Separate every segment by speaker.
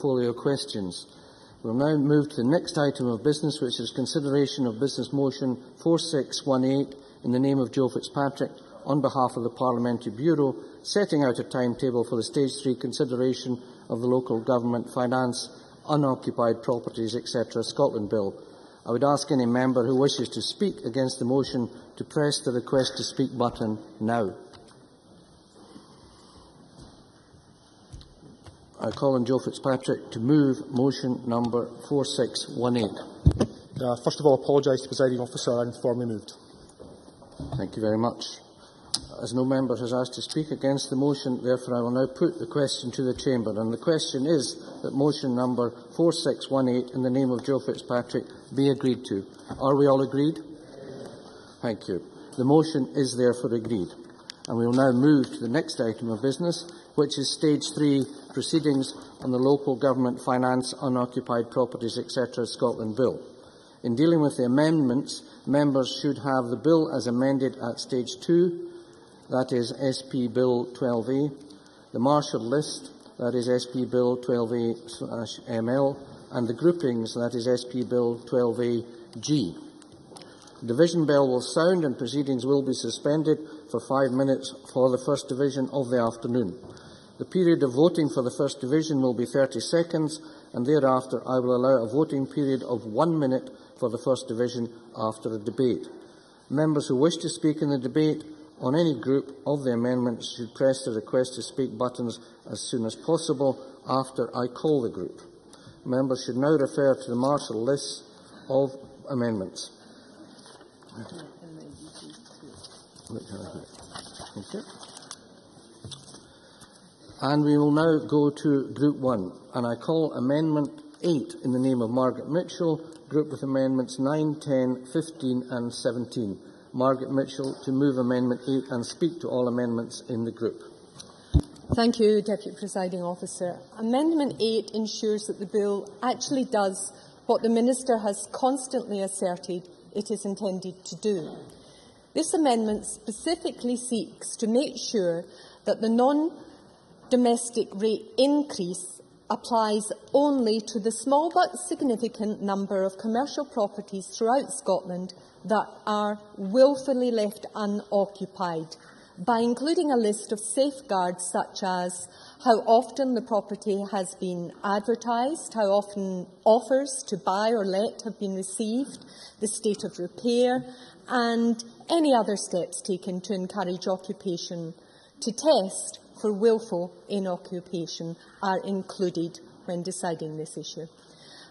Speaker 1: portfolio questions. We will now move to the next item of business, which is consideration of Business Motion 4618 in the name of Joe Fitzpatrick on behalf of the Parliamentary Bureau, setting out a timetable for the Stage 3 consideration of the Local Government Finance, Unoccupied Properties, etc. Scotland Bill. I would ask any member who wishes to speak against the motion to press the Request to Speak button now. I call on Joe Fitzpatrick to move motion number 4618.
Speaker 2: First of all, apologise to the presiding officer. I informally moved.
Speaker 1: Thank you very much. As no member has asked to speak against the motion, therefore I will now put the question to the Chamber. And the question is that motion number 4618 in the name of Joe Fitzpatrick be agreed to. Are we all agreed? Thank you. The motion is therefore agreed. And we will now move to the next item of business, which is Stage 3 proceedings on the Local Government Finance, Unoccupied Properties, etc. Scotland Bill. In dealing with the amendments, members should have the bill as amended at Stage 2, that is SP Bill 12A, the Marshall List, that is SP Bill 12A/ML, and the groupings, that is SP Bill 12A-G. The division bell will sound and proceedings will be suspended for 5 minutes for the first division of the afternoon. The period of voting for the first division will be 30 seconds, and thereafter I will allow a voting period of 1 minute for the first division after a debate. Members who wish to speak in the debate on any group of the amendments should press the Request to Speak buttons as soon as possible after I call the group. Members should now refer to the Marshall list of amendments. Okay. And we will now go to Group 1, and I call Amendment 8 in the name of Margaret Mitchell, grouped with Amendments 9, 10, 15 and 17. Margaret Mitchell to move Amendment 8 and speak to all amendments in the group.
Speaker 3: Thank you, Deputy Presiding Officer. Amendment 8 ensures that the bill actually does what the Minister has constantly asserted it is intended to do. This amendment specifically seeks to make sure that the non-domestic rate increase applies only to the small but significant number of commercial properties throughout Scotland that are wilfully left unoccupied, by including a list of safeguards such as how often the property has been advertised, how often offers to buy or let have been received, the state of repair, and any other steps taken to encourage occupation to test for wilful inoccupation are included when deciding this issue.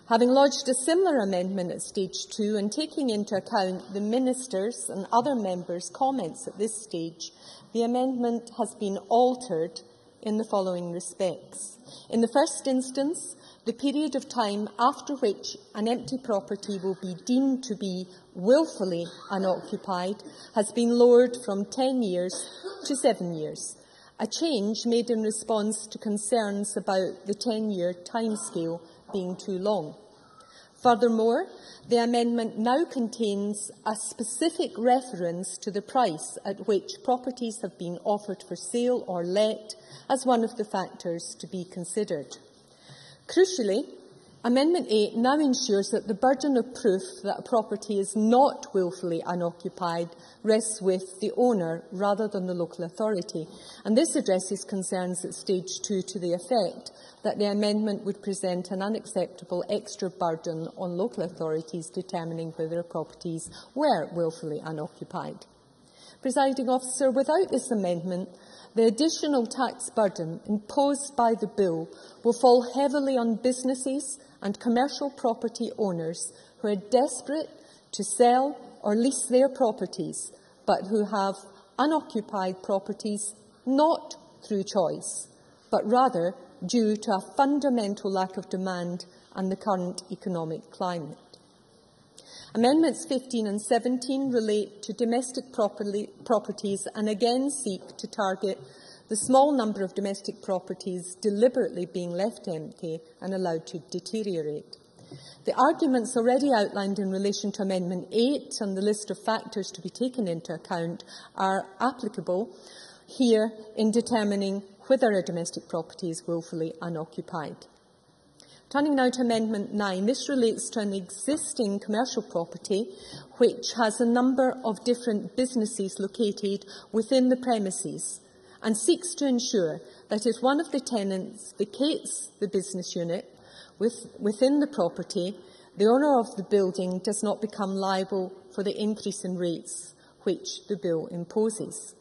Speaker 3: Having lodged a similar amendment at Stage 2 and taking into account the Minister's and other members' comments at this stage, the amendment has been altered in the following respects. In the first instance, the period of time after which an empty property will be deemed to be wilfully unoccupied has been lowered from 10 years to 7 years, a change made in response to concerns about the 10-year timescale being too long. Furthermore, the amendment now contains a specific reference to the price at which properties have been offered for sale or let as one of the factors to be considered. Crucially, Amendment 8 now ensures that the burden of proof that a property is not wilfully unoccupied rests with the owner rather than the local authority, and this addresses concerns at Stage 2 to the effect that the amendment would present an unacceptable extra burden on local authorities determining whether properties were wilfully unoccupied. Presiding Officer, without this amendment, the additional tax burden imposed by the bill will fall heavily on businesses and commercial property owners who are desperate to sell or lease their properties, but who have unoccupied properties not through choice, but rather due to a fundamental lack of demand and the current economic climate. Amendments 15 and 17 relate to domestic properties and again seek to target the small number of domestic properties deliberately being left empty and allowed to deteriorate. The arguments already outlined in relation to Amendment 8 and the list of factors to be taken into account are applicable here in determining whether a domestic property is wilfully unoccupied. Turning now to Amendment 9, this relates to an existing commercial property which has a number of different businesses located within the premises and seeks to ensure that if one of the tenants vacates the business unit within the property, the owner of the building does not become liable for the increase in rates which the bill imposes.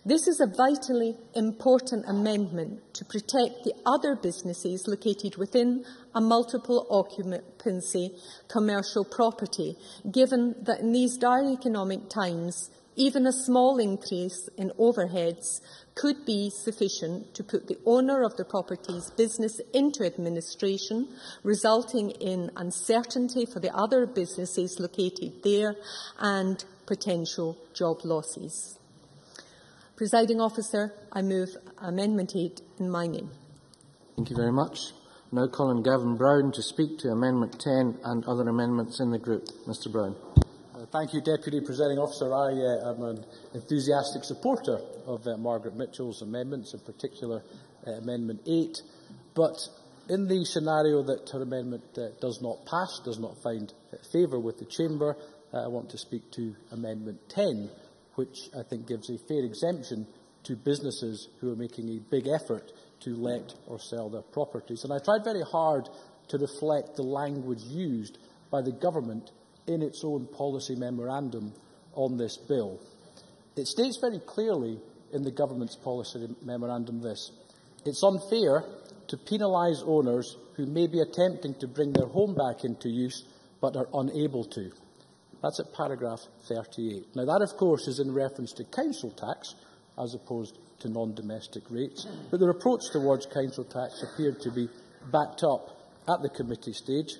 Speaker 3: This is a vitally important amendment to protect the other businesses located within a multiple occupancy commercial property, given that in these dire economic times, even a small increase in overheads could be sufficient to put the owner of the property's business into administration, resulting in uncertainty for the other businesses located there and potential job losses. Presiding Officer, I move Amendment 8 in my name.
Speaker 1: Thank you very much. Now calling Gavin Brown to speak to Amendment 10 and other amendments in the group. Mr Brown.
Speaker 4: Thank you, Deputy Presiding Officer. I am an enthusiastic supporter of Margaret Mitchell's amendments, in particular Amendment 8. But in the scenario that her amendment does not pass, does not find favour with the Chamber, I want to speak to Amendment 10, which I think gives a fair exemption to businesses who are making a big effort to let or sell their properties. And I tried very hard to reflect the language used by the Government in its own policy memorandum on this bill. It states very clearly in the Government's policy memorandum this: it's unfair to penalise owners who may be attempting to bring their home back into use but are unable to. That's at paragraph 38. Now that, of course, is in reference to council tax as opposed to non-domestic rates, but their approach towards council tax appeared to be backed up at the committee stage,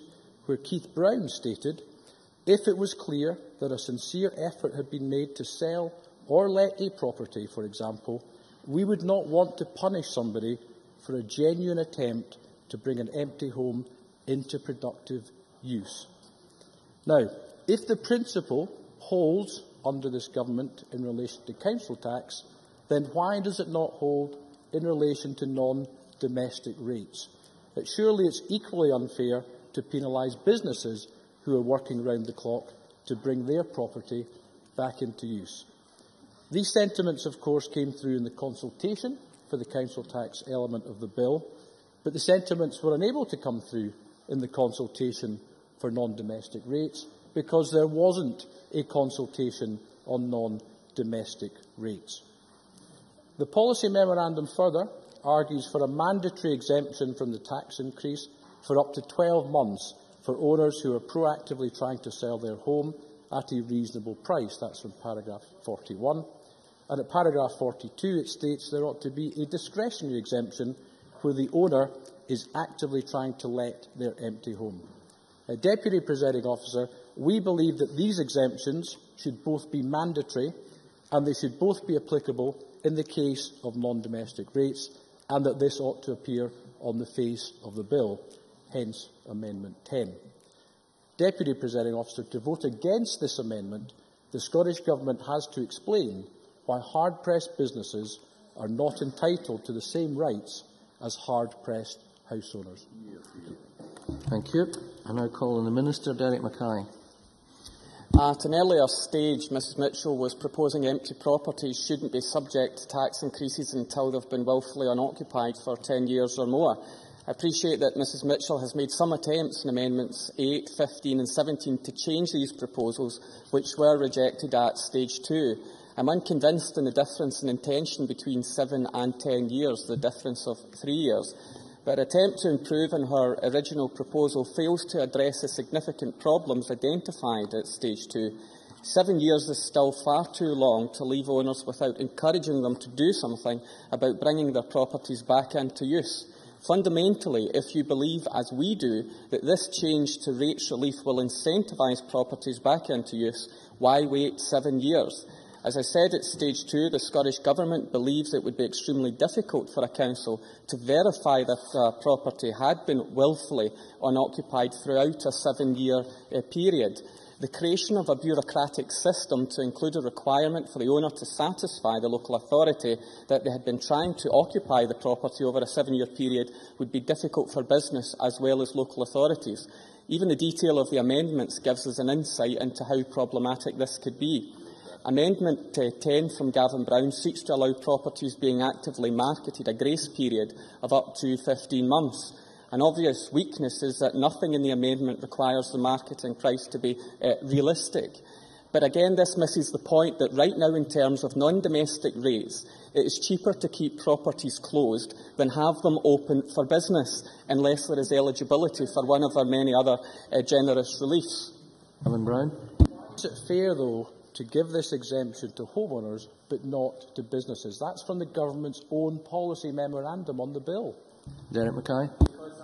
Speaker 4: where Keith Brown stated, if it was clear that a sincere effort had been made to sell or let a property, for example, we would not want to punish somebody for a genuine attempt to bring an empty home into productive use. Now, if the principle holds under this Government in relation to council tax, then why does it not hold in relation to non-domestic rates? But surely it's equally unfair to penalise businesses who are working round the clock to bring their property back into use. These sentiments, of course, came through in the consultation for the council tax element of the bill, but the sentiments were unable to come through in the consultation for non-domestic rates because there wasn't a consultation on non-domestic rates. The policy memorandum further argues for a mandatory exemption from the tax increase for up to 12 months for owners who are proactively trying to sell their home at a reasonable price. That's from paragraph 41. And at paragraph 42 it states there ought to be a discretionary exemption where the owner is actively trying to let their empty home. Deputy Presiding Officer, we believe that these exemptions should both be mandatory and they should both be applicable in the case of non-domestic rates, and that this ought to appear on the face of the bill, hence Amendment 10. Deputy Presiding Officer, to vote against this amendment, the Scottish Government has to explain why hard-pressed businesses are not entitled to the same rights as hard-pressed house owners.
Speaker 1: Thank you. I now call on the Minister, Derek Mackay.
Speaker 5: At an earlier stage, Mrs Mitchell was proposing empty properties shouldn't be subject to tax increases until they've been wilfully unoccupied for 10 years or more. I appreciate that Mrs Mitchell has made some attempts in Amendments 8, 15 and 17 to change these proposals, which were rejected at Stage 2. I'm unconvinced in the difference in intention between 7 and 10 years, the difference of 3 years. But her attempt to improve on her original proposal fails to address the significant problems identified at Stage 2. 7 years is still far too long to leave owners without encouraging them to do something about bringing their properties back into use. Fundamentally, if you believe, as we do, that this change to rates relief will incentivise properties back into use, why wait 7 years? As I said at Stage 2, the Scottish Government believes it would be extremely difficult for a council to verify that a property had been wilfully unoccupied throughout a 7-year period. The creation of a bureaucratic system to include a requirement for the owner to satisfy the local authority that they had been trying to occupy the property over a 7-year period would be difficult for business as well as local authorities. Even the detail of the amendments gives us an insight into how problematic this could be. Amendment 10 from Gavin Brown seeks to allow properties being actively marketed a grace period of up to 15 months. An obvious weakness is that nothing in the amendment requires the marketing price to be realistic. But again, this misses the point that right now, in terms of non-domestic rates, it is cheaper to keep properties closed than have them open for business, unless there is eligibility for one of our many other generous reliefs.
Speaker 1: Gavin Brown.
Speaker 4: Is it fair, though, to give this exemption to homeowners but not to businesses? That's from the government's own policy memorandum on the bill.
Speaker 1: Derek Mackay.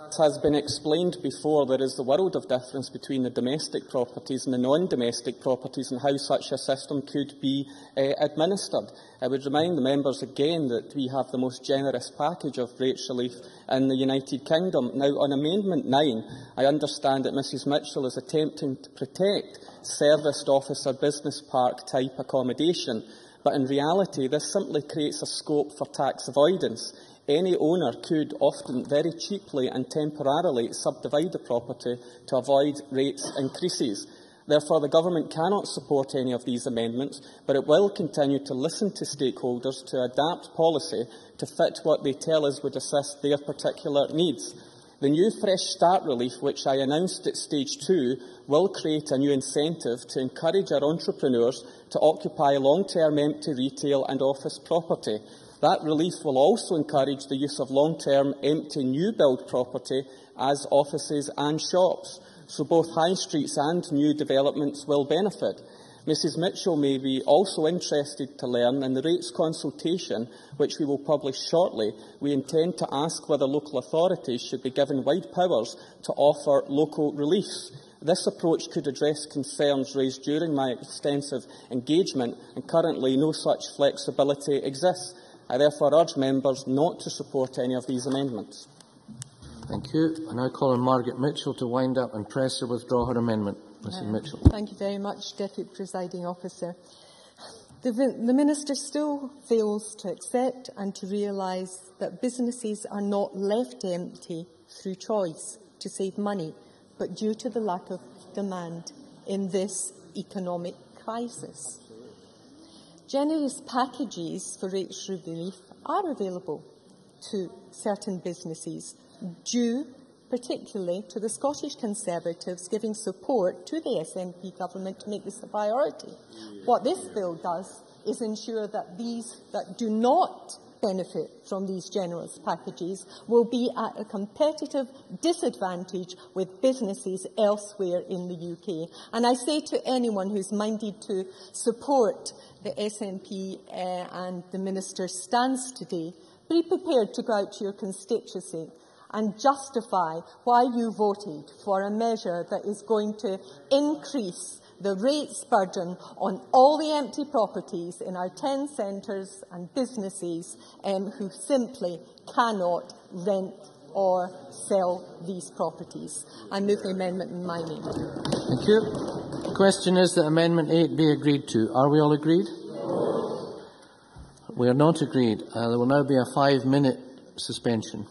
Speaker 5: As has been explained before, there is the world of difference between the domestic properties and the non-domestic properties and how such a system could be administered. I would remind the members again that we have the most generous package of rates relief in the United Kingdom. Now, on Amendment 9, I understand that Mrs Mitchell is attempting to protect serviced officer business park type accommodation, but in reality this simply creates a scope for tax avoidance. Any owner could often very cheaply and temporarily subdivide the property to avoid rates increases. Therefore, the Government cannot support any of these amendments, but it will continue to listen to stakeholders to adapt policy to fit what they tell us would assist their particular needs. The new Fresh Start relief, which I announced at Stage 2, will create a new incentive to encourage our entrepreneurs to occupy long-term empty retail and office property. That relief will also encourage the use of long-term empty new-build property as offices and shops, so both high streets and new developments will benefit. Mrs Mitchell may be also interested to learn in the rates consultation, which we will publish shortly, we intend to ask whether local authorities should be given wide powers to offer local reliefs. This approach could address concerns raised during my extensive engagement, and currently no such flexibility exists. I therefore urge members not to support any of these amendments.
Speaker 1: Thank you. I now call on Margaret Mitchell to wind up and press to withdraw her amendment. Mrs Mitchell.
Speaker 3: Thank you very much, Deputy Presiding Officer. The Minister still fails to accept and to realise that businesses are not left empty through choice to save money, but due to the lack of demand in this economic crisis. Generous packages for rates relief are available to certain businesses, due particularly to the Scottish Conservatives giving support to the SNP government to make this a priority. What this bill does is ensure that these that do not benefit from these generous packages will be at a competitive disadvantage with businesses elsewhere in the UK. And I say to anyone who's minded to support the SNP and the Minister's stance today, be prepared to go out to your constituency and justify why you voted for a measure that is going to increase the rates burden on all the empty properties in our 10 centres and businesses who simply cannot rent or sell these properties. I move the amendment in my name.
Speaker 1: Thank you. The question is that Amendment 8 be agreed to. Are we all agreed? No. We are not agreed. There will now be a 5-minute suspension.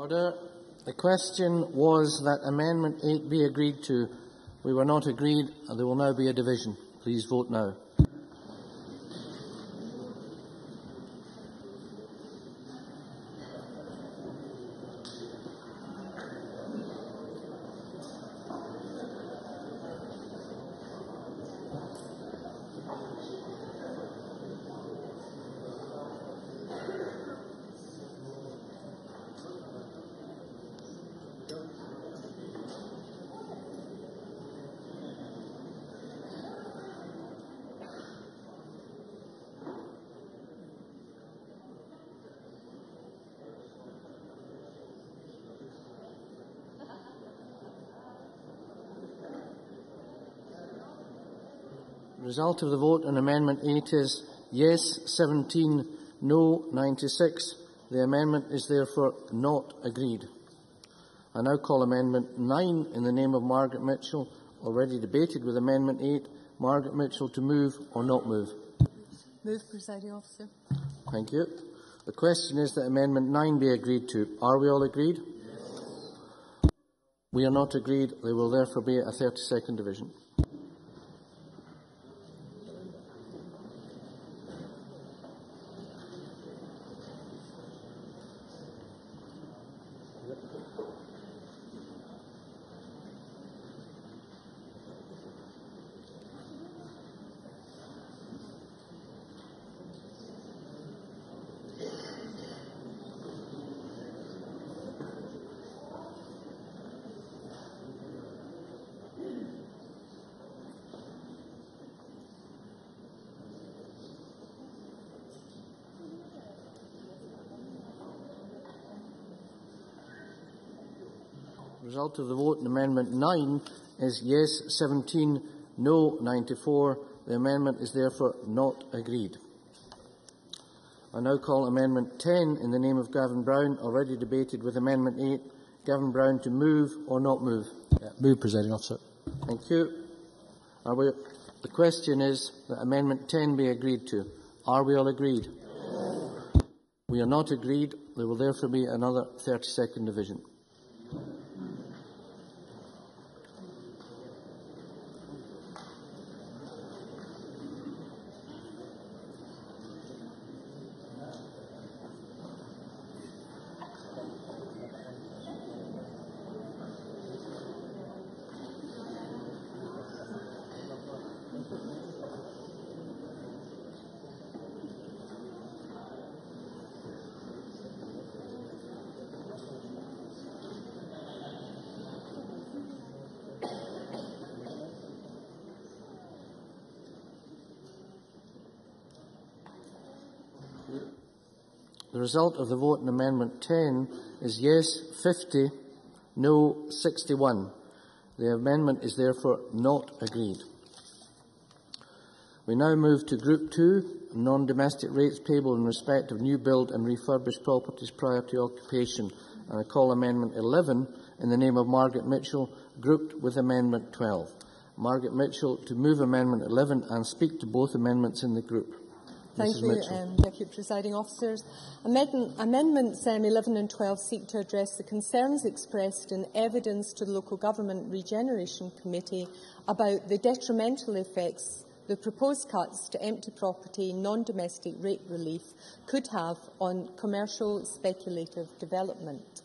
Speaker 1: Order. The question was that Amendment 8 be agreed to. We were not agreed, and there will now be a division. Please vote now. The result of the vote on Amendment 8 is yes 17, no 96. The amendment is therefore not agreed. I now call Amendment 9 in the name of Margaret Mitchell, already debated with Amendment 8. Margaret Mitchell to move or not move?
Speaker 3: Move, Presiding Officer.
Speaker 1: Thank you. The question is that Amendment 9 be agreed to. Are we all agreed? Yes. We are not agreed. There will therefore be a 30-second division. The result of the vote on Amendment 9 is yes 17, no 94. The amendment is therefore not agreed. I now call Amendment 10 in the name of Gavin Brown, already debated with Amendment 8. Gavin Brown to move or not move?
Speaker 4: Move, Presiding Officer.
Speaker 1: Thank you. The question is that Amendment 10 be agreed to. Are we all agreed? Yes. We are not agreed. There will therefore be another 30-second division. The result of the vote on Amendment 10 is yes 50, no 61. The amendment is therefore not agreed. We now move to Group 2, non-domestic rates payable in respect of new build and refurbished properties prior to occupation. And I call Amendment 11 in the name of Margaret Mitchell, grouped with Amendment 12. Margaret Mitchell to move Amendment 11 and speak to both amendments in the group.
Speaker 3: Thank you, Deputy Presiding Officers. Amendments 11 and 12 seek to address the concerns expressed in evidence to the Local Government Regeneration Committee about the detrimental effects the proposed cuts to empty property non-domestic rate relief could have on commercial speculative development.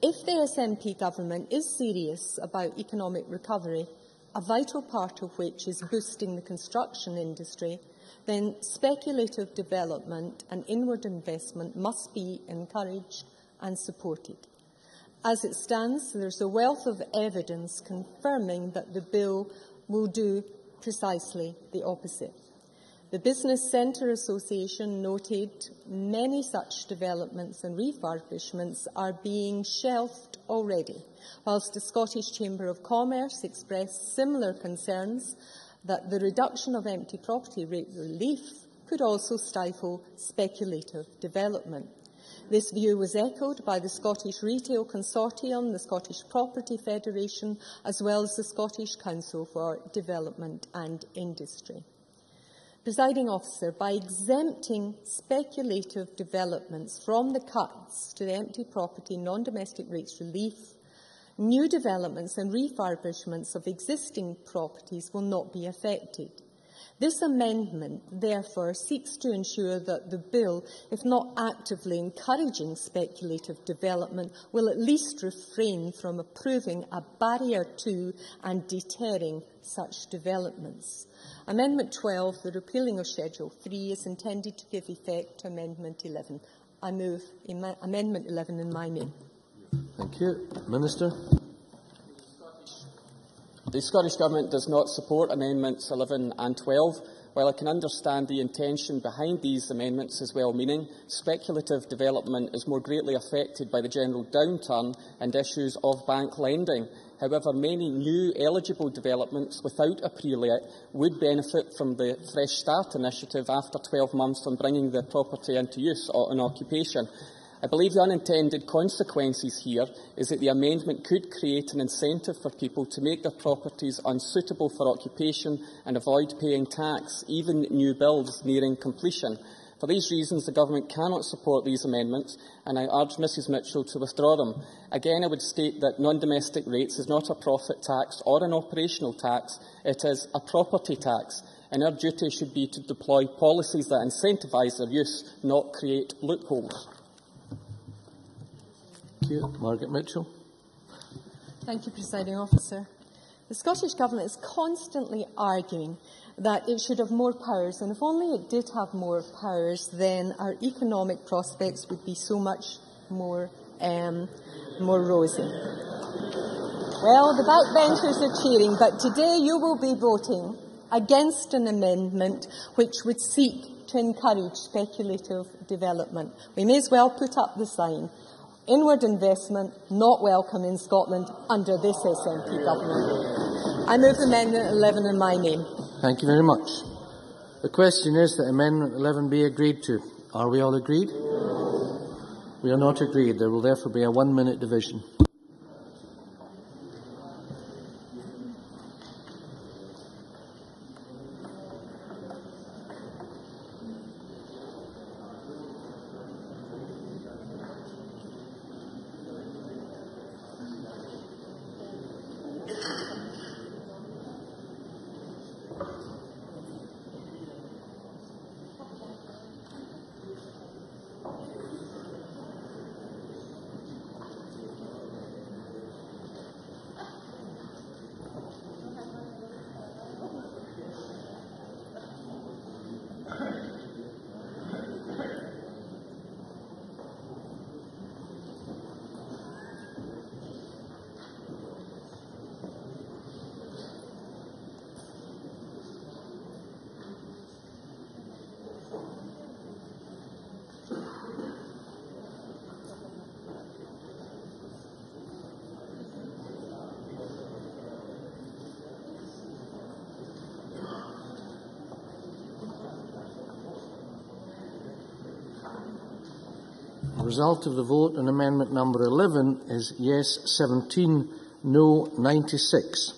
Speaker 3: If the SNP government is serious about economic recovery, a vital part of which is boosting the construction industry, then speculative development and inward investment must be encouraged and supported. As it stands, there is a wealth of evidence confirming that the bill will do precisely the opposite. The Business Centre Association noted many such developments and refurbishments are being shelved already, whilst the Scottish Chamber of Commerce expressed similar concerns that the reduction of empty property rate relief could also stifle speculative development. This view was echoed by the Scottish Retail Consortium, the Scottish Property Federation, as well as the Scottish Council for Development and Industry. Presiding Officer, by exempting speculative developments from the cuts to the empty property non-domestic rates relief, new developments and refurbishments of existing properties will not be affected. This amendment, therefore, seeks to ensure that the bill, if not actively encouraging speculative development, will at least refrain from approving a barrier to and deterring such developments. Amendment 12, the repealing of Schedule 3, is intended to give effect to Amendment 11. I move Amendment 11 in my name.
Speaker 1: Thank you. Minister.
Speaker 5: The Scottish Government does not support Amendments 11 and 12. While I can understand the intention behind these amendments is well-meaning, speculative development is more greatly affected by the general downturn and issues of bank lending. However, many new eligible developments without a pre-let would benefit from the Fresh Start initiative after 12 months on bringing the property into use or in occupation. I believe the unintended consequences here is that the amendment could create an incentive for people to make their properties unsuitable for occupation and avoid paying tax, even new builds nearing completion. For these reasons, the Government cannot support these amendments, and I urge Mrs Mitchell to withdraw them. Again, I would state that non-domestic rates is not a profit tax or an operational tax, it is a property tax, and our duty should be to deploy policies that incentivise their use, not create loopholes.
Speaker 1: Thank you. Margaret Mitchell.
Speaker 3: Thank you, Presiding Officer. The Scottish Government is constantly arguing that it should have more powers, and if only it did have more powers, then our economic prospects would be so much more rosy. Well, the backbenchers are cheering, but today you will be voting against an amendment which would seek to encourage speculative development. We may as well put up the sign. Inward investment not welcome in Scotland under this SNP government. I move Amendment 11 in my name.
Speaker 1: Thank you very much. The question is that Amendment 11 be agreed to. Are we all agreed? We are not agreed. There will therefore be a 1-minute division. The result of the vote on amendment number 11 is yes 17, no 96.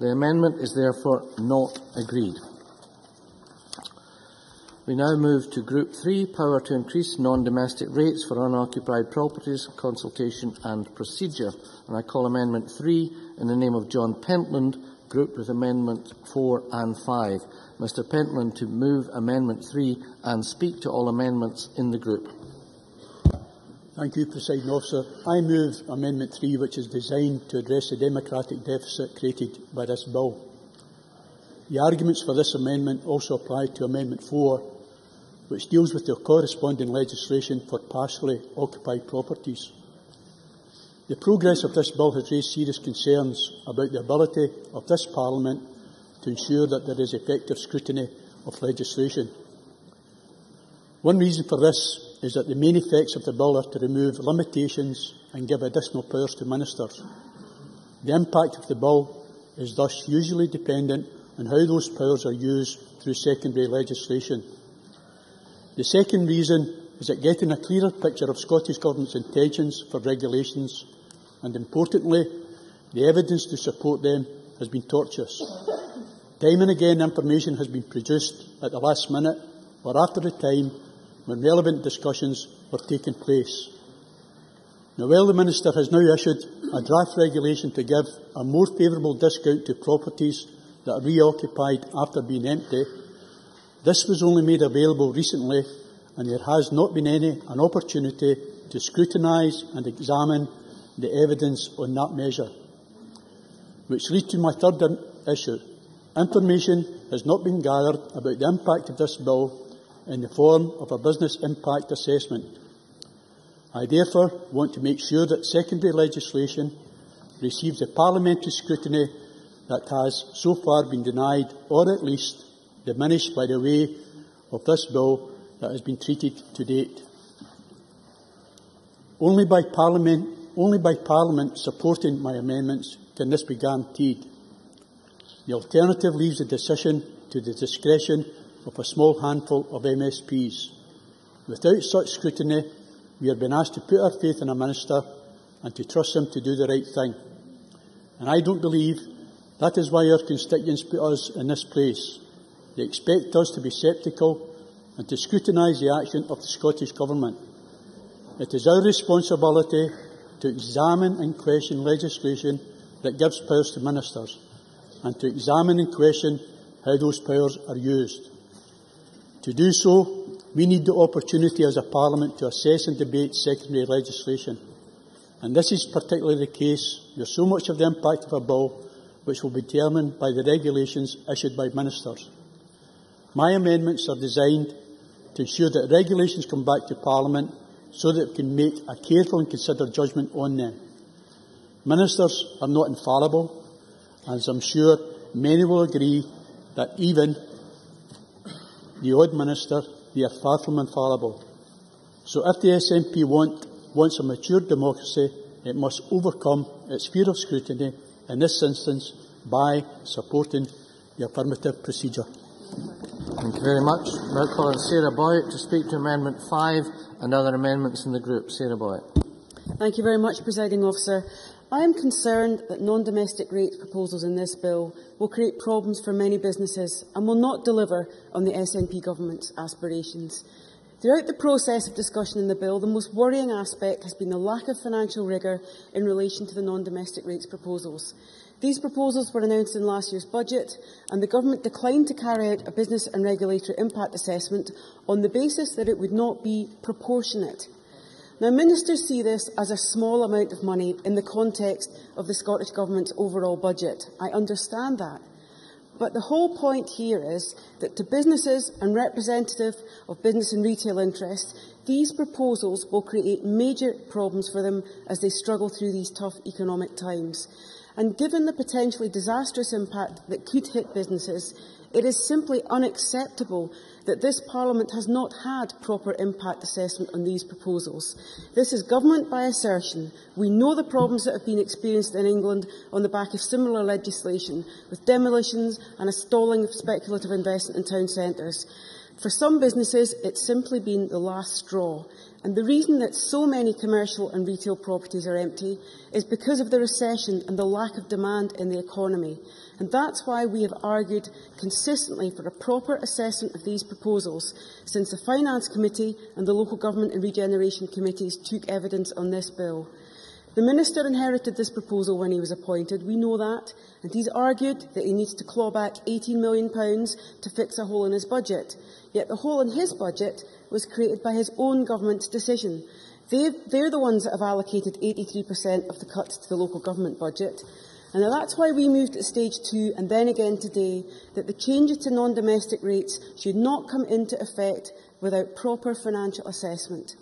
Speaker 1: The amendment is therefore not agreed. We now move to Group 3, Power to Increase Non-Domestic Rates for Unoccupied Properties, Consultation and Procedure. And I call Amendment 3 in the name of John Pentland, grouped with Amendment 4 and 5. Mr Pentland to move Amendment 3 and speak to all amendments in the group.
Speaker 6: Thank you, Presiding Officer. I move Amendment 3, which is designed to address the democratic deficit created by this bill. The arguments for this amendment also apply to Amendment 4, which deals with the corresponding legislation for partially occupied properties. The progress of this bill has raised serious concerns about the ability of this Parliament to ensure that there is effective scrutiny of legislation. One reason for this is that the main effects of the bill are to remove limitations and give additional powers to ministers. The impact of the bill is thus usually dependent on how those powers are used through secondary legislation. The second reason is that getting a clearer picture of Scottish Government's intentions for regulations, and importantly, the evidence to support them, has been tortuous. Time and again, information has been produced at the last minute or after the time when relevant discussions were taking place. Now, while the Minister has now issued a draft regulation to give a more favourable discount to properties that are reoccupied after being empty, this was only made available recently, and there has not been an opportunity to scrutinise and examine the evidence on that measure. Which leads to my third issue. Information has not been gathered about the impact of this bill in the form of a business impact assessment. I therefore want to make sure that secondary legislation receives the parliamentary scrutiny that has so far been denied, or at least diminished by the way of this bill that has been treated to date. Only by Parliament supporting my amendments can this be guaranteed. The alternative leaves the decision to the discretion of a small handful of MSPs. Without such scrutiny, we are being asked to put our faith in a minister and to trust him to do the right thing. And I don't believe that is why our constituents put us in this place. They expect us to be sceptical and to scrutinise the action of the Scottish Government. It is our responsibility to examine and question legislation that gives powers to ministers, and to examine and question how those powers are used. To do so, we need the opportunity as a Parliament to assess and debate secondary legislation. And this is particularly the case where so much of the impact of a bill which will be determined by the regulations issued by ministers. My amendments are designed to ensure that regulations come back to Parliament so that it can make a careful and considered judgment on them. Ministers are not infallible, and as I'm sure many will agree that even the odd minister, they are far from infallible. So if the SNP wants a mature democracy, it must overcome its fear of scrutiny, in this instance by supporting the affirmative procedure.
Speaker 1: Thank you very much. Now call on Sarah Boyd to speak to Amendment 5 and other amendments in the group. Sarah Boyd.
Speaker 7: Thank you very much, Presiding Officer. I am concerned that non-domestic rates proposals in this bill will create problems for many businesses and will not deliver on the SNP government's aspirations. Throughout the process of discussion in the bill, the most worrying aspect has been the lack of financial rigour in relation to the non-domestic rates proposals. These proposals were announced in last year's budget, and the Government declined to carry out a business and regulatory impact assessment on the basis that it would not be proportionate. Now, ministers see this as a small amount of money in the context of the Scottish Government's overall budget. I understand that. But the whole point here is that to businesses and representative of business and retail interests, these proposals will create major problems for them as they struggle through these tough economic times. And given the potentially disastrous impact that could hit businesses, it is simply unacceptable that this Parliament has not had proper impact assessment on these proposals. This is government by assertion. We know the problems that have been experienced in England on the back of similar legislation, with demolitions and a stalling of speculative investment in town centres. For some businesses, it's simply been the last straw. And the reason that so many commercial and retail properties are empty is because of the recession and the lack of demand in the economy. And that's why we have argued consistently for a proper assessment of these proposals since the Finance Committee and the Local Government and Regeneration Committees took evidence on this bill. The Minister inherited this proposal when he was appointed, we know that, and he's argued that he needs to claw back £18 million to fix a hole in his budget. Yet the hole in his budget was created by his own government's decision. They're the ones that have allocated 83% of the cuts to the local government budget. And that's why we moved at stage 2 and then again today that the changes to non-domestic rates should not come into effect without proper financial assessment.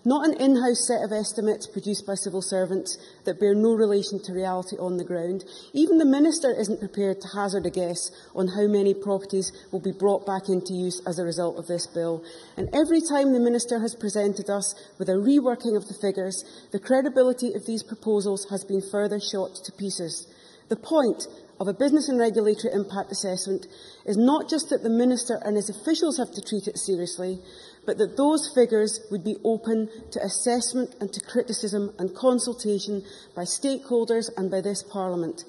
Speaker 7: Not an in-house set of estimates produced by civil servants that bear no relation to reality on the ground. Even the Minister isn't prepared to hazard a guess on how many properties will be brought back into use as a result of this bill. And every time the Minister has presented us with a reworking of the figures, the credibility of these proposals has been further shot to pieces. The point of a business and regulatory impact assessment is not just that the Minister and his officials have to treat it seriously, but that those figures would be open to assessment and to criticism and consultation by stakeholders and by this Parliament.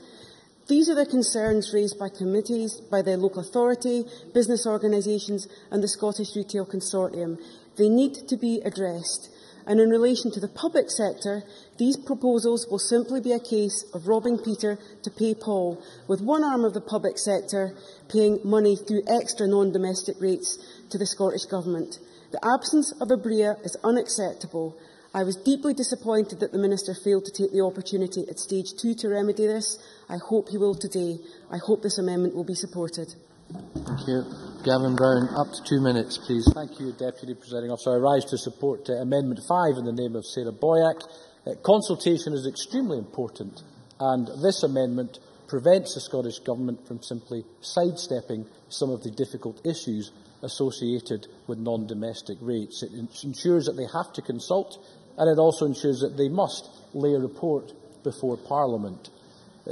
Speaker 7: These are the concerns raised by committees, by the local authority, business organisations and the Scottish Retail Consortium. They need to be addressed. And in relation to the public sector, these proposals will simply be a case of robbing Peter to pay Paul, with one arm of the public sector paying money through extra non-domestic rates to the Scottish Government. The absence of a BRIA is unacceptable. I was deeply disappointed that the Minister failed to take the opportunity at stage 2 to remedy this. I hope he will today. I hope this amendment will be supported.
Speaker 1: Thank you. Gavin Brown, up to 2 minutes, please.
Speaker 4: Thank you, Deputy Presiding Officer. I rise to support Amendment 5 in the name of Sarah Boyack. Consultation is extremely important, and this amendment prevents the Scottish Government from simply sidestepping some of the difficult issues associated with non-domestic rates. It ensures that they have to consult, and it also ensures that they must lay a report before Parliament.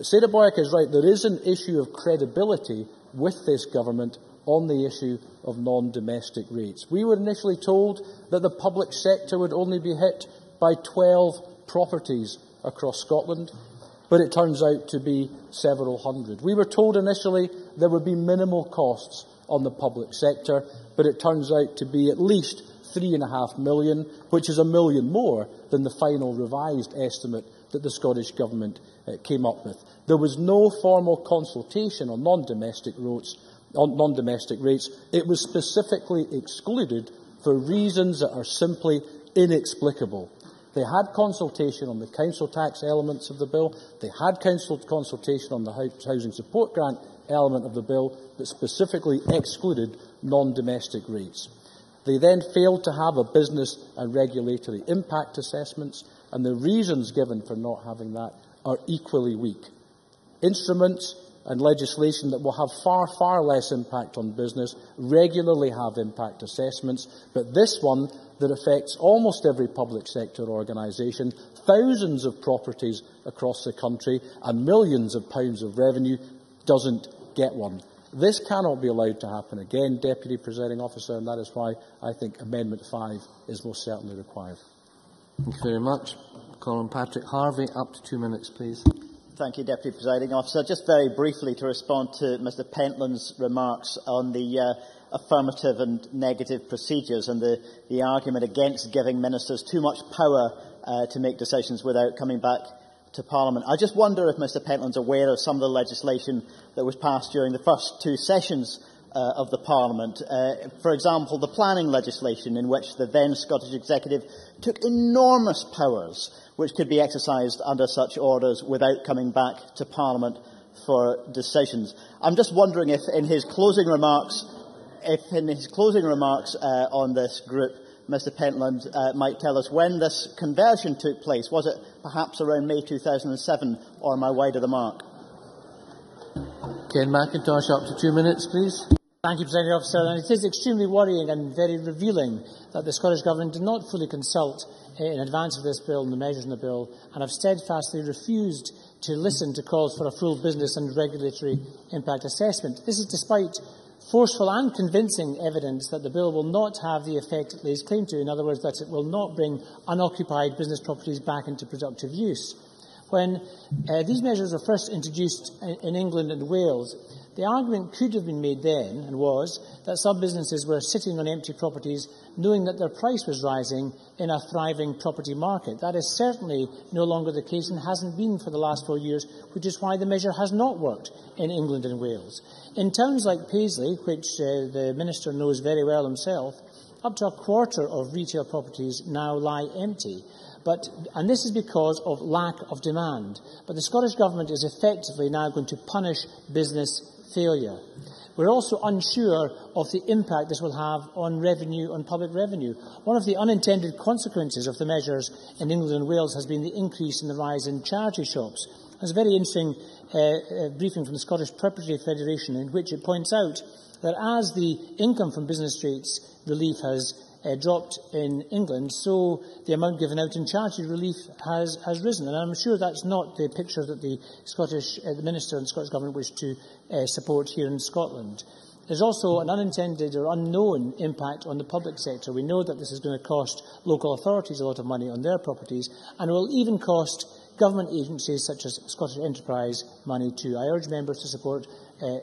Speaker 4: Sarah Boyack is right. There is an issue of credibility with this government on the issue of non-domestic rates. We were initially told that the public sector would only be hit by 12 properties across Scotland, but it turns out to be several hundred. We were told initially there would be minimal costs on the public sector, but it turns out to be at least £3.5 million, which is £1 million more than the final revised estimate that the Scottish Government came up with. There was no formal consultation on non-domestic rates. It was specifically excluded for reasons that are simply inexplicable. They had consultation on the council tax elements of the bill. They had consultation on the housing support grant element of the bill, but specifically excluded non-domestic rates. They then failed to have a business and regulatory impact assessments, and the reasons given for not having that are equally weak. Instruments and legislation that will have far, far less impact on business regularly have impact assessments, but this one that affects almost every public sector organisation, thousands of properties across the country and millions of pounds of revenue doesn't get one. This cannot be allowed to happen again, Deputy Presiding Officer, and that is why I think Amendment 5 is most certainly required.
Speaker 1: Thank you very much. Colin Patrick Harvey, up to 2 minutes, please.
Speaker 8: Thank you, Deputy Presiding Officer. Just very briefly to respond to Mr Pentland's remarks on the affirmative and negative procedures and the argument against giving ministers too much power to make decisions without coming back to Parliament. I just wonder if Mr Pentland's aware of some of the legislation that was passed during the first two sessions of the Parliament. For example, the planning legislation, in which the then Scottish Executive took enormous powers which could be exercised under such orders without coming back to Parliament for decisions. I'm just wondering if in his closing remarks on this group, Mr Pentland might tell us when this conversion took place. Was it perhaps around May 2007, or am I wide of the mark?
Speaker 1: Ken McIntosh, up to 2 minutes, please.
Speaker 9: Thank you, Presiding Officer. And it is extremely worrying and very revealing that the Scottish Government did not fully consult in advance of this bill and the measures in the bill, and have steadfastly refused to listen to calls for a full business and regulatory impact assessment. This is despite forceful and convincing evidence that the bill will not have the effect it lays claim to. In other words, that it will not bring unoccupied business properties back into productive use. When these measures were first introduced in England and Wales, the argument could have been made then, and was, that some businesses were sitting on empty properties knowing that their price was rising in a thriving property market. That is certainly no longer the case and hasn't been for the last 4 years, which is why the measure has not worked in England and Wales. In towns like Paisley, which the Minister knows very well himself, up to a quarter of retail properties now lie empty. And this is because of lack of demand. But the Scottish Government is effectively now going to punish business failure. We're also unsure of the impact this will have on revenue, on public revenue. One of the unintended consequences of the measures in England and Wales has been the increase in the rise in charity shops. There's a very interesting briefing from the Scottish Preparatory Federation in which it points out that as the income from business rates relief has dropped in England, so the amount given out in charity relief has risen. And I'm sure that's not the picture that the Minister and the Scottish Government wish to support here in Scotland. There's also an unintended or unknown impact on the public sector. We know that this is going to cost local authorities a lot of money on their properties, and it will even cost government agencies such as Scottish Enterprise money too. I urge members to support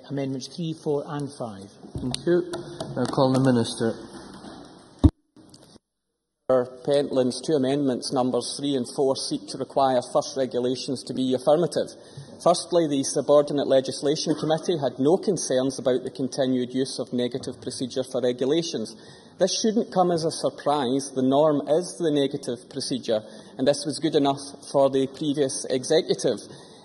Speaker 9: Amendments 3, 4 and 5.
Speaker 1: Thank you. I call the Minister.
Speaker 5: Pentland's two amendments, numbers 3 and 4, seek to require first regulations to be affirmative. Firstly, the Subordinate Legislation Committee had no concerns about the continued use of negative procedure for regulations. This shouldn't come as a surprise. The norm is the negative procedure, and this was good enough for the previous executive.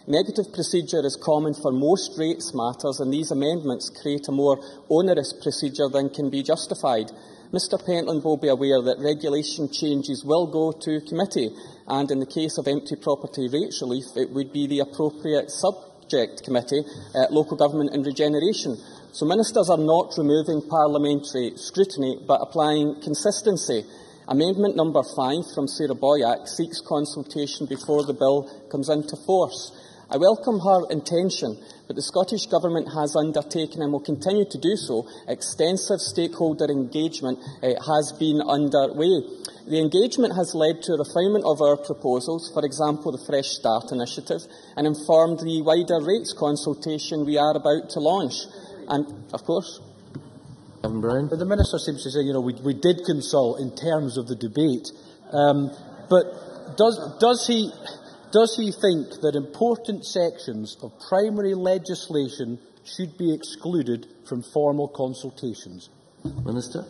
Speaker 5: Negative procedure is common for most rates matters, and these amendments create a more onerous procedure than can be justified. Mr Pentland will be aware that regulation changes will go to committee, and in the case of empty property rates relief, it would be the appropriate subject committee, Local Government and Regeneration. So ministers are not removing parliamentary scrutiny, but applying consistency. Amendment number 5 from Sarah Boyack seeks consultation before the bill comes into force. I welcome her intention, but the Scottish Government has undertaken, and will continue to do so, extensive stakeholder engagement has been underway. The engagement has led to a refinement of our proposals, for example the Fresh Start initiative, and informed the wider rates consultation we are about to launch. And, of course,
Speaker 1: Brown.
Speaker 4: But the Minister seems to say, we did consult in terms of the debate. But does he think that important sections of primary legislation should be excluded from formal consultations?
Speaker 1: Minister.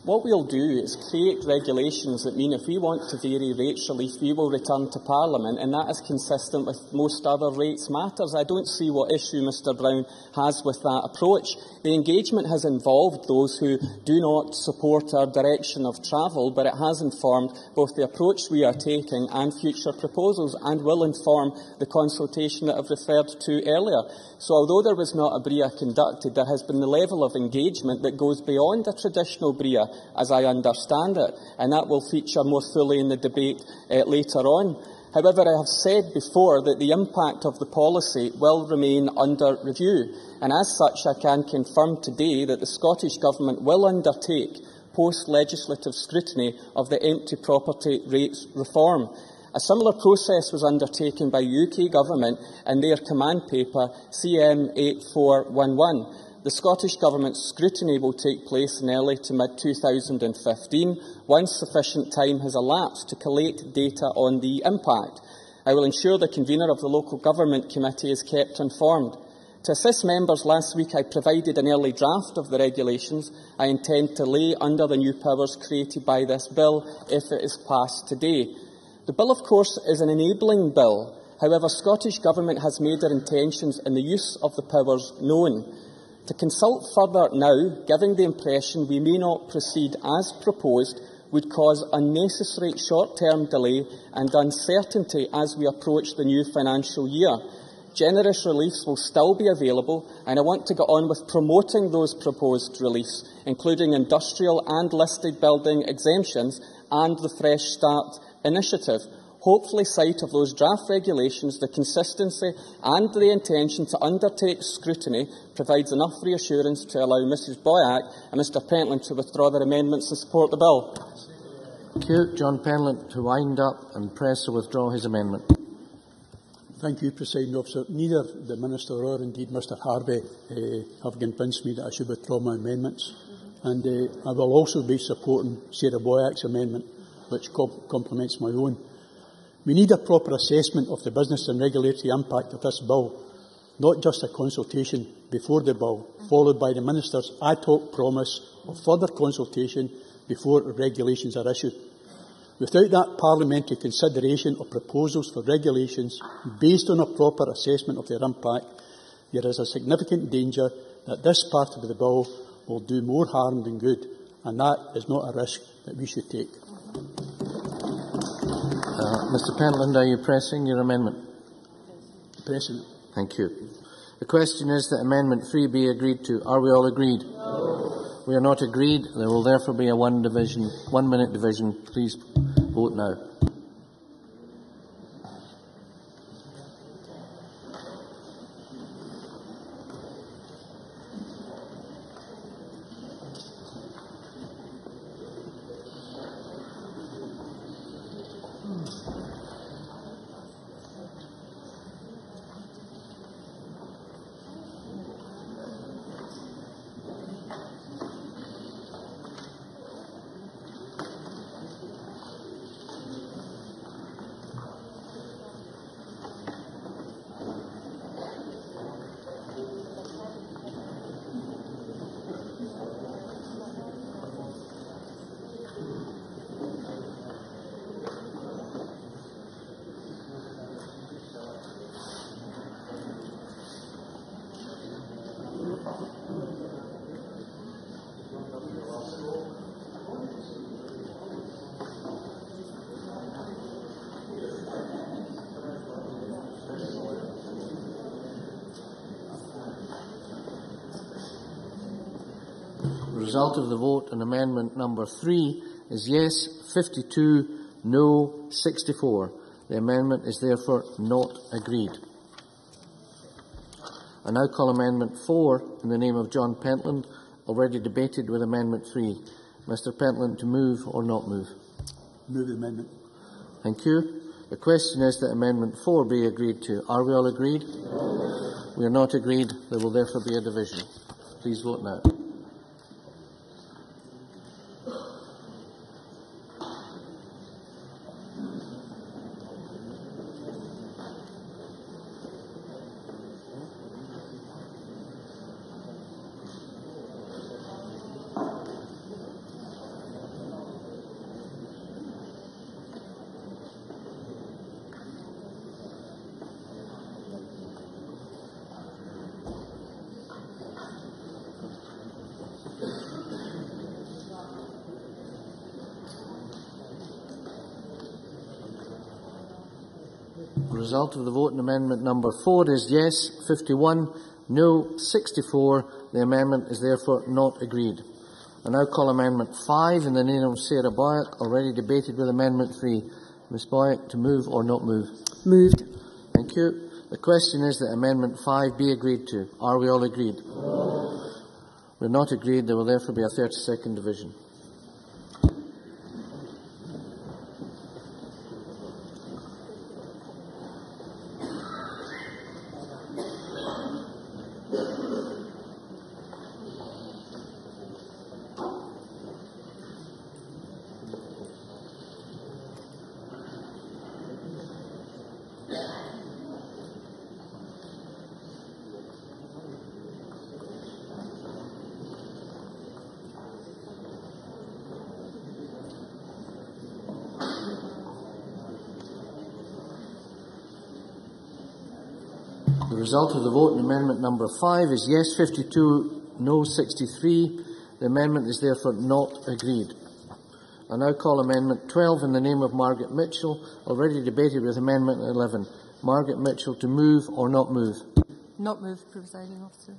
Speaker 5: What we'll do is create regulations that mean if we want to vary rates relief, we will return to Parliament, and that is consistent with most other rates matters. I don't see what issue Mr Brown has with that approach. The engagement has involved those who do not support our direction of travel, but it has informed both the approach we are taking and future proposals, and will inform the consultation that I've referred to earlier. So although there was not a BRIA conducted, there has been the level of engagement that goes beyond a traditional BRIA, as I understand it, and that will feature more fully in the debate later on. However, I have said before that the impact of the policy will remain under review, and as such I can confirm today that the Scottish Government will undertake post-legislative scrutiny of the empty property rates reform. A similar process was undertaken by the UK Government in their command paper CM 8411. The Scottish Government's scrutiny will take place in early to mid-2015, once sufficient time has elapsed to collate data on the impact. I will ensure the convener of the Local Government Committee is kept informed. To assist members, last week I provided an early draft of the regulations I intend to lay under the new powers created by this bill if it is passed today. The bill, of course, is an enabling bill. However, Scottish Government has made their intentions in the use of the powers known. To consult further now, giving the impression we may not proceed as proposed, would cause unnecessary short-term delay and uncertainty as we approach the new financial year. Generous reliefs will still be available, and I want to get on with promoting those proposed reliefs, including industrial and listed building exemptions and the Fresh Start initiative. Hopefully, sight of those draft regulations, the consistency and the intention to undertake scrutiny provides enough reassurance to allow Mrs Boyack and Mr Pentland to withdraw their amendments and support the bill.
Speaker 1: Thank you. John Pentland to wind up and press to withdraw his amendment.
Speaker 6: Thank you, Presiding Officer. Neither the Minister or indeed Mr Harvey have convinced me that I should withdraw my amendments. And I will also be supporting Sarah Boyack's amendment, which complements my own. We need a proper assessment of the business and regulatory impact of this bill, not just a consultation before the bill, followed by the Minister's ad hoc promise of further consultation before regulations are issued. Without that parliamentary consideration of proposals for regulations based on a proper assessment of their impact, there is a significant danger that this part of the bill will do more harm than good, and that is not a risk that we should take.
Speaker 1: Mr Pentland, are you pressing your amendment?
Speaker 6: Pressing it.
Speaker 1: Thank you. The question is that Amendment 3 be agreed to. Are we all agreed? No. We are not agreed. There will therefore be a 1 minute division. Please vote now. The result of the vote on amendment number 3 is yes 52, no 64. The amendment is therefore not agreed. I now call amendment 4 in the name of John Pentland, already debated with amendment 3. Mr Pentland, to move or not move?
Speaker 6: Move the amendment.
Speaker 1: Thank you. The question is that amendment 4 be agreed to. Are we all agreed? No. We are not agreed. There will therefore be a division. Please vote now. The result of the vote on amendment number 4 is yes 51, no 64. The amendment is therefore not agreed. I now call amendment 5 in the name of Sarah Boyack, already debated with amendment 3. Ms Boyack, to move or not move?
Speaker 7: Moved.
Speaker 1: Thank you. The question is that amendment 5 be agreed to. Are we all agreed? No. We are not agreed. There will therefore be a 30-second division. The result of the vote on amendment number 5 is yes 52, no 63. The amendment is therefore not agreed. I now call amendment 12 in the name of Margaret Mitchell, already debated with amendment 11. Margaret Mitchell, to move or not move?
Speaker 3: Not move, Presiding Officer.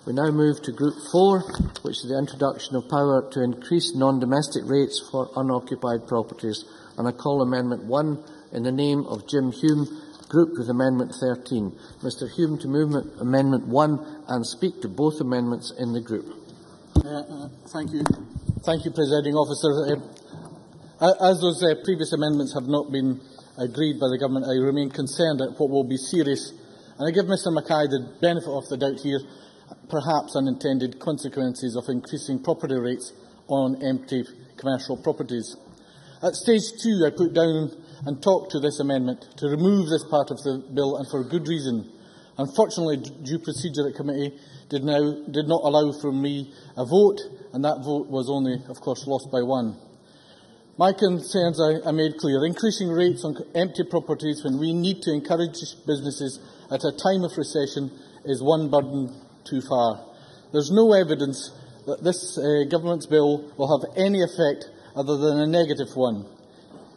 Speaker 1: We now move to Group 4, which is the introduction of power to increase non-domestic rates for unoccupied properties. And I call amendment 1 in the name of Jim Hume, grouped with amendment 13. Mr Hume, to move amendment 1 and speak to both amendments in the group.
Speaker 4: Thank you. Thank you, Presiding Officer. As those previous amendments have not been agreed by the Government, I remain concerned at what will be serious, and I give Mr Mackay the benefit of the doubt here, perhaps unintended consequences of increasing property rates on empty commercial properties. At stage 2, I put down and talked to this amendment to remove this part of the bill, and for good reason. Unfortunately, due procedure at committee did not allow from me a vote, and that vote was only, of course, lost by 1. My concerns I made clear. Increasing rates on empty properties when we need to encourage businesses at a time of recession is one burden too far. There is no evidence that this Government's bill will have any effect other than a negative one.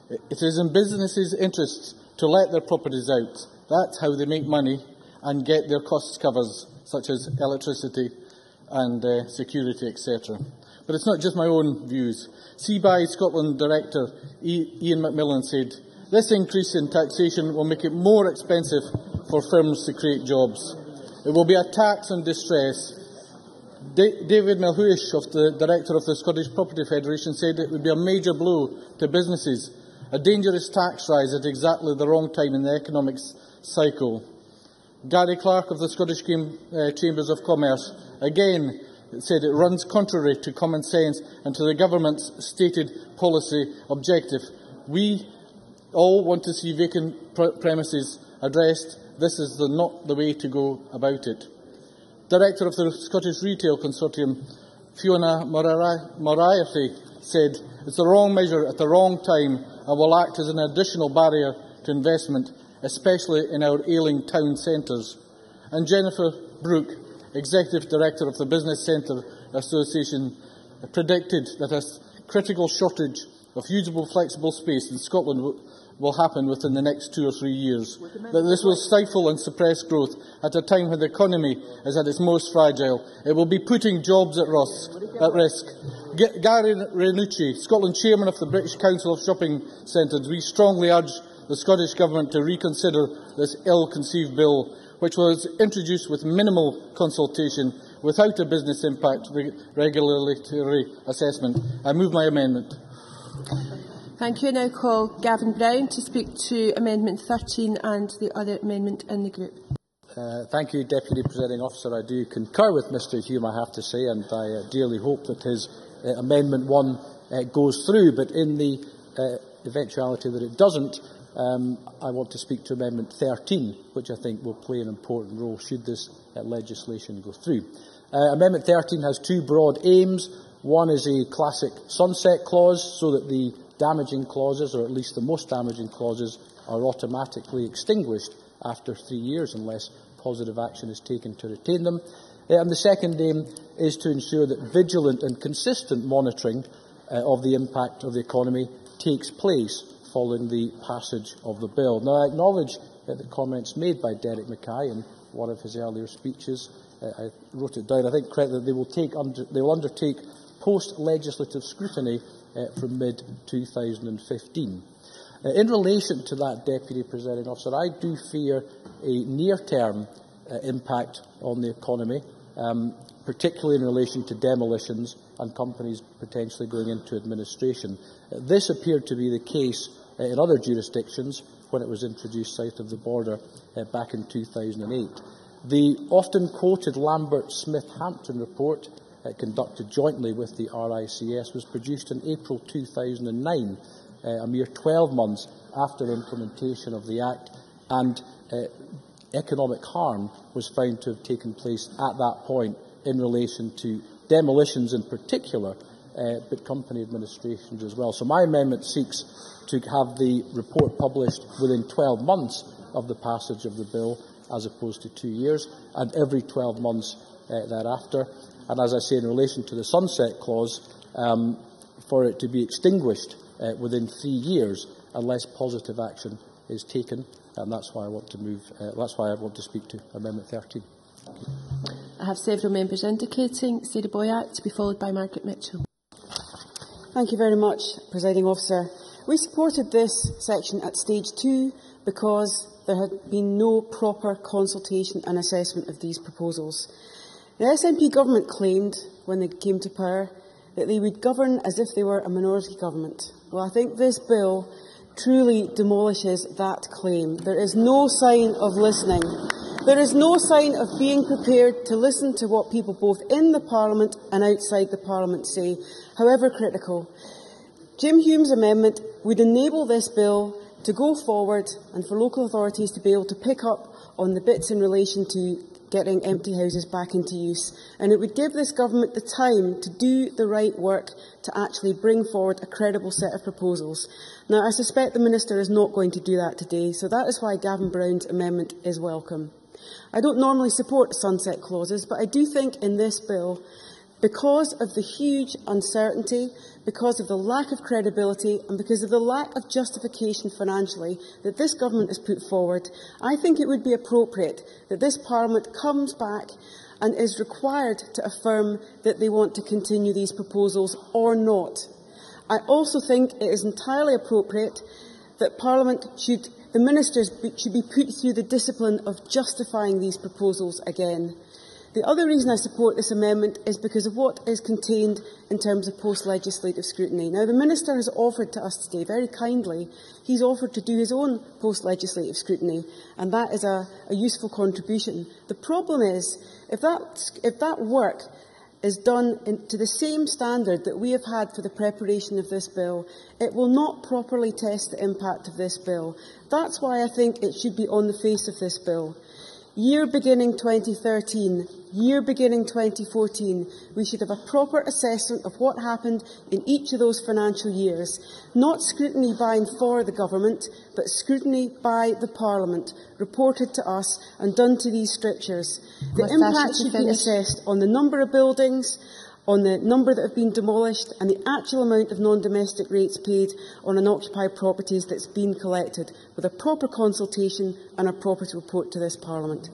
Speaker 4: It is in businesses' interests to let their properties out. That's how they make money and get their costs covers, such as electricity and security, etc. But it's not just my own views. CBI Scotland Director Ian McMillan said, "This increase in taxation will make it more expensive for firms to create jobs. It will be a tax on distress." David Melhuish, the Director of the Scottish Property Federation, said it would be a major blow to businesses, a dangerous tax rise at exactly the wrong time in the economic cycle. Gary Clark of the Scottish Chambers of Commerce again said it runs contrary to common sense and to the Government's stated policy objective. We all want to see vacant premises addressed. This is not the way to go about it. Director of the Scottish Retail Consortium, Fiona Moriarty, said it's the wrong measure at the wrong time and will act as an additional barrier to investment, especially in our ailing town centres.
Speaker 10: and Jennifer Brooke, Executive Director of the Business Centre Association, predicted that a critical shortage of usable flexible space in Scotland will happen within the next 2 or 3 years, that this will stifle and suppress growth at a time when the economy is at its most fragile. It will be putting jobs at risk. Gary Ranucci, Scotland Chairman of the British Council of Shopping Centres, we strongly urge the Scottish Government to reconsider this ill-conceived bill, which was introduced with minimal consultation, without a business impact regulatory assessment. I move my amendment.
Speaker 11: Thank you. I now call Gavin Brown to speak to Amendment 13 and the other amendment in the group.
Speaker 4: Thank you, Deputy Presiding Officer. I do concur with Mr Hume, I have to say, and I dearly hope that his Amendment 1 goes through. But in the eventuality that it doesn't, I want to speak to Amendment 13, which I think will play an important role should this legislation go through. Amendment 13 has 2 broad aims. One is a classic sunset clause, so that the damaging clauses, or at least the most damaging clauses, are automatically extinguished after 3 years unless positive action is taken to retain them. And the second aim is to ensure that vigilant and consistent monitoring of the impact of the economy takes place following the passage of the bill. Now, I acknowledge the comments made by Derek Mackay in one of his earlier speeches. I wrote it down. I think correctly that they will undertake post-legislative scrutiny from mid-2015. In relation to that, Deputy Presiding Officer, I do fear a near-term impact on the economy, particularly in relation to demolitions and companies potentially going into administration. This appeared to be the case in other jurisdictions when it was introduced south of the border back in 2008. The often quoted Lambert-Smith-Hampton report, conducted jointly with the RICS, was produced in April 2009, a mere 12 months after implementation of the Act, and economic harm was found to have taken place at that point in relation to demolitions in particular, but company administrations as well. So my amendment seeks to have the report published within 12 months of the passage of the bill, as opposed to 2 years, and every 12 months thereafter. And as I say, in relation to the sunset clause, for it to be extinguished within 3 years unless positive action is taken, and that's why I want to move. That's why I want to speak to Amendment 13.
Speaker 11: I have several members indicating. Sarah Boyack to be followed by Margaret Mitchell.
Speaker 7: Thank you very much, Presiding Officer. We supported this section at stage 2 because there had been no proper consultation and assessment of these proposals. The SNP government claimed, when they came to power, that they would govern as if they were a minority government. Well, I think this bill truly demolishes that claim. There is no sign of listening. There is no sign of being prepared to listen to what people both in the Parliament and outside the Parliament say, however critical. Jim Hume's amendment would enable this bill to go forward and for local authorities to be able to pick up on the bits in relation to getting empty houses back into use. And it would give this government the time to do the right work to actually bring forward a credible set of proposals. Now, I suspect the Minister is not going to do that today, so that is why Gavin Brown's amendment is welcome. I don't normally support sunset clauses, but I do think in this bill, because of the huge uncertainty, because of the lack of credibility and because of the lack of justification financially that this government has put forward, I think it would be appropriate that this Parliament comes back and is required to affirm that they want to continue these proposals or not. I also think it is entirely appropriate that the ministers should be put through the discipline of justifying these proposals again. The other reason I support this amendment is because of what is contained in terms of post-legislative scrutiny. Now, the Minister has offered to us today, very kindly, he's offered to do his own post-legislative scrutiny, and that is a useful contribution. The problem is, if that work is done to the same standard that we have had for the preparation of this bill, it will not properly test the impact of this bill. That's why I think it should be on the face of this bill. year beginning 2013, year beginning 2014, we should have a proper assessment of what happened in each of those financial years. Not scrutiny by and for the government, but scrutiny by the Parliament, reported to us and done to these strictures. The impact should be assessed on the number of buildings, on the number that have been demolished and the actual amount of non-domestic rates paid on unoccupied properties that's been collected, with a proper consultation and a proper report to this Parliament.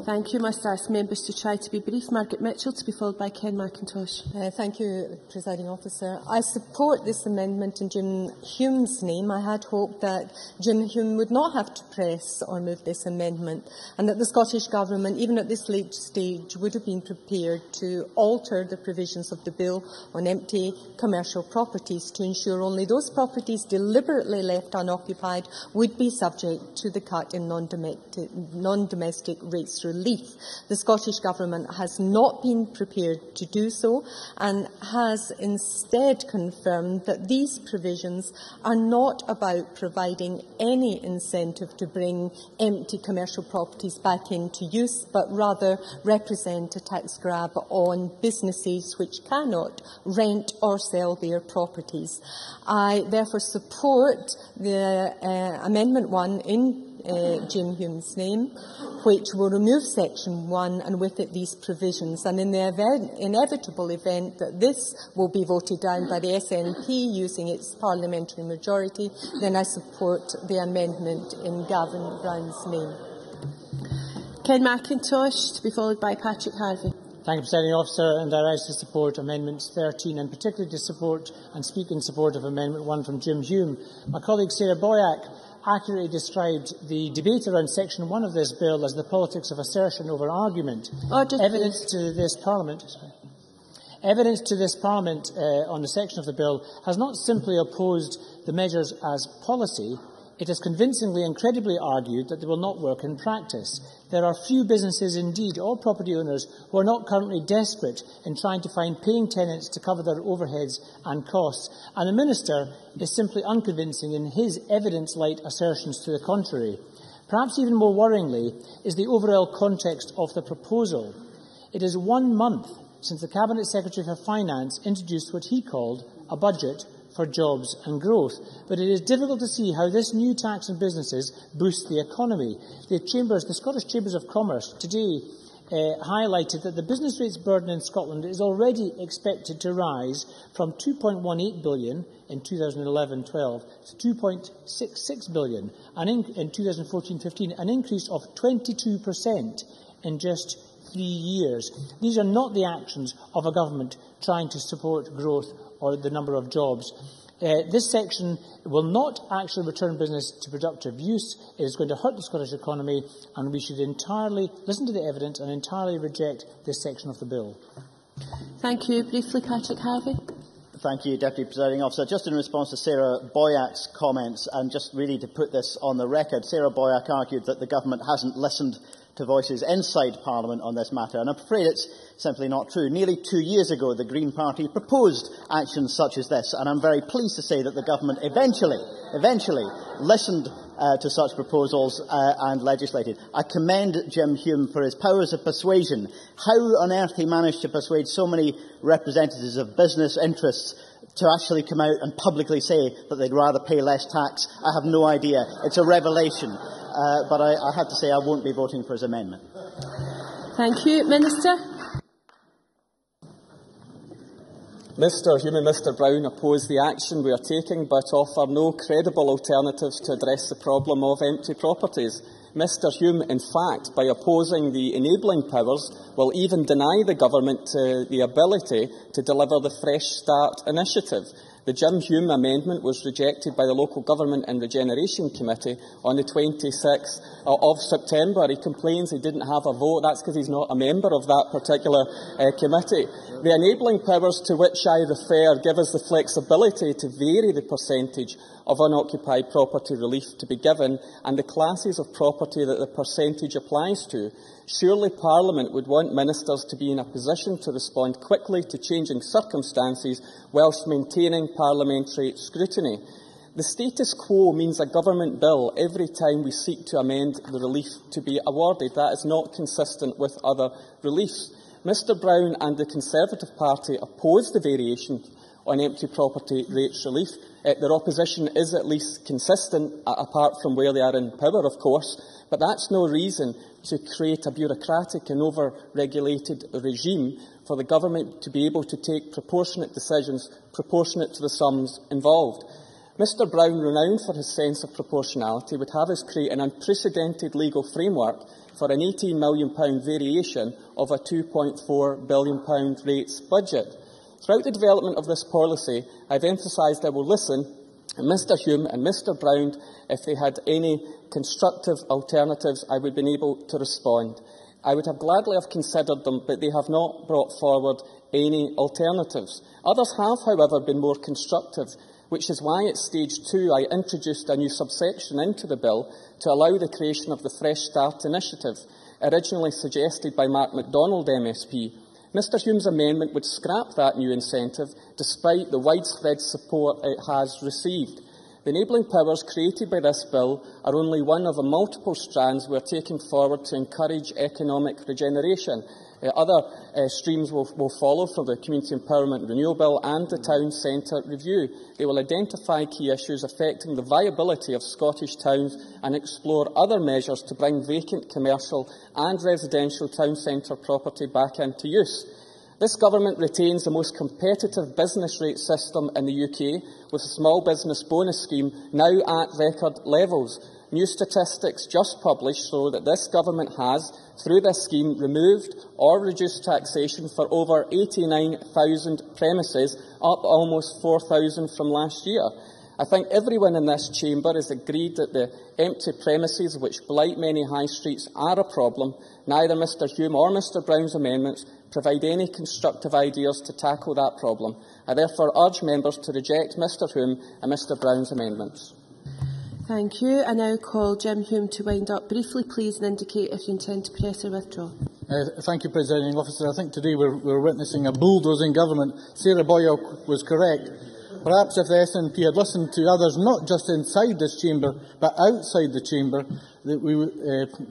Speaker 11: Thank you. Must ask members to try to be brief. Margaret Mitchell, to be followed by Ken McIntosh.
Speaker 3: Thank you, Presiding Officer. I support this amendment in Jim Hume's name. I had hoped that Jim Hume would not have to press or move this amendment, and that the Scottish Government, even at this late stage, would have been prepared to alter the provisions of the bill on empty commercial properties to ensure only those properties deliberately left unoccupied would be subject to the cut in non-domestic rates relief. The Scottish Government has not been prepared to do so and has instead confirmed that these provisions are not about providing any incentive to bring empty commercial properties back into use, but rather represent a tax grab on businesses which cannot rent or sell their properties. I therefore support the Amendment 1 in Jim Hume's name, which will remove Section 1 and with it these provisions. And in the inevitable event that this will be voted down by the SNP using its parliamentary majority, then I support the amendment in Gavin Brown's name.
Speaker 11: Ken McIntosh, to be followed by Patrick Harvey.
Speaker 9: Thank you, Presiding Officer, and I rise to support Amendments 13 and particularly to support and speak in support of Amendment 1 from Jim Hume. My colleague Sarah Boyack accurately described the debate around Section 1 of this bill as the politics of assertion over argument. Evidence to this Parliament on the section of the bill has not simply opposed the measures as policy, it has convincingly and credibly argued that they will not work in practice. There are few businesses, indeed all property owners, who are not currently desperate in trying to find paying tenants to cover their overheads and costs, and the Minister is simply unconvincing in his evidence-light assertions to the contrary. Perhaps even more worryingly is the overall context of the proposal. It is 1 month since the Cabinet Secretary for Finance introduced what he called a budget for jobs and growth. But it is difficult to see how this new tax on businesses boosts the economy. The Scottish Chambers of Commerce today highlighted that the business rates burden in Scotland is already expected to rise from £2.18 billion in 2011-12 to £2.66 billion in 2014-15, an increase of 22% in just 3 years. These are not the actions of a government trying to support growth or the number of jobs. This section will not actually return business to productive use. It is going to hurt the Scottish economy, and we should entirely listen to the evidence and entirely reject this section of the bill.
Speaker 11: Thank you. Briefly, Patrick Harvey.
Speaker 8: Thank you, Deputy Presiding Officer. Just in response to Sarah Boyack's comments, and just really to put this on the record, Sarah Boyack argued that the government hasn't listened to voices inside Parliament on this matter, and I'm afraid it's simply not true. Nearly 2 years ago, the Green Party proposed actions such as this, and I'm very pleased to say that the government eventually listened to such proposals and legislated. I commend Jim Hume for his powers of persuasion. How on earth he managed to persuade so many representatives of business interests to actually come out and publicly say that they'd rather pay less tax, I have no idea. It's a revelation. But I have to say I won't be voting for his amendment.
Speaker 11: Thank you. Minister.
Speaker 5: Mr Hume and Mr Brown oppose the action we are taking but offer no credible alternatives to address the problem of empty properties. Mr Hume, in fact, by opposing the enabling powers, will even deny the government the ability to deliver the Fresh Start initiative. The Jim Hume amendment was rejected by the Local Government and Regeneration Committee on the 26th of September. He complains he didn't have a vote. That's because he's not a member of that particular committee. The enabling powers to which I refer give us the flexibility to vary the percentage of unoccupied property relief to be given and the classes of property that the percentage applies to. Surely Parliament would want ministers to be in a position to respond quickly to changing circumstances whilst maintaining parliamentary scrutiny. The status quo means a government bill every time we seek to amend the relief to be awarded. That is not consistent with other reliefs. Mr Brown and the Conservative Party oppose the variation on empty property rates relief. Their opposition is at least consistent, apart from where they are in power, of course, but that's no reason to create a bureaucratic and over-regulated regime for the government to be able to take proportionate decisions proportionate to the sums involved. Mr Brown, renowned for his sense of proportionality, would have us create an unprecedented legal framework for an £18 million variation of a £2.4 billion rates budget. Throughout the development of this policy, I've emphasised I will listen to Mr Hume and Mr Brown. If they had any constructive alternatives, I would have been able to respond. I would have gladly have considered them, but they have not brought forward any alternatives. Others have, however, been more constructive, which is why at stage 2 I introduced a new subsection into the bill to allow the creation of the Fresh Start initiative, originally suggested by Mark MacDonald MSP. Mr Hume's amendment would scrap that new incentive, despite the widespread support it has received. The enabling powers created by this bill are only one of the multiple strands we are taking forward to encourage economic regeneration. Other streams will follow from the Community Empowerment Renewal Bill and the Town Centre Review. They will identify key issues affecting the viability of Scottish towns and explore other measures to bring vacant commercial and residential town centre property back into use. This government retains the most competitive business rate system in the UK, with a small business bonus scheme now at record levels. New statistics just published show that this government has, through this scheme, removed or reduced taxation for over 89,000 premises, up almost 4,000 from last year. I think everyone in this chamber has agreed that the empty premises which blight many high streets are a problem. Neither Mr Hume or Mr Brown's amendments provide any constructive ideas to tackle that problem. I therefore urge members to reject Mr Hume and Mr Brown's amendments.
Speaker 11: Thank you. I now call Jim Hume to wind up. Briefly, please, and indicate if you intend to press or withdraw.
Speaker 10: Thank you, Presiding Officer. I think today we're witnessing a bulldozing government. Sarah Boyle was correct. Perhaps if the SNP had listened to others, not just inside this chamber, but outside the chamber, that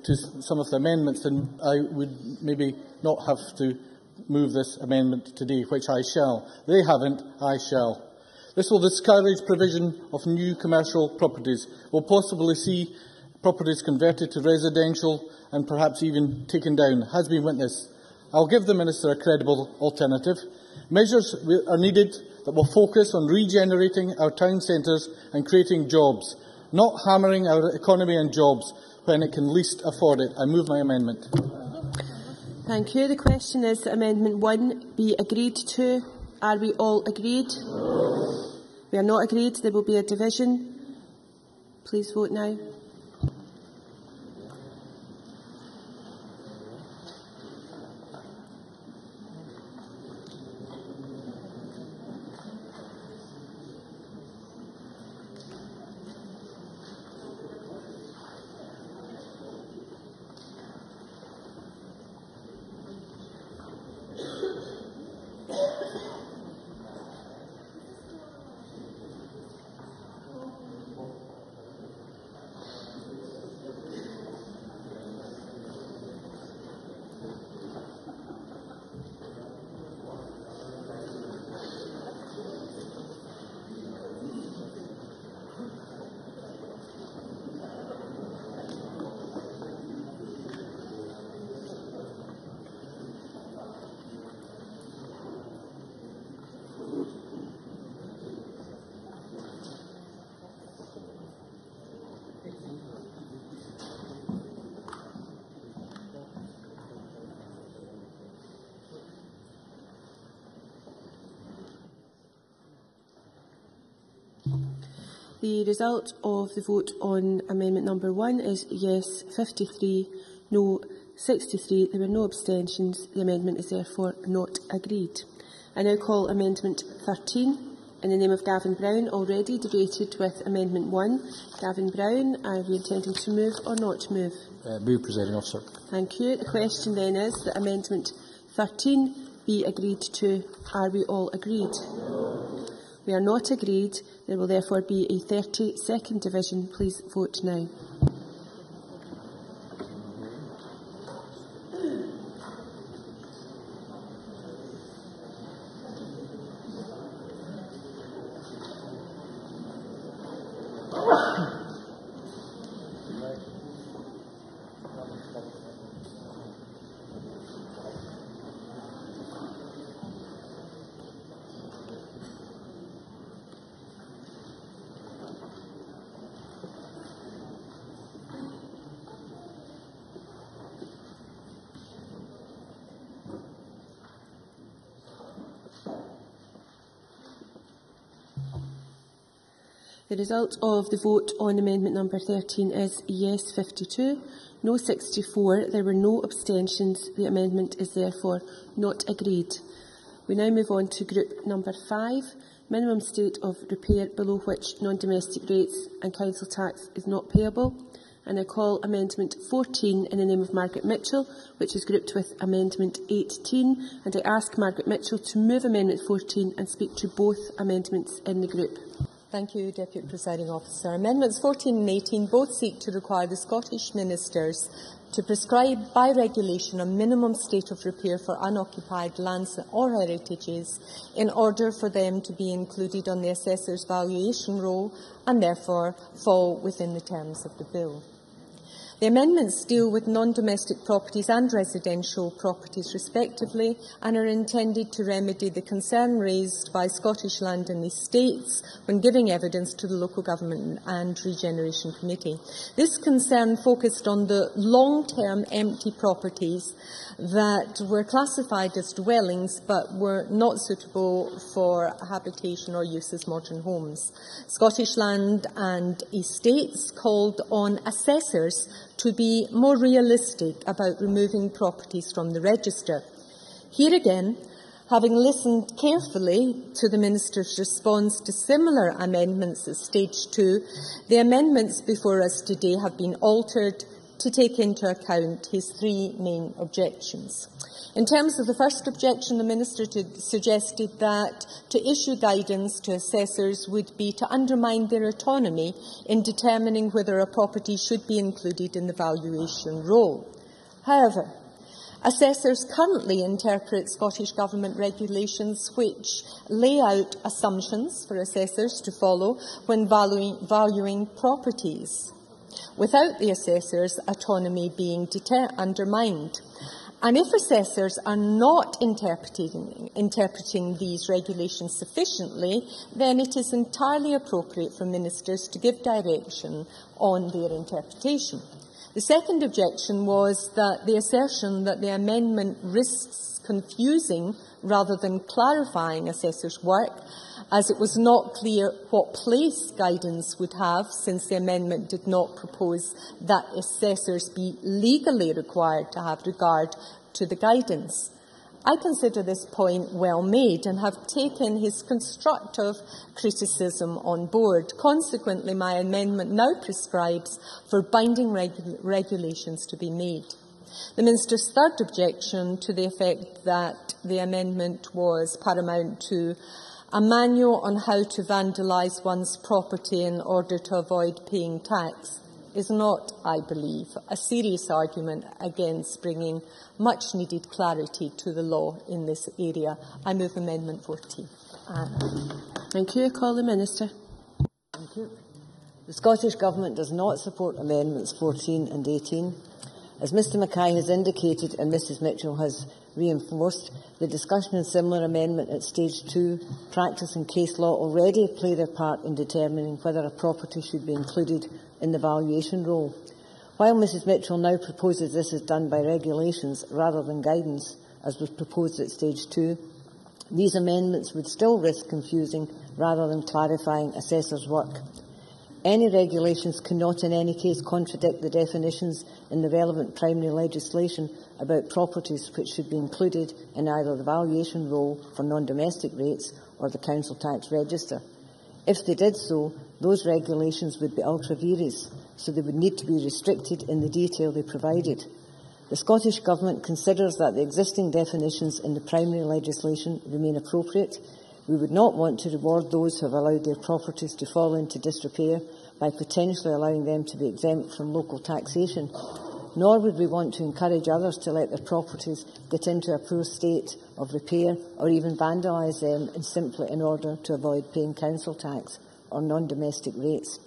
Speaker 10: to some of the amendments, then I would maybe not have to move this amendment today, which I shall. They haven't, I shall. This will discourage provision of new commercial properties, will possibly see properties converted to residential and perhaps even taken down, has been witnessed. I'll give the Minister a credible alternative. Measures are needed that will focus on regenerating our town centres and creating jobs, not hammering our economy and jobs when it can least afford it. I move my amendment.
Speaker 11: Thank you. The question is that Amendment 1 be agreed to. Are we all agreed? No. We are not agreed. There will be a division. Please vote now. The result of the vote on Amendment number 1 is yes 53, no 63. There were no abstentions. The amendment is therefore not agreed. I now call Amendment 13 in the name of Gavin Brown, already debated with Amendment 1. Gavin Brown, are we intending to move or not move?
Speaker 1: Move, Presiding Officer.
Speaker 11: Thank you. The question then is that Amendment 13 be agreed to. Are we all agreed? We are not agreed. There will therefore be a 30-second division. Please vote now. The result of the vote on amendment number 13 is yes 52, no 64. There were no abstentions. The amendment is therefore not agreed. We now move on to group number 5, minimum state of repair below which non-domestic rates and council tax is not payable. And I call amendment 14 in the name of Margaret Mitchell, which is grouped with amendment 18. And I ask Margaret Mitchell to move amendment 14 and speak to both amendments in the group.
Speaker 3: Thank you, Deputy Presiding Officer. Amendments 14 and 18 both seek to require the Scottish Ministers to prescribe by regulation a minimum state of repair for unoccupied lands or heritages in order for them to be included on the assessor's valuation roll and therefore fall within the terms of the bill. The amendments deal with non-domestic properties and residential properties respectively and are intended to remedy the concern raised by Scottish Land and Estates when giving evidence to the Local Government and Regeneration Committee. This concern focused on the long-term empty properties that were classified as dwellings but were not suitable for habitation or use as modern homes. Scottish Land and Estates called on assessors to be more realistic about removing properties from the register. Here again, having listened carefully to the Minister's response to similar amendments at Stage 2, the amendments before us today have been altered to take into account his three main objections. In terms of the first objection, the Minister suggested that to issue guidance to assessors would be to undermine their autonomy in determining whether a property should be included in the valuation roll. However, assessors currently interpret Scottish Government regulations which lay out assumptions for assessors to follow when valuing properties, without the assessor's autonomy being undermined. And if assessors are not interpreting these regulations sufficiently, then it is entirely appropriate for ministers to give direction on their interpretation. The second objection was that the assertion that the amendment risks confusing rather than clarifying assessors' work, as it was not clear what place guidance would have, since the amendment did not propose that assessors be legally required to have regard to the guidance. I consider this point well made and have taken his constructive criticism on board. Consequently, my amendment now prescribes for binding regulations to be made. The Minister's third objection, to the effect that the amendment was paramount to a manual on how to vandalise one's property in order to avoid paying tax, is not, I believe, a serious argument against bringing much-needed clarity to the law in this area. I move Amendment 14.
Speaker 11: Thank you. I call the Minister.
Speaker 12: Thank you. The Scottish Government does not support Amendments 14 and 18. As Mr Mackay has indicated and Mrs Mitchell has reinforced, the discussion on similar amendment at Stage 2, practice and case law already play their part in determining whether a property should be included in the valuation roll. While Mrs Mitchell now proposes this is done by regulations rather than guidance, as was proposed at Stage 2, these amendments would still risk confusing rather than clarifying assessors' work. Any regulations cannot in any case contradict the definitions in the relevant primary legislation about properties which should be included in either the valuation roll for non-domestic rates or the council tax register. If they did so, those regulations would be ultra vires, so they would need to be restricted in the detail they provided. The Scottish Government considers that the existing definitions in the primary legislation remain appropriate. We would not want to reward those who have allowed their properties to fall into disrepair by potentially allowing them to be exempt from local taxation, nor would we want to encourage others to let their properties get into a poor state of repair or even vandalise them simply in order to avoid paying council tax or non-domestic rates.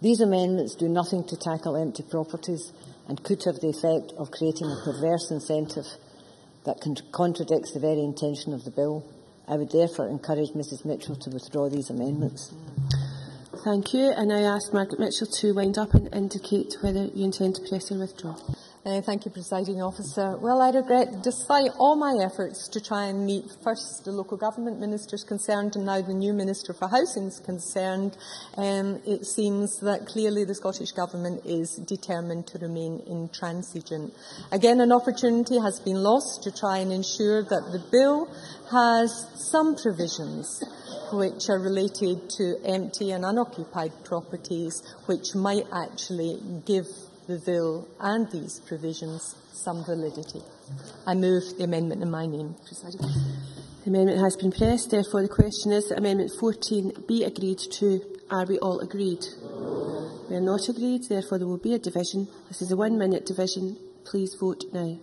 Speaker 12: These amendments do nothing to tackle empty properties and could have the effect of creating a perverse incentive that contradicts the very intention of the bill. I would therefore encourage Mrs Mitchell to withdraw these amendments.
Speaker 11: Thank you. And I ask Margaret Mitchell to wind up and indicate whether you intend to press or withdraw.
Speaker 3: Thank you, Presiding Officer. Well, I regret, despite all my efforts to try and meet first the local government ministers concerned and now the new Minister for Housing is concerned, it seems that clearly the Scottish Government is determined to remain intransigent. Again, an opportunity has been lost to try and ensure that the bill has some provisions which are related to empty and unoccupied properties, which might actually give the bill and these provisions some validity. I move the amendment in my name, President.
Speaker 11: The amendment has been pressed. Therefore, the question is that Amendment 14 be agreed to. Are we all agreed? We are not agreed. Therefore, there will be a division. This is a 1-minute division. Please vote now.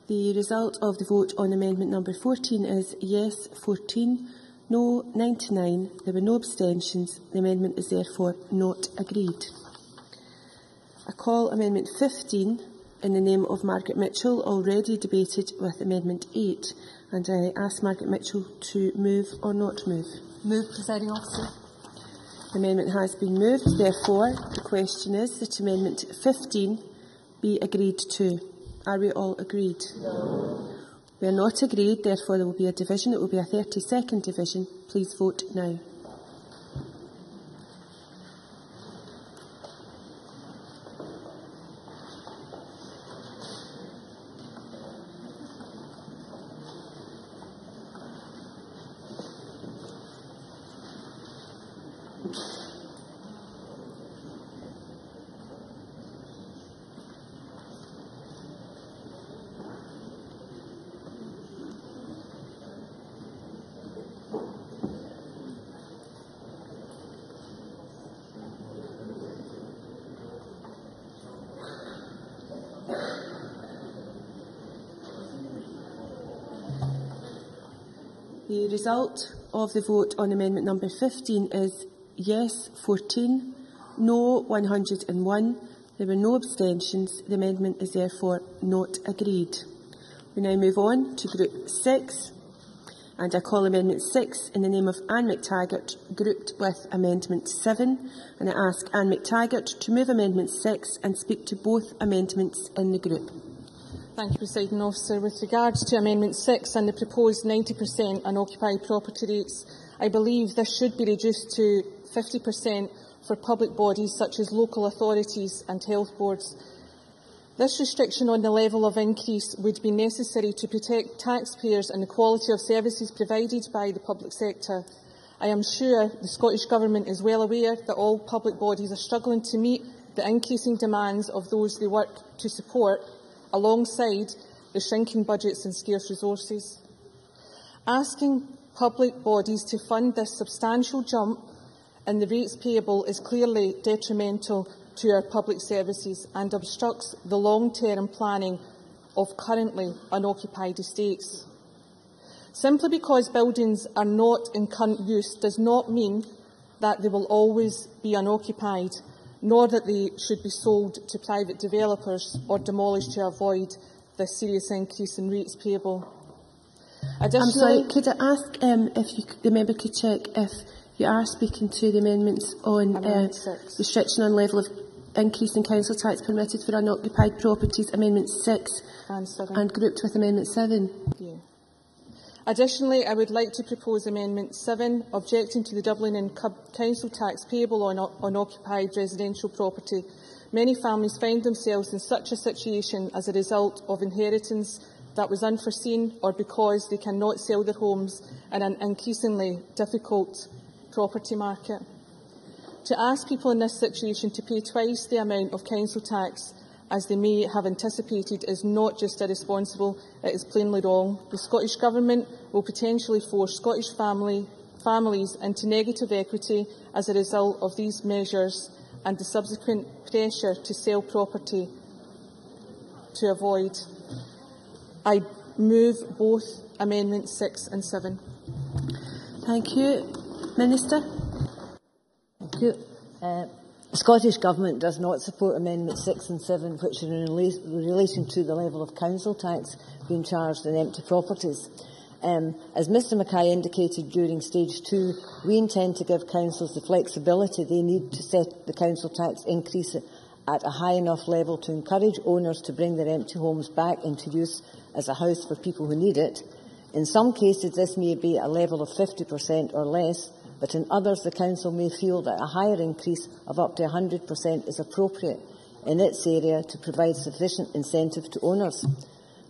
Speaker 11: The result of the vote on amendment number 14 is yes 14, no 99. There were no abstentions. The amendment is therefore not agreed. I call amendment 15 in the name of Margaret Mitchell, already debated with amendment 8, and I ask Margaret Mitchell to move or not move.
Speaker 3: Move, Presiding Officer.
Speaker 11: The amendment has been moved. Therefore, the question is that amendment 15 be agreed to. Are we all agreed? No. We are not agreed, therefore there will be a division. It will be a 30-second division. Please vote now. The result of the vote on amendment number 15 is yes 14, no 101. There were no abstentions. The amendment is therefore not agreed. We now move on to Group 6, and I call Amendment 6 in the name of Anne McTaggart, grouped with Amendment 7, and I ask Anne McTaggart to move Amendment 6 and speak to both amendments in the group.
Speaker 13: Thank you, Presiding Officer. With regards to Amendment 6 and the proposed 90% unoccupied property rates, I believe this should be reduced to 50% for public bodies such as local authorities and health boards. This restriction on the level of increase would be necessary to protect taxpayers and the quality of services provided by the public sector. I am sure the Scottish Government is well aware that all public bodies are struggling to meet the increasing demands of those they work to support, alongside the shrinking budgets and scarce resources. Asking public bodies to fund this substantial jump in the rates payable is clearly detrimental to our public services and obstructs the long-term planning of currently unoccupied estates. Simply because buildings are not in current use does not mean that they will always be unoccupied, nor that they should be sold to private developers or demolished to avoid this serious increase in rates payable.
Speaker 11: I'm sorry, could I ask if the member could check if you are speaking to the amendments on restriction on level of increase in council tax permitted for unoccupied properties, Amendment 6 and grouped with Amendment 7?
Speaker 13: Yeah. Additionally, I would like to propose Amendment 7, objecting to the doubling in council tax payable on occupied residential property. Many families find themselves in such a situation as a result of inheritance that was unforeseen or because they cannot sell their homes in an increasingly difficult property market. To ask people in this situation to pay twice the amount of council tax as they may have anticipated is not just irresponsible, it is plainly wrong. The Scottish Government will potentially force Scottish families into negative equity as a result of these measures and the subsequent pressure to sell property to avoid. I move both Amendments 6 and 7.
Speaker 11: Thank you. Minister?
Speaker 12: Thank you. The Scottish Government does not support Amendments 6 and 7, which are in relation to the level of council tax being charged on empty properties. As Mr Mackay indicated during Stage 2, we intend to give councils the flexibility they need to set the council tax increase at a high enough level to encourage owners to bring their empty homes back into use as a house for people who need it. In some cases, this may be a level of 50% or less, but in others, the Council may feel that a higher increase of up to 100% is appropriate in its area to provide sufficient incentive to owners.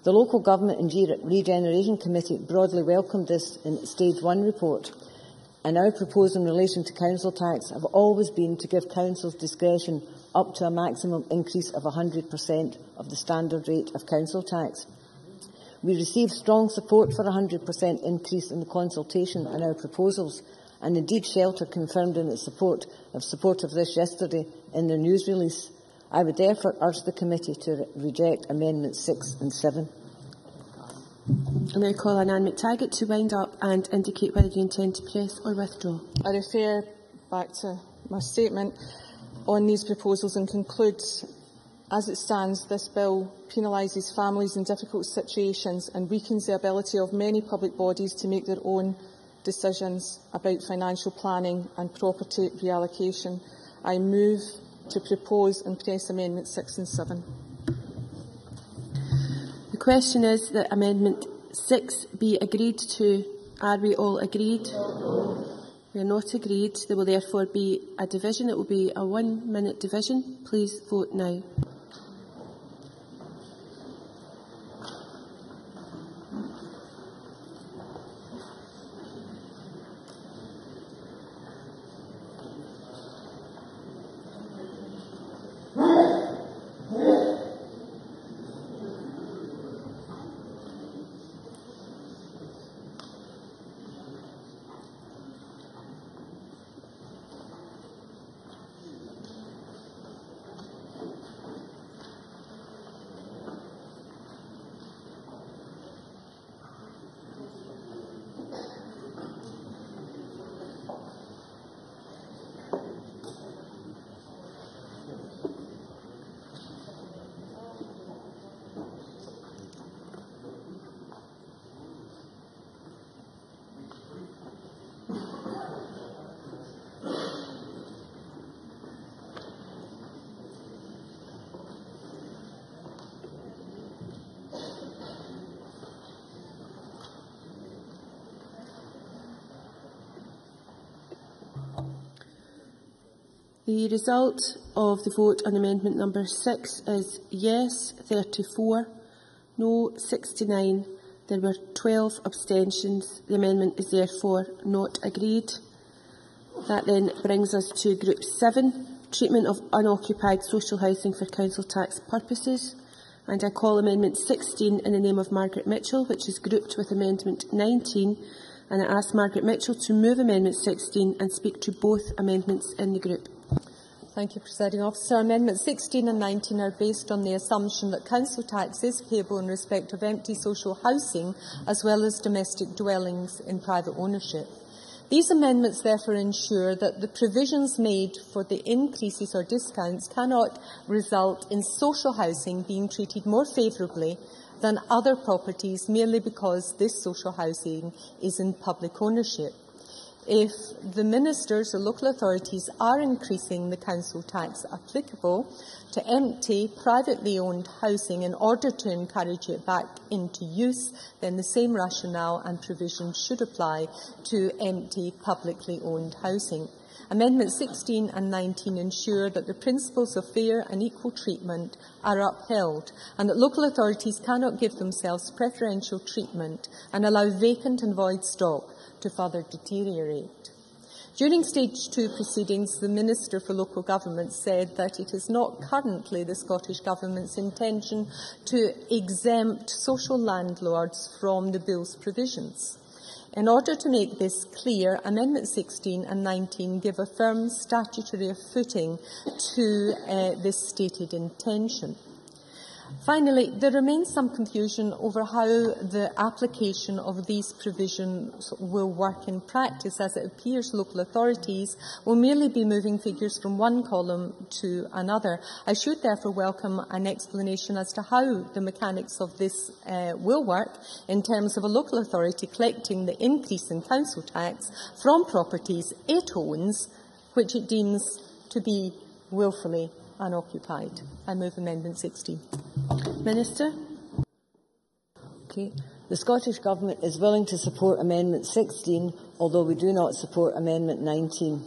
Speaker 12: The Local Government and Regeneration Committee broadly welcomed this in its Stage 1 report, and our proposal in relation to council tax have always been to give councils discretion up to a maximum increase of 100% of the standard rate of council tax. We received strong support for a 100% increase in the consultation on our proposals, and indeed Shelter confirmed in its support of this yesterday in their news release. I would therefore urge the committee to reject Amendments 6 and 7.
Speaker 11: I now call on Anne McTaggart to wind up and indicate whether you intend to press or withdraw.
Speaker 13: I refer back to my statement on these proposals and conclude, as it stands, this bill penalises families in difficult situations and weakens the ability of many public bodies to make their own decisions about financial planning and property reallocation. I move to propose and press Amendments 6 and 7.
Speaker 11: The question is that Amendment 6 be agreed to. Are we all agreed? We are not agreed. There will therefore be a division. It will be a 1-minute division. Please vote now. The result of the vote on amendment number 6 is yes 34, no 69. There were 12 abstentions. The amendment is therefore not agreed. That then brings us to Group 7, treatment of unoccupied social housing for council tax purposes. And I call Amendment 16 in the name of Margaret Mitchell, which is grouped with Amendment 19, and I ask Margaret Mitchell to move Amendment 16 and speak to both amendments in the group.
Speaker 3: Thank you, Presiding Officer. Amendments 16 and 19 are based on the assumption that council tax is payable in respect of empty social housing as well as domestic dwellings in private ownership. These amendments therefore ensure that the provisions made for the increases or discounts cannot result in social housing being treated more favourably than other properties merely because this social housing is in public ownership. If the ministers or local authorities are increasing the council tax applicable to empty, privately owned housing in order to encourage it back into use, then the same rationale and provision should apply to empty, publicly owned housing. Amendments 16 and 19 ensure that the principles of fair and equal treatment are upheld and that local authorities cannot give themselves preferential treatment and allow vacant and void stock to further deteriorate. During Stage 2 proceedings, the Minister for Local Government said that it is not currently the Scottish Government's intention to exempt social landlords from the Bill's provisions. In order to make this clear, Amendments 16 and 19 give a firm statutory footing to this stated intention. Finally, there remains some confusion over how the application of these provisions will work in practice, as it appears local authorities will merely be moving figures from one column to another. I should therefore welcome an explanation as to how the mechanics of this will work in terms of a local authority collecting the increase in council tax from properties it owns, which it deems to be wilfully unoccupied. I move Amendment 16.
Speaker 11: Minister.
Speaker 12: Okay. The Scottish Government is willing to support Amendment 16, although we do not support Amendment 19.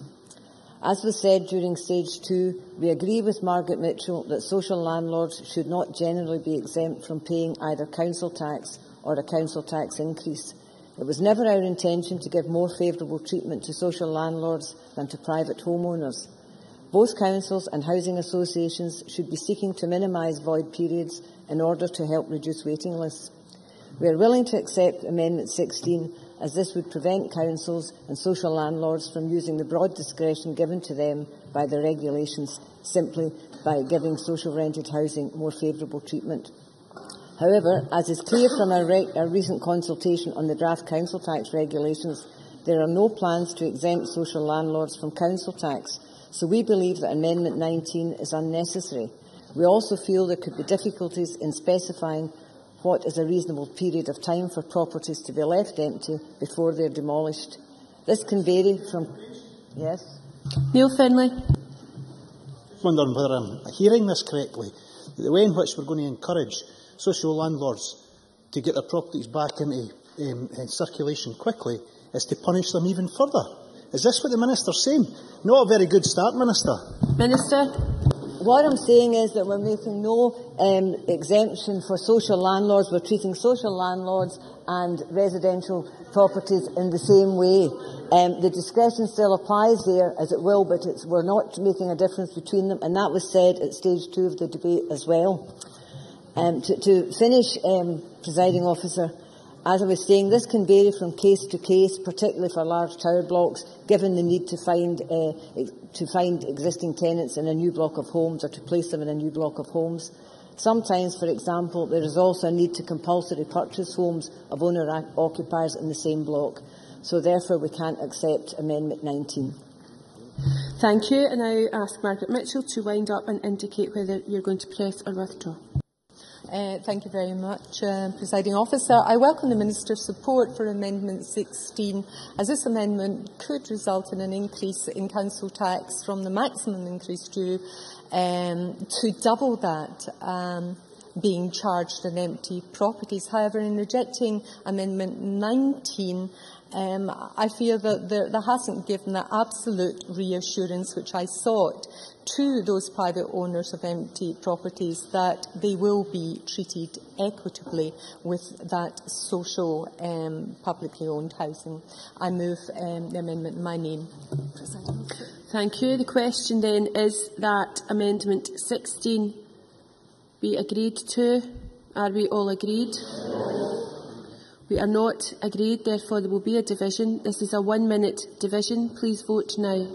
Speaker 12: As was said during Stage 2, we agree with Margaret Mitchell that social landlords should not generally be exempt from paying either council tax or a council tax increase. It was never our intention to give more favourable treatment to social landlords than to private homeowners. Both councils and housing associations should be seeking to minimise void periods in order to help reduce waiting lists. We are willing to accept Amendment 16, as this would prevent councils and social landlords from using the broad discretion given to them by the regulations simply by giving social rented housing more favourable treatment. However, as is clear from our recent consultation on the draft council tax regulations, there are no plans to exempt social landlords from council tax, so we believe that Amendment 19 is unnecessary. We also feel there could be difficulties in specifying what is a reasonable period of time for properties to be left empty before they are demolished. This can vary from... Yes?
Speaker 11: Neil Finlay.
Speaker 14: I'm wondering whether I'm hearing this correctly. The way in which we're going to encourage social landlords to get their properties back into circulation quickly is to punish them even further. Is this what the Minister's saying? Not a very good start, Minister.
Speaker 11: Minister.
Speaker 12: What I'm saying is that we're making no exemption for social landlords. We're treating social landlords and residential properties in the same way. The discretion still applies there, as it will, but we're not making a difference between them, and that was said at Stage 2 of the debate as well. To finish, Presiding Officer, as I was saying, this can vary from case to case, particularly for large tower blocks, given the need to find existing tenants in a new block of homes or to place them in a new block of homes. Sometimes, for example, there is also a need to compulsory purchase homes of owner-occupiers in the same block. So therefore, we can't accept Amendment 19.
Speaker 11: Thank you. And I ask Margaret Mitchell to wind up and indicate whether you're going to press or withdraw.
Speaker 3: Thank you very much, Presiding Officer. I welcome the Minister's support for Amendment 16, as this amendment could result in an increase in council tax from the maximum increase due to double that being charged on empty properties. However, in rejecting Amendment 19, I feel that there hasn't given the absolute reassurance which I sought to those private owners of empty properties that they will be treated equitably with that social publicly owned housing. I move the amendment in my name.
Speaker 11: Thank you. The question then is that Amendment 16 be agreed to. Are we all agreed? We are not agreed, therefore there will be a division. This is a 1 minute division. Please vote now.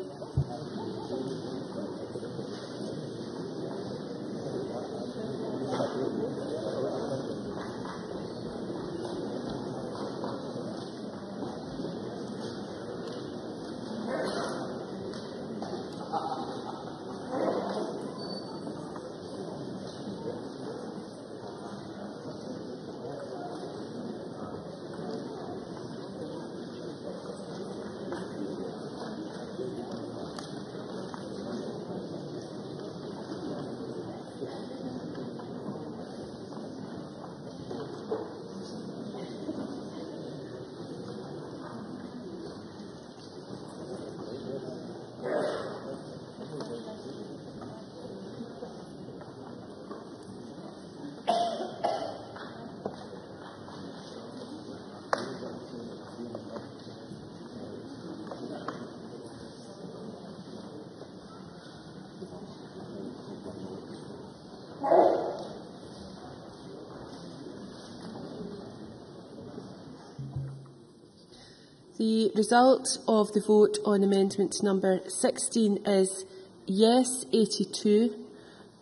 Speaker 11: The result of the vote on amendment number 16 is yes 82,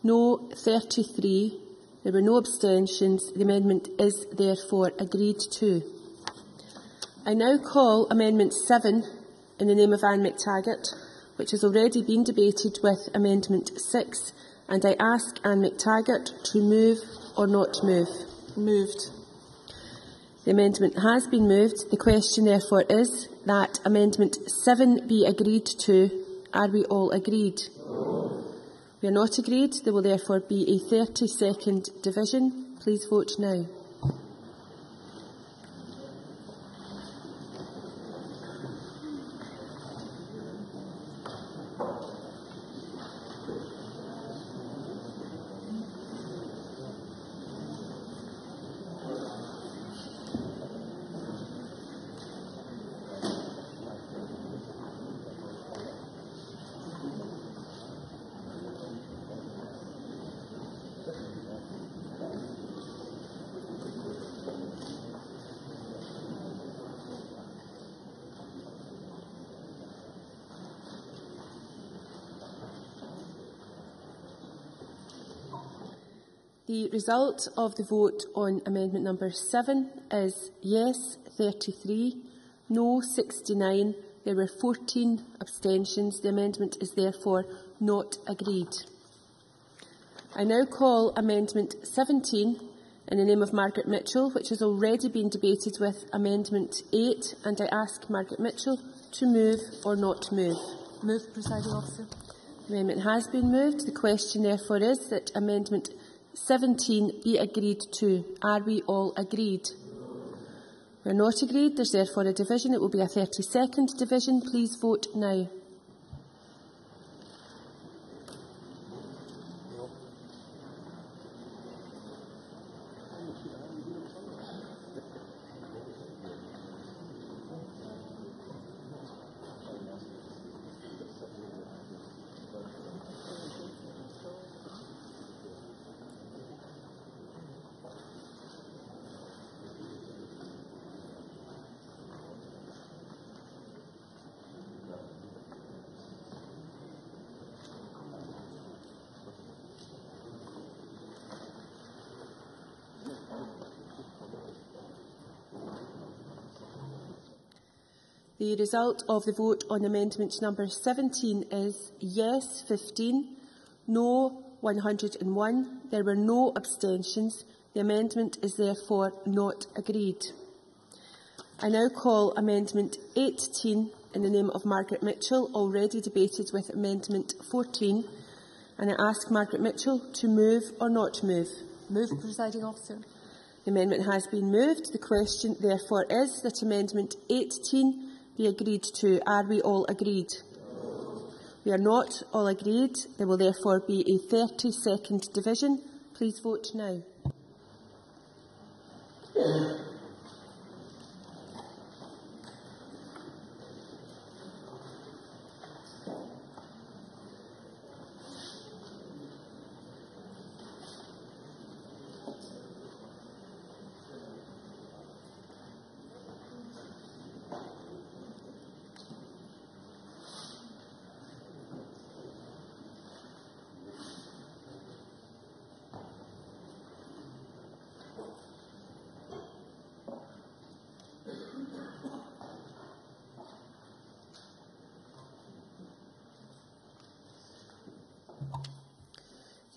Speaker 11: no 33. There were no abstentions. The amendment is therefore agreed to. I now call amendment 7 in the name of Anne McTaggart, which has already been debated with amendment 6, and I ask Anne McTaggart to move or not move.
Speaker 13: Moved.
Speaker 11: The amendment has been moved. The question, therefore, is that Amendment 7 be agreed to. Are we all agreed? No. We are not agreed. There will therefore be a 30-second division. Please vote now. The result of the vote on amendment number 7 is yes 33, no 69. There were 14 abstentions. The amendment is therefore not agreed. I now call amendment 17 in the name of Margaret Mitchell, which has already been debated with amendment 8, and I ask Margaret Mitchell to move or not move.
Speaker 3: Move, Presiding Officer.
Speaker 11: The amendment has been moved. The question therefore is that amendment 17 be agreed to. Are we all agreed? We are not agreed. There is therefore a division. It will be a 30-second division. Please vote now. The result of the vote on amendment number 17 is yes 15, no 101. There were no abstentions. The amendment is therefore not agreed. I now call amendment 18 in the name of Margaret Mitchell, already debated with amendment 14, and I ask Margaret Mitchell to move or not move.
Speaker 3: Move, Presiding Officer.
Speaker 11: The amendment has been moved. The question therefore is that amendment 18 be agreed to. Are we all agreed? No. We are not all agreed. There will therefore be a 30-second division. Please vote now.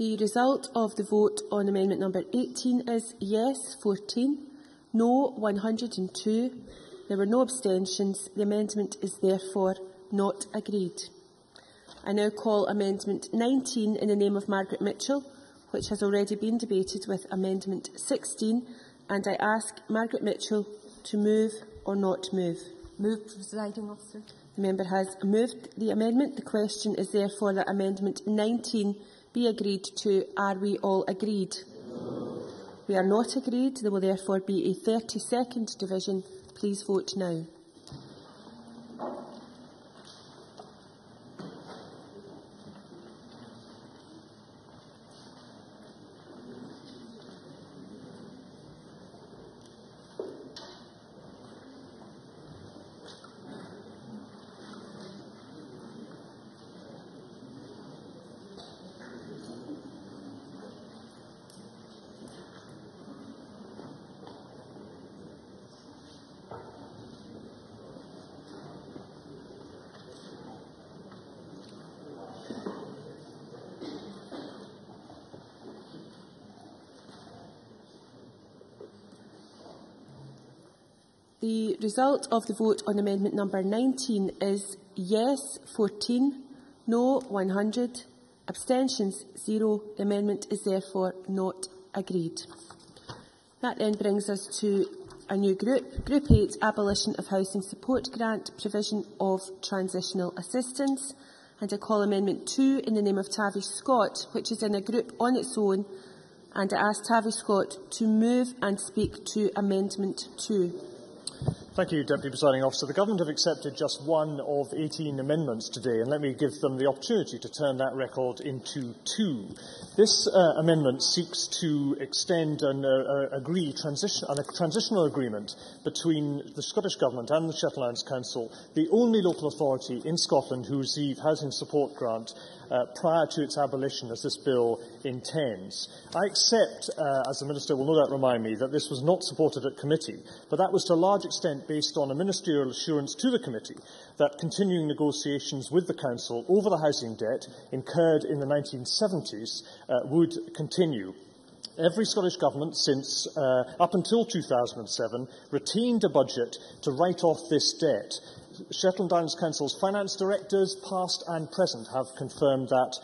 Speaker 11: The result of the vote on amendment number 18 is yes 14, no 102. There were no abstentions. The amendment is therefore not agreed. I now call amendment 19 in the name of Margaret Mitchell, which has already been debated with amendment 16, and I ask Margaret Mitchell to move or not move.
Speaker 3: Move, Presiding Officer.
Speaker 11: The member has moved the amendment. The question is therefore that amendment 19 be agreed to. Are we all agreed? We are not agreed. There will therefore be a 30-second division. Please vote now. The result of the vote on amendment number 19 is yes 14, no 100, abstentions 0. The amendment is therefore not agreed. That then brings us to a new group, Group 8, Abolition of Housing Support Grant, Provision of Transitional Assistance. And I call Amendment 2 in the name of Tavish Scott, which is in a group on its own, and I ask Tavish Scott to move and speak to Amendment 2.
Speaker 15: Thank you, Deputy Presiding Officer. The Government have accepted just one of 18 amendments today, and let me give them the opportunity to turn that record into two. This amendment seeks to extend and agree a transitional agreement between the Scottish Government and the Shetland Islands Council, the only local authority in Scotland who received housing support grant prior to its abolition, as this bill intends. I accept, as the Minister will no doubt remind me, that this was not supported at committee, but that was to a large extent based on a ministerial assurance to the committee that continuing negotiations with the Council over the housing debt incurred in the 1970s would continue. Every Scottish Government since up until 2007 retained a budget to write off this debt. Shetland Islands Council's finance directors, past and present, have confirmed that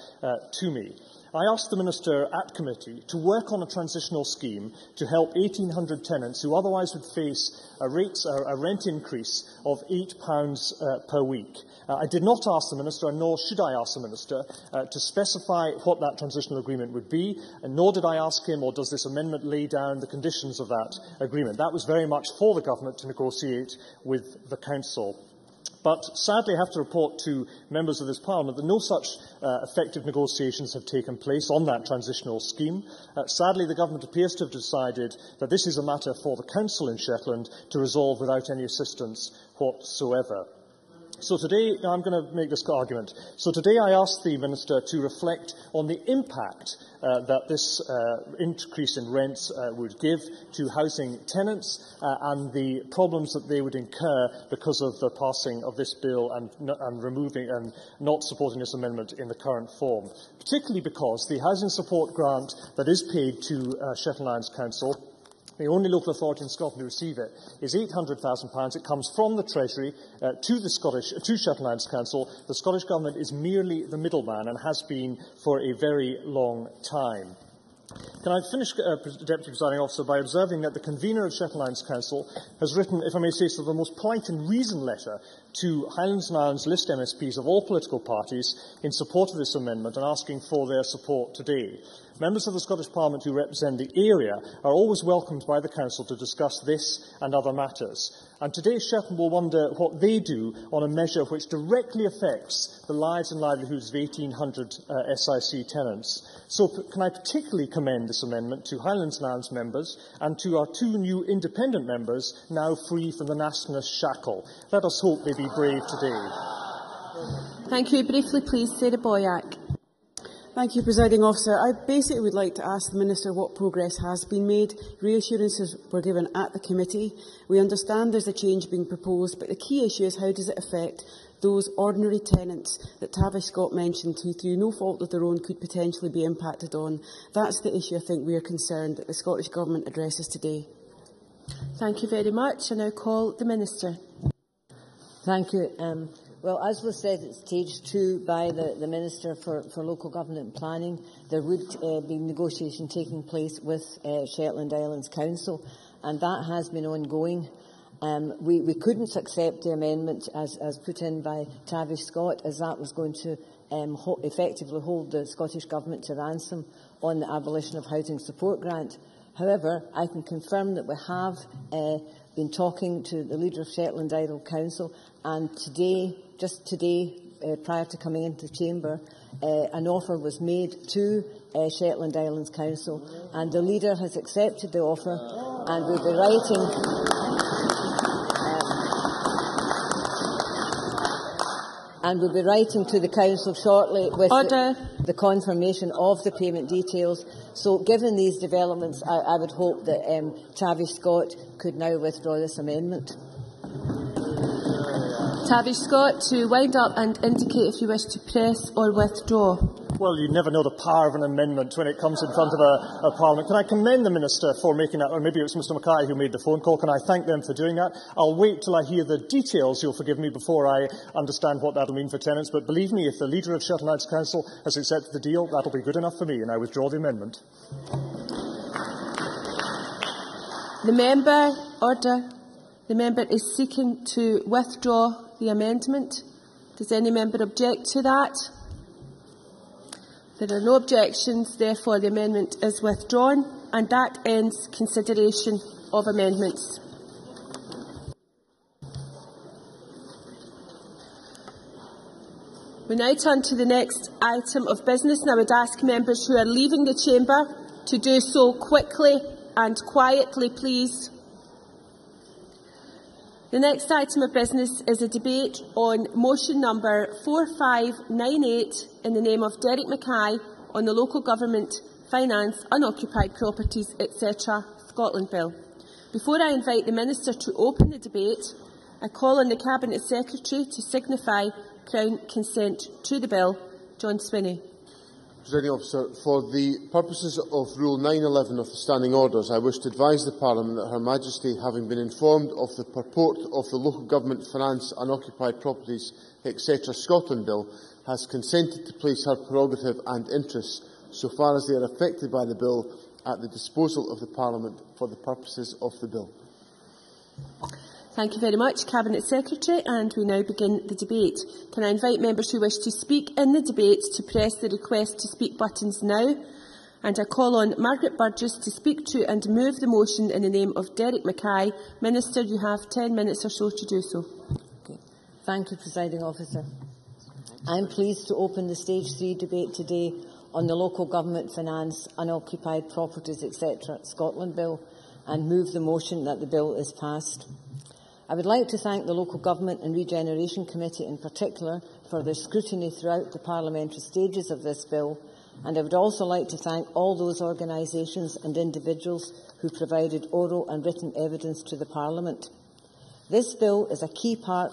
Speaker 15: to me. I asked the Minister at committee to work on a transitional scheme to help 1,800 tenants who otherwise would face a rent increase of £8 per week. I did not ask the Minister, and nor should I ask the Minister, to specify what that transitional agreement would be, and nor did I ask him, or does this amendment lay down the conditions of that agreement. That was very much for the Government to negotiate with the Council. But sadly, I have to report to members of this Parliament that no such effective negotiations have taken place on that transitional scheme. Sadly, the Government appears to have decided that this is a matter for the Council in Shetland to resolve without any assistance whatsoever. So today, I'm going to make this argument. So today I ask the Minister to reflect on the impact that this increase in rents would give to housing tenants and the problems that they would incur because of the passing of this bill and removing and not supporting this amendment in the current form, particularly because the housing support grant that is paid to Shetland Islands Council, the only local authority in Scotland to receive it, is £800,000. It comes from the Treasury to Shetland Islands Council. The Scottish Government is merely the middleman and has been for a very long time. Can I finish, Deputy Presiding Officer, by observing that the convener of Shetland Islands Council has written, if I may say so, the most polite and reasoned letter to Highlands and Islands list MSPs of all political parties in support of this amendment and asking for their support today. Members of the Scottish Parliament who represent the area are always welcomed by the Council to discuss this and other matters. And today Shetland will wonder what they do on a measure which directly affects the lives and livelihoods of 1,800 SIC tenants. So can I particularly commend this amendment to Highlands and Islands members and to our two new independent members now free from the nationalist shackle. Let us hope they be brave today.
Speaker 11: Thank you. Briefly, please, Sarah Boyack.
Speaker 7: Thank you, Presiding Officer. I basically would like to ask the Minister what progress has been made. Reassurances were given at the committee. We understand there's a change being proposed, but the key issue is how does it affect those ordinary tenants that Tavish Scott mentioned who, through no fault of their own, could potentially be impacted on. That's the issue I think we are concerned that the Scottish Government addresses today.
Speaker 11: Thank you very much. I now call the Minister.
Speaker 12: Thank you. Well, as was said at stage 2 by the Minister for Local Government and Planning, there would be negotiation taking place with Shetland Islands Council, and that has been ongoing. We couldn't accept the amendment as put in by Tavish Scott, as that was going to effectively hold the Scottish Government to ransom on the abolition of housing support grant. However, I can confirm that we have been talking to the leader of Shetland Islands Council, and just today, prior to coming into the chamber, an offer was made to Shetland Islands Council, and the leader has accepted the offer, and we'll be writing. And we'll be writing to the Council shortly with the confirmation of the payment details. So, given these developments, I would hope that Tavish Scott could now withdraw this amendment.
Speaker 11: Tavish Scott, to wind up and indicate if you wish to press or withdraw.
Speaker 15: Well, you never know the power of an amendment when it comes in front of a Parliament. Can I commend the Minister for making that, or maybe it was Mr Mackay who made the phone call. Can I thank them for doing that? I'll wait till I hear the details, you'll forgive me, before I understand what that will mean for tenants. But believe me, if the leader of Shetland Islands Council has accepted the deal, that will be good enough for me, and I withdraw the amendment.
Speaker 11: The member is seeking to withdraw the amendment. Does any member object to that? There are no objections, therefore the amendment is withdrawn, and that ends consideration of amendments. We now turn to the next item of business, and I would ask members who are leaving the chamber to do so quickly and quietly, please. The next item of business is a debate on motion number 4598 in the name of Derek Mackay on the Local Government, Finance, Unoccupied Properties, etc. Scotland Bill. Before I invite the Minister to open the debate, I call on the Cabinet Secretary to signify Crown consent to the bill. John Swinney.
Speaker 16: Presiding Officer, for the purposes of Rule 911 of the Standing Orders, I wish to advise the Parliament that Her Majesty, having been informed of the purport of the Local Government, Finance, Unoccupied Properties, etc. Scotland Bill, has consented to place her prerogative and interests, so far as they are affected by the Bill, at the disposal of the Parliament for the purposes of the Bill.
Speaker 11: Thank you very much, Cabinet Secretary, and we now begin the debate. Can I invite members who wish to speak in the debate to press the request to speak buttons now? And I call on Margaret Burgess to speak to and move the motion in the name of Derek Mackay. Minister, you have 10 minutes or so to do so.
Speaker 12: Okay. Thank you, Presiding Officer. I am pleased to open the Stage 3 debate today on the Local Government, Finance, Unoccupied Properties, etc. Scotland Bill, and move the motion that the bill is passed. I would like to thank the Local Government and Regeneration Committee in particular for their scrutiny throughout the parliamentary stages of this bill, and I would also like to thank all those organisations and individuals who provided oral and written evidence to the Parliament. This bill is a key part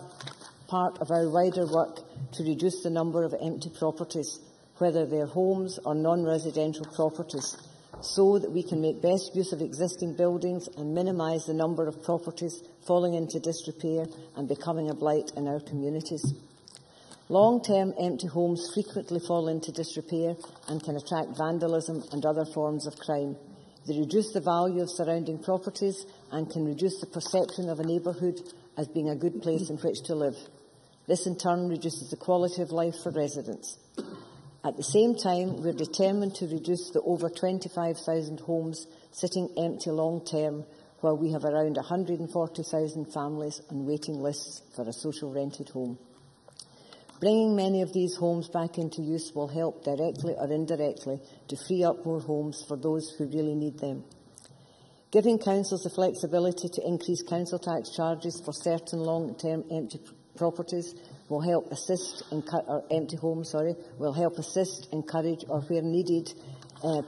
Speaker 12: of our wider work to reduce the number of empty properties, whether they are homes or non-residential properties, so that we can make best use of existing buildings and minimise the number of properties falling into disrepair and becoming a blight in our communities. Long-term empty homes frequently fall into disrepair and can attract vandalism and other forms of crime. They reduce the value of surrounding properties and can reduce the perception of a neighbourhood as being a good place in which to live. This in turn reduces the quality of life for residents. At the same time, we are determined to reduce the over 25,000 homes sitting empty long-term, while we have around 140,000 families on waiting lists for a social rented home. Bringing many of these homes back into use will help directly or indirectly to free up more homes for those who really need them. Giving councils the flexibility to increase council tax charges for certain long-term empty properties will help assist in empty homes, will help assist, encourage, or where needed,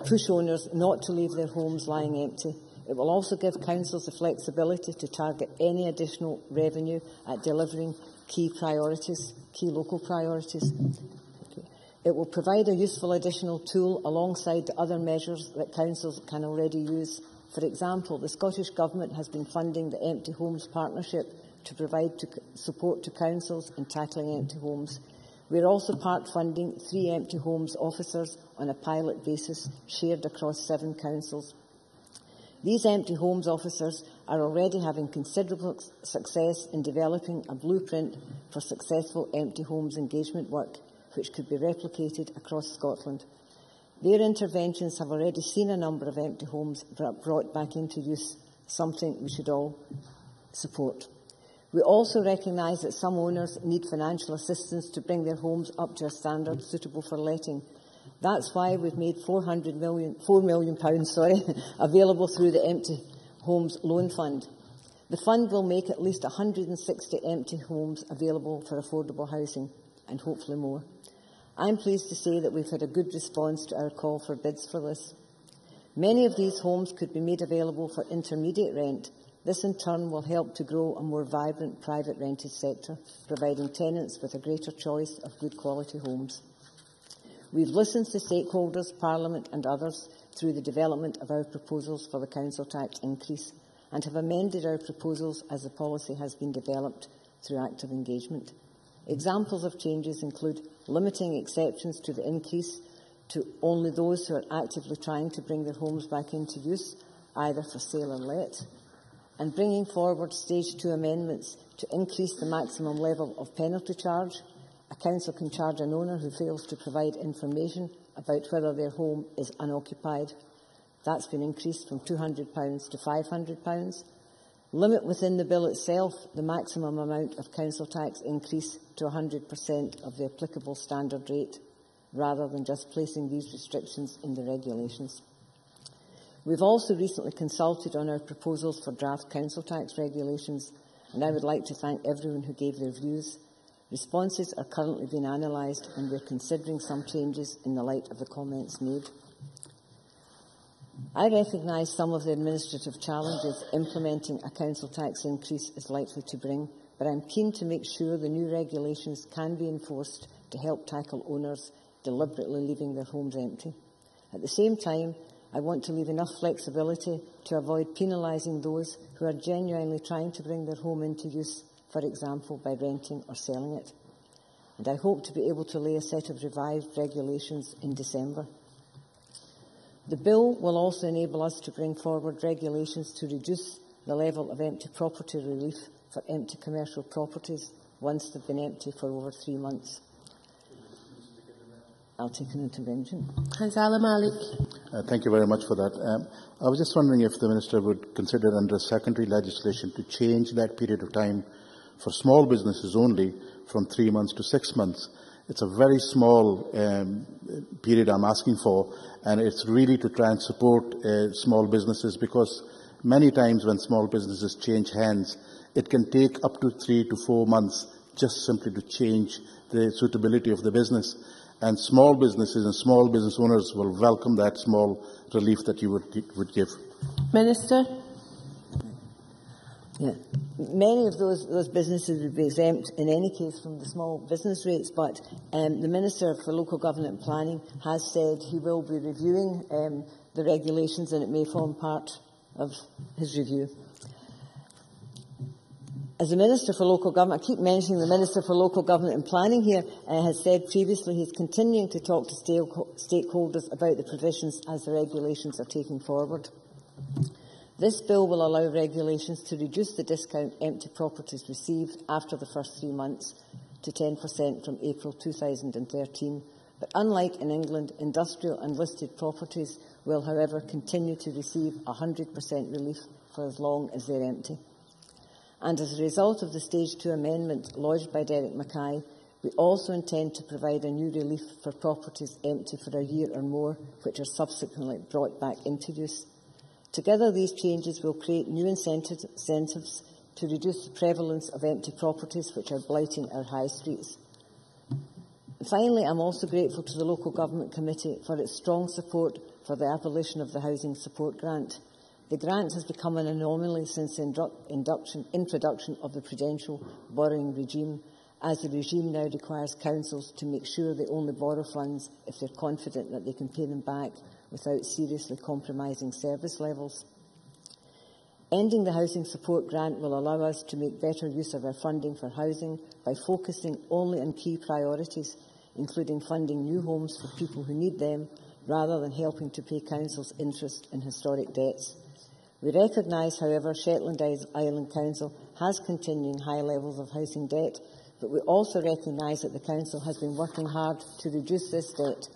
Speaker 12: push owners not to leave their homes lying empty. It will also give councils the flexibility to target any additional revenue at delivering key local priorities. It will provide a useful additional tool alongside the other measures that councils can already use. For example, the Scottish Government has been funding the Empty Homes Partnership to provide support to councils in tackling empty homes. We are also part funding 3 empty homes officers on a pilot basis, shared across 7 councils. These empty homes officers are already having considerable success in developing a blueprint for successful empty homes engagement work, which could be replicated across Scotland. Their interventions have already seen a number of empty homes brought back into use, something we should all support. We also recognise that some owners need financial assistance to bring their homes up to a standard suitable for letting. That's why we've made £4 million available through the Empty Homes Loan Fund. The fund will make at least 160 empty homes available for affordable housing, and hopefully more. I'm pleased to say that we've had a good response to our call for bids for this. Many of these homes could be made available for intermediate rent. This in turn will help to grow a more vibrant private rented sector, providing tenants with a greater choice of good quality homes. We've listened to stakeholders, Parliament and others through the development of our proposals for the council tax increase, and have amended our proposals as the policy has been developed through active engagement. Examples of changes include limiting exceptions to the increase to only those who are actively trying to bring their homes back into use, either for sale or let, and bringing forward Stage 2 amendments to increase the maximum level of penalty charge. A council can charge an owner who fails to provide information about whether their home is unoccupied. That's been increased from £200 to £500. Limit within the bill itself the maximum amount of council tax increase to 100% of the applicable standard rate, rather than just placing these restrictions in the regulations. We've also recently consulted on our proposals for draft council tax regulations, and I would like to thank everyone who gave their views. Responses are currently being analysed, and we're considering some changes in the light of the comments made. I recognise some of the administrative challenges implementing a council tax increase is likely to bring, but I'm keen to make sure the new regulations can be enforced to help tackle owners deliberately leaving their homes empty. At the same time, I want to leave enough flexibility to avoid penalising those who are genuinely trying to bring their home into use, for example, by renting or selling it. And I hope to be able to lay a set of revised regulations in December. The bill will also enable us to bring forward regulations to reduce the level of empty property relief for empty commercial properties once they've been empty for over 3 months. I'll take an intervention.
Speaker 11: Hanzala Malik.
Speaker 17: Thank you very much for that. I was just wondering if the Minister would consider under secondary legislation to change that period of time for small businesses only from 3 months to 6 months. It's a very small period I'm asking for, and it's really to try and support small businesses, because many times when small businesses change hands, it can take up to 3 to 4 months just simply to change the suitability of the business. And small businesses and small business owners will welcome that small relief that you would give.
Speaker 11: Minister.
Speaker 12: Yeah. Many of those businesses would be exempt in any case from the small business rates, but the Minister for Local Government and Planning has said he will be reviewing the regulations, and it may form part of his review. As the Minister for Local Government, I keep mentioning the Minister for Local Government and Planning here, has said previously he's continuing to talk to stakeholders about the provisions as the regulations are taken forward. This bill will allow regulations to reduce the discount empty properties receive after the first 3 months to 10% from April 2013. But unlike in England, industrial and listed properties will, however, continue to receive 100% relief for as long as they're empty. And as a result of the Stage 2 amendment lodged by Derek Mackay, we also intend to provide a new relief for properties empty for a year or more, which are subsequently brought back into use. Together, these changes will create new incentives to reduce the prevalence of empty properties which are blighting our high streets. Finally, I'm also grateful to the Local Government Committee for its strong support for the abolition of the Housing Support Grant. The grant has become an anomaly since the introduction of the prudential borrowing regime, as the regime now requires councils to make sure they only borrow funds if they're confident that they can pay them back without seriously compromising service levels. Ending the Housing Support Grant will allow us to make better use of our funding for housing by focusing only on key priorities, including funding new homes for people who need them, rather than helping to pay councils interest in historic debts. We recognise, however, Shetland Island Council has continuing high levels of housing debt, but we also recognise that the Council has been working hard to reduce this debt.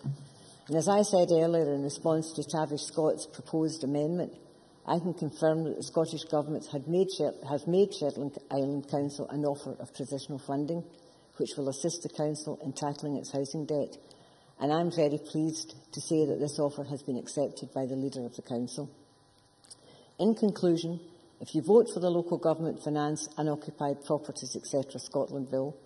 Speaker 12: And as I said earlier in response to Tavish Scott's proposed amendment, I can confirm that the Scottish Government has made Shetland Island Council an offer of transitional funding, which will assist the Council in tackling its housing debt. And I'm very pleased to say that this offer has been accepted by the Leader of the Council. In conclusion, if you vote for the Local Government Finance, Unoccupied Properties, etc. Scotland Bill,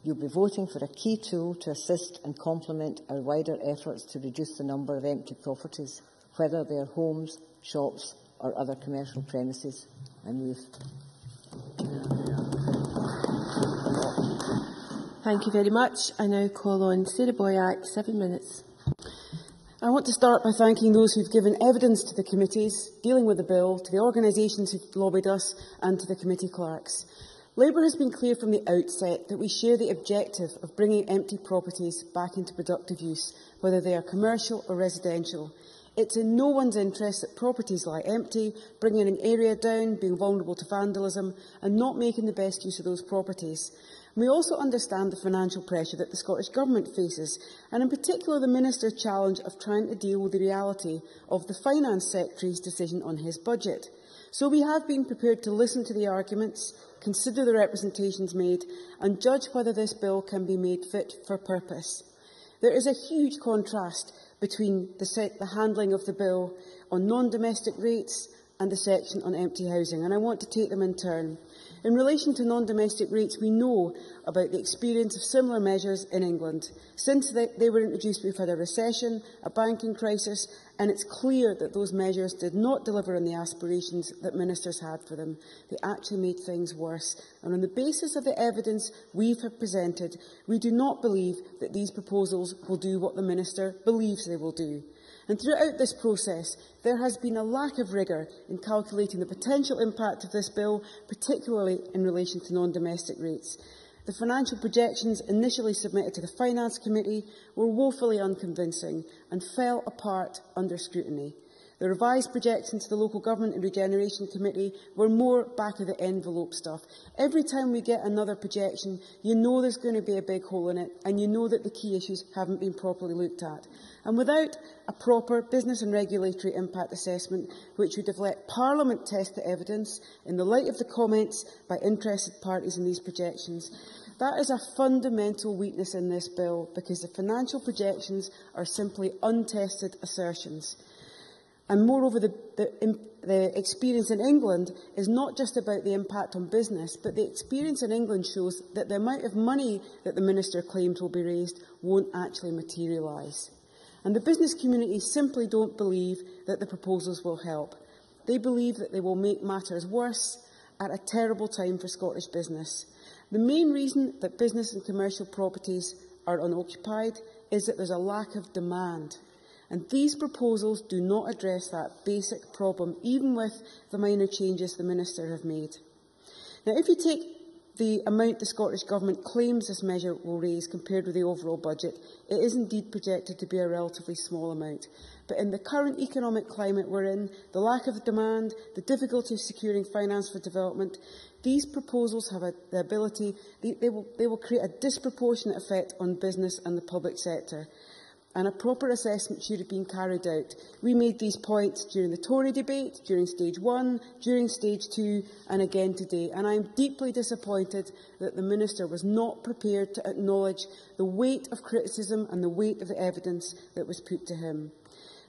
Speaker 12: you'll be voting for a key tool to assist and complement our wider efforts to reduce the number of empty properties, whether they are homes, shops or other commercial premises. I move.
Speaker 11: Thank you very much. I now call on Sarah Boyack, 7 minutes.
Speaker 7: I want to start by thanking those who've given evidence to the committees dealing with the bill, to the organisations who've lobbied us and to the committee clerks. Labour has been clear from the outset that we share the objective of bringing empty properties back into productive use, whether they are commercial or residential. It's in no one's interest that properties lie empty, bringing an area down, being vulnerable to vandalism and not making the best use of those properties. We also understand the financial pressure that the Scottish Government faces, and in particular the Minister's challenge of trying to deal with the reality of the Finance Secretary's decision on his budget. So we have been prepared to listen to the arguments, consider the representations made, and judge whether this bill can be made fit for purpose. There is a huge contrast between the handling of the bill on non-domestic rates and the section on empty housing, and I want to take them in turn. In relation to non-domestic rates, we know about the experience of similar measures in England. Since they were introduced, we've had a recession, a banking crisis, and it's clear that those measures did not deliver on the aspirations that ministers had for them. They actually made things worse. And on the basis of the evidence we have presented, we do not believe that these proposals will do what the minister believes they will do. And throughout this process, there has been a lack of rigour in calculating the potential impact of this bill, particularly in relation to non-domestic rates. The financial projections initially submitted to the Finance Committee were woefully unconvincing and fell apart under scrutiny. The revised projections to the Local Government and Regeneration Committee were more back-of-the-envelope stuff. Every time we get another projection, you know there's going to be a big hole in it, and you know that the key issues haven't been properly looked at. And without a proper business and regulatory impact assessment, which would have let Parliament test the evidence in the light of the comments by interested parties in these projections, that is a fundamental weakness in this bill, because the financial projections are simply untested assertions. And moreover, the experience in England is not just about the impact on business, but the experience in England shows that the amount of money that the Minister claimed will be raised won't actually materialise. And the business community simply don't believe that the proposals will help. They believe that they will make matters worse at a terrible time for Scottish business. The main reason that business and commercial properties are unoccupied is that there's a lack of demand. And these proposals do not address that basic problem, even with the minor changes the Minister have made. Now, if you take the amount the Scottish Government claims this measure will raise compared with the overall budget, it is indeed projected to be a relatively small amount. But in the current economic climate we're in, the lack of demand, the difficulty of securing finance for development, these proposals have the ability, they will create a disproportionate effect on business and the public sector. And a proper assessment should have been carried out. We made these points during the Tory debate, during Stage 1, during Stage 2 and again today. And I am deeply disappointed that the Minister was not prepared to acknowledge the weight of criticism and the weight of the evidence that was put to him.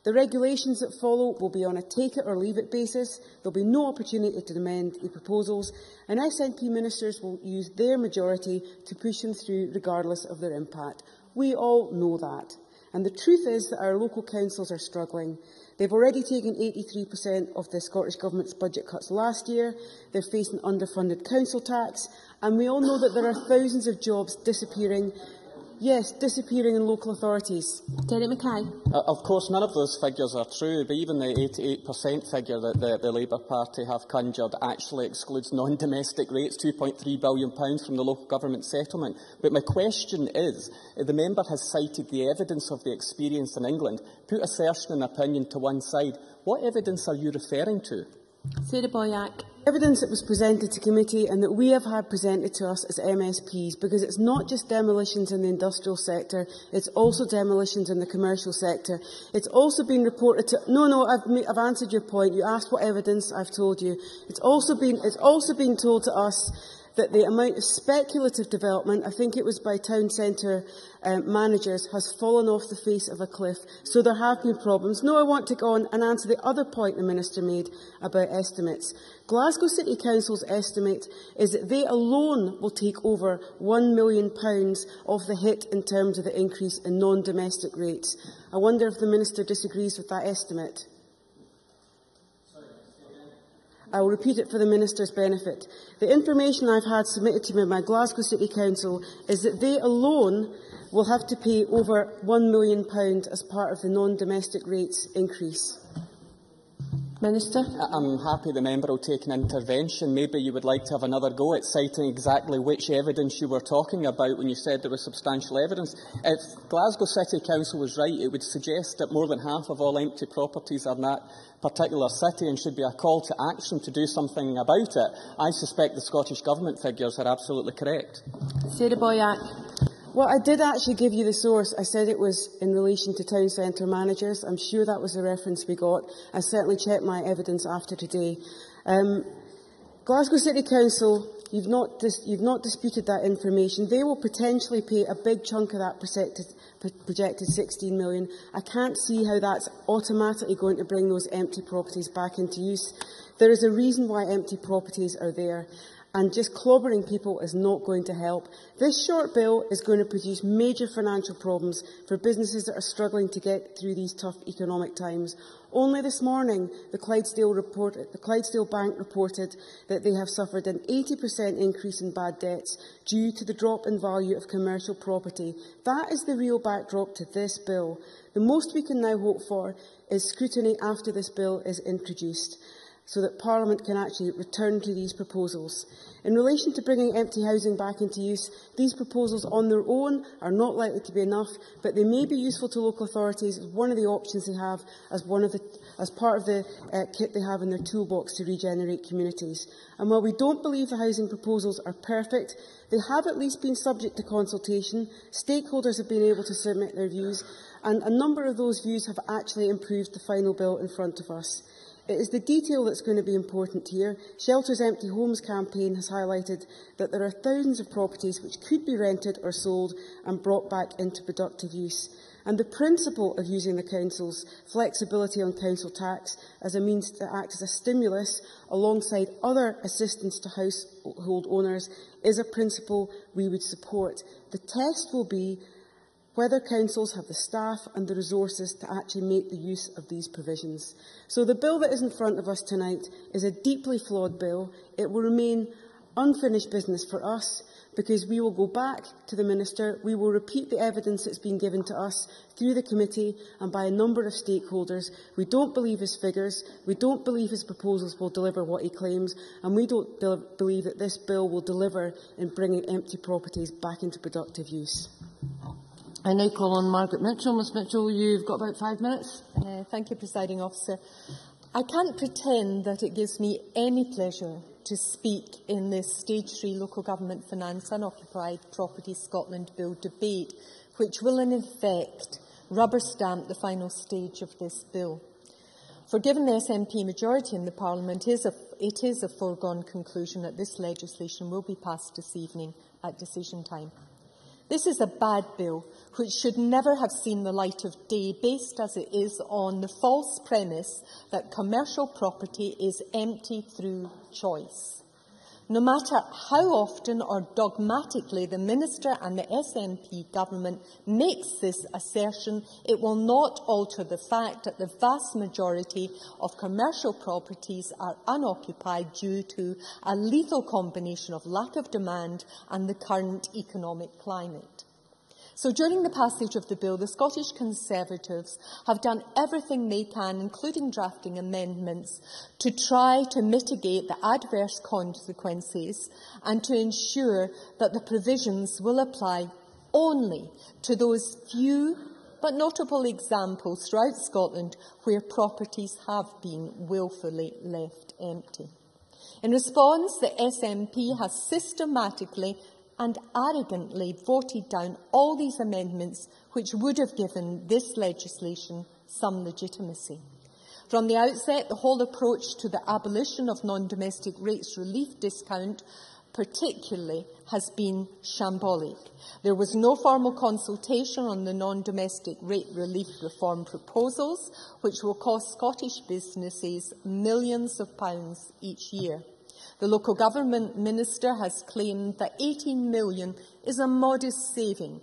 Speaker 7: The regulations that follow will be on a take-it-or-leave-it basis. There will be no opportunity to amend the proposals, and SNP ministers will use their majority to push them through regardless of their impact. We all know that. And the truth is that our local councils are struggling. They've already taken 83% of the Scottish Government's budget cuts last year. They're facing underfunded council tax. And we all know that there are thousands of jobs disappearing. Yes, disappearing in local authorities.
Speaker 11: Derek Mackay.
Speaker 5: Of course, none of those figures are true, but even the 88% figure that the Labour Party have conjured actually excludes non-domestic rates, £2.3 billion from the local government settlement. But my question is, the member has cited the evidence of the experience in England. Put assertion and opinion to one side. What evidence are you referring to?
Speaker 11: Sarah Boyack.
Speaker 7: Evidence that was presented to committee and that we have had presented to us as MSPs, because it's not just demolitions in the industrial sector, it's also demolitions in the commercial sector. It's also been reported to... No, I've answered your point. You asked what evidence, I've told you. It's also been told to us that the amount of speculative development, I think it was by town centre managers, has fallen off the face of a cliff. So there have been problems. No, I want to go on and answer the other point the Minister made about estimates. Glasgow City Council's estimate is that they alone will take over £1 million of the hit in terms of the increase in non-domestic rates. I wonder if the Minister disagrees with that estimate. I will repeat it for the Minister's benefit. The information I've had submitted to me by Glasgow City Council is that they alone will have to pay over £1 million as part of the non-domestic rates increase.
Speaker 11: Minister?
Speaker 5: I'm happy the member will take an intervention. Maybe you would like to have another go at citing exactly which evidence you were talking about when you said there was substantial evidence. If Glasgow City Council was right, it would suggest that more than half of all empty properties are in that particular city and should be a call to action to do something about it. I suspect the Scottish Government figures are absolutely correct.
Speaker 11: Sarah Boyack.
Speaker 7: Well, I did actually give you the source. I said it was in relation to town centre managers. I'm sure that was the reference we got. I certainly checked my evidence after today. Glasgow City Council, you've not disputed that information. They will potentially pay a big chunk of that projected 16 million. I can't see how that's automatically going to bring those empty properties back into use. There is a reason why empty properties are there. And just clobbering people is not going to help. This short bill is going to produce major financial problems for businesses that are struggling to get through these tough economic times. Only this morning, the Clydesdale Bank reported that they have suffered an 80% increase in bad debts due to the drop in value of commercial property. That is the real backdrop to this bill. The most we can now hope for is scrutiny after this bill is introduced, so that Parliament can actually return to these proposals. In relation to bringing empty housing back into use, these proposals on their own are not likely to be enough, but they may be useful to local authorities as one of the options they have, as part of the kit they have in their toolbox to regenerate communities. And while we don't believe the housing proposals are perfect, they have at least been subject to consultation. Stakeholders have been able to submit their views, and a number of those views have actually improved the final bill in front of us. It is the detail that's going to be important here. Shelters Empty Homes campaign has highlighted that there are thousands of properties which could be rented or sold and brought back into productive use. And the principle of using the Council's flexibility on council tax as a means to act as a stimulus alongside other assistance to household owners is a principle we would support. The test will be whether councils have the staff and the resources to actually make the use of these provisions. So the bill that is in front of us tonight is a deeply flawed bill. It will remain unfinished business for us because we will go back to the Minister, we will repeat the evidence that's been given to us through the committee and by a number of stakeholders. We don't believe his figures, we don't believe his proposals will deliver what he claims, and we don't believe that this bill will deliver in bringing empty properties back into productive use.
Speaker 12: I now call on Margaret Mitchell. Ms Mitchell, you've got about 5 minutes.
Speaker 3: Thank you, Presiding Officer. I can't pretend that it gives me any pleasure to speak in this Stage 3 Local Government Finance Unoccupied Property Scotland Bill debate, which will in effect rubber stamp the final stage of this bill. For given the SNP majority in the Parliament, it is a foregone conclusion that this legislation will be passed this evening at decision time. This is a bad bill which should never have seen the light of day, based as it is on the false premise that commercial property is empty through choice. No matter how often or dogmatically the Minister and the SNP government makes this assertion, it will not alter the fact that the vast majority of commercial properties are unoccupied due to a lethal combination of lack of demand and the current economic climate. So during the passage of the bill, the Scottish Conservatives have done everything they can, including drafting amendments, to try to mitigate the adverse consequences and to ensure that the provisions will apply only to those few but notable examples throughout Scotland where properties have been wilfully left empty. In response, the SNP has systematically and arrogantly voted down all these amendments which would have given this legislation some legitimacy. From the outset, the whole approach to the abolition of non-domestic rates relief discount particularly has been shambolic. There was no formal consultation on the non-domestic rate relief reform proposals, which will cost Scottish businesses millions of pounds each year. The local government minister has claimed that 18 million is a modest saving,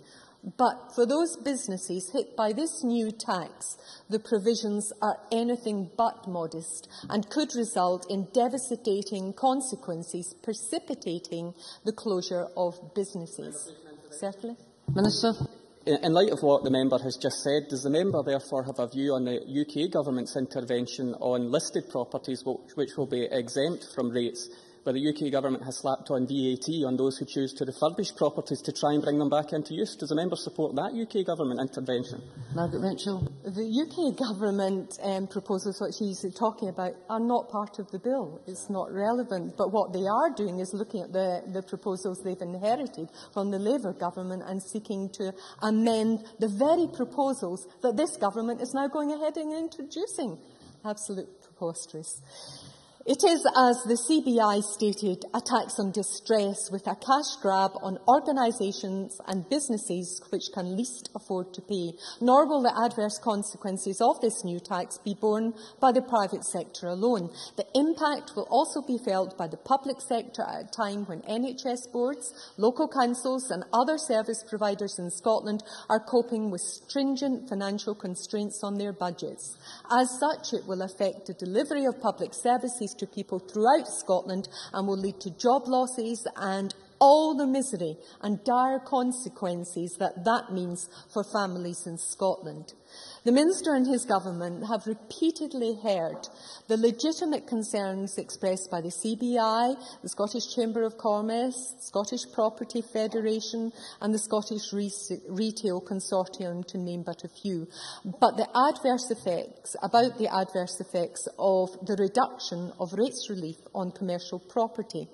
Speaker 3: but for those businesses hit by this new tax, the provisions are anything but modest and could result in devastating consequences, precipitating the closure of businesses. Certainly. Minister.
Speaker 5: In light of what the member has just said, does the member therefore have a view on the UK Government's intervention on listed properties which will be exempt from rates, where the UK Government has slapped on VAT on those who choose to refurbish properties to try and bring them back into use? Does the member support that UK Government intervention?
Speaker 3: Margaret Mitchell. The UK Government proposals which he's talking about are not part of the bill. It's not relevant. But what they are doing is looking at the proposals they've inherited from the Labour Government and seeking to amend the very proposals that this Government is now going ahead and introducing. Absolute preposterous. It is, as the CBI stated, a tax on distress with a cash grab on organisations and businesses which can least afford to pay. Nor will the adverse consequences of this new tax be borne by the private sector alone. The impact will also be felt by the public sector at a time when NHS boards, local councils and other service providers in Scotland are coping with stringent financial constraints on their budgets. As such, it will affect the delivery of public services to people throughout Scotland and will lead to job losses and all the misery and dire consequences that means for families in Scotland. The Minister and his government have repeatedly heard the legitimate concerns expressed by the CBI, the Scottish Chamber of Commerce, Scottish Property Federation and the Scottish Retail Consortium, to name but a few, but the adverse effects of the reduction of rates relief on commercial property.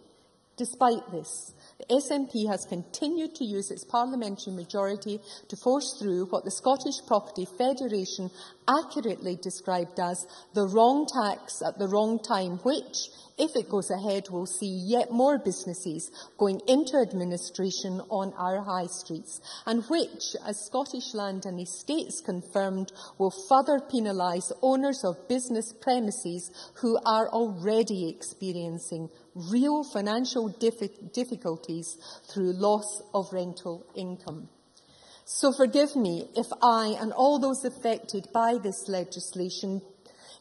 Speaker 3: Despite this, the SNP has continued to use its parliamentary majority to force through what the Scottish Property Federation accurately described as the wrong tax at the wrong time, which, if it goes ahead, will see yet more businesses going into administration on our high streets, and which, as Scottish Land and Estates confirmed, will further penalise owners of business premises who are already experiencing real financial difficulties through loss of rental income. So forgive me if I and all those affected by this legislation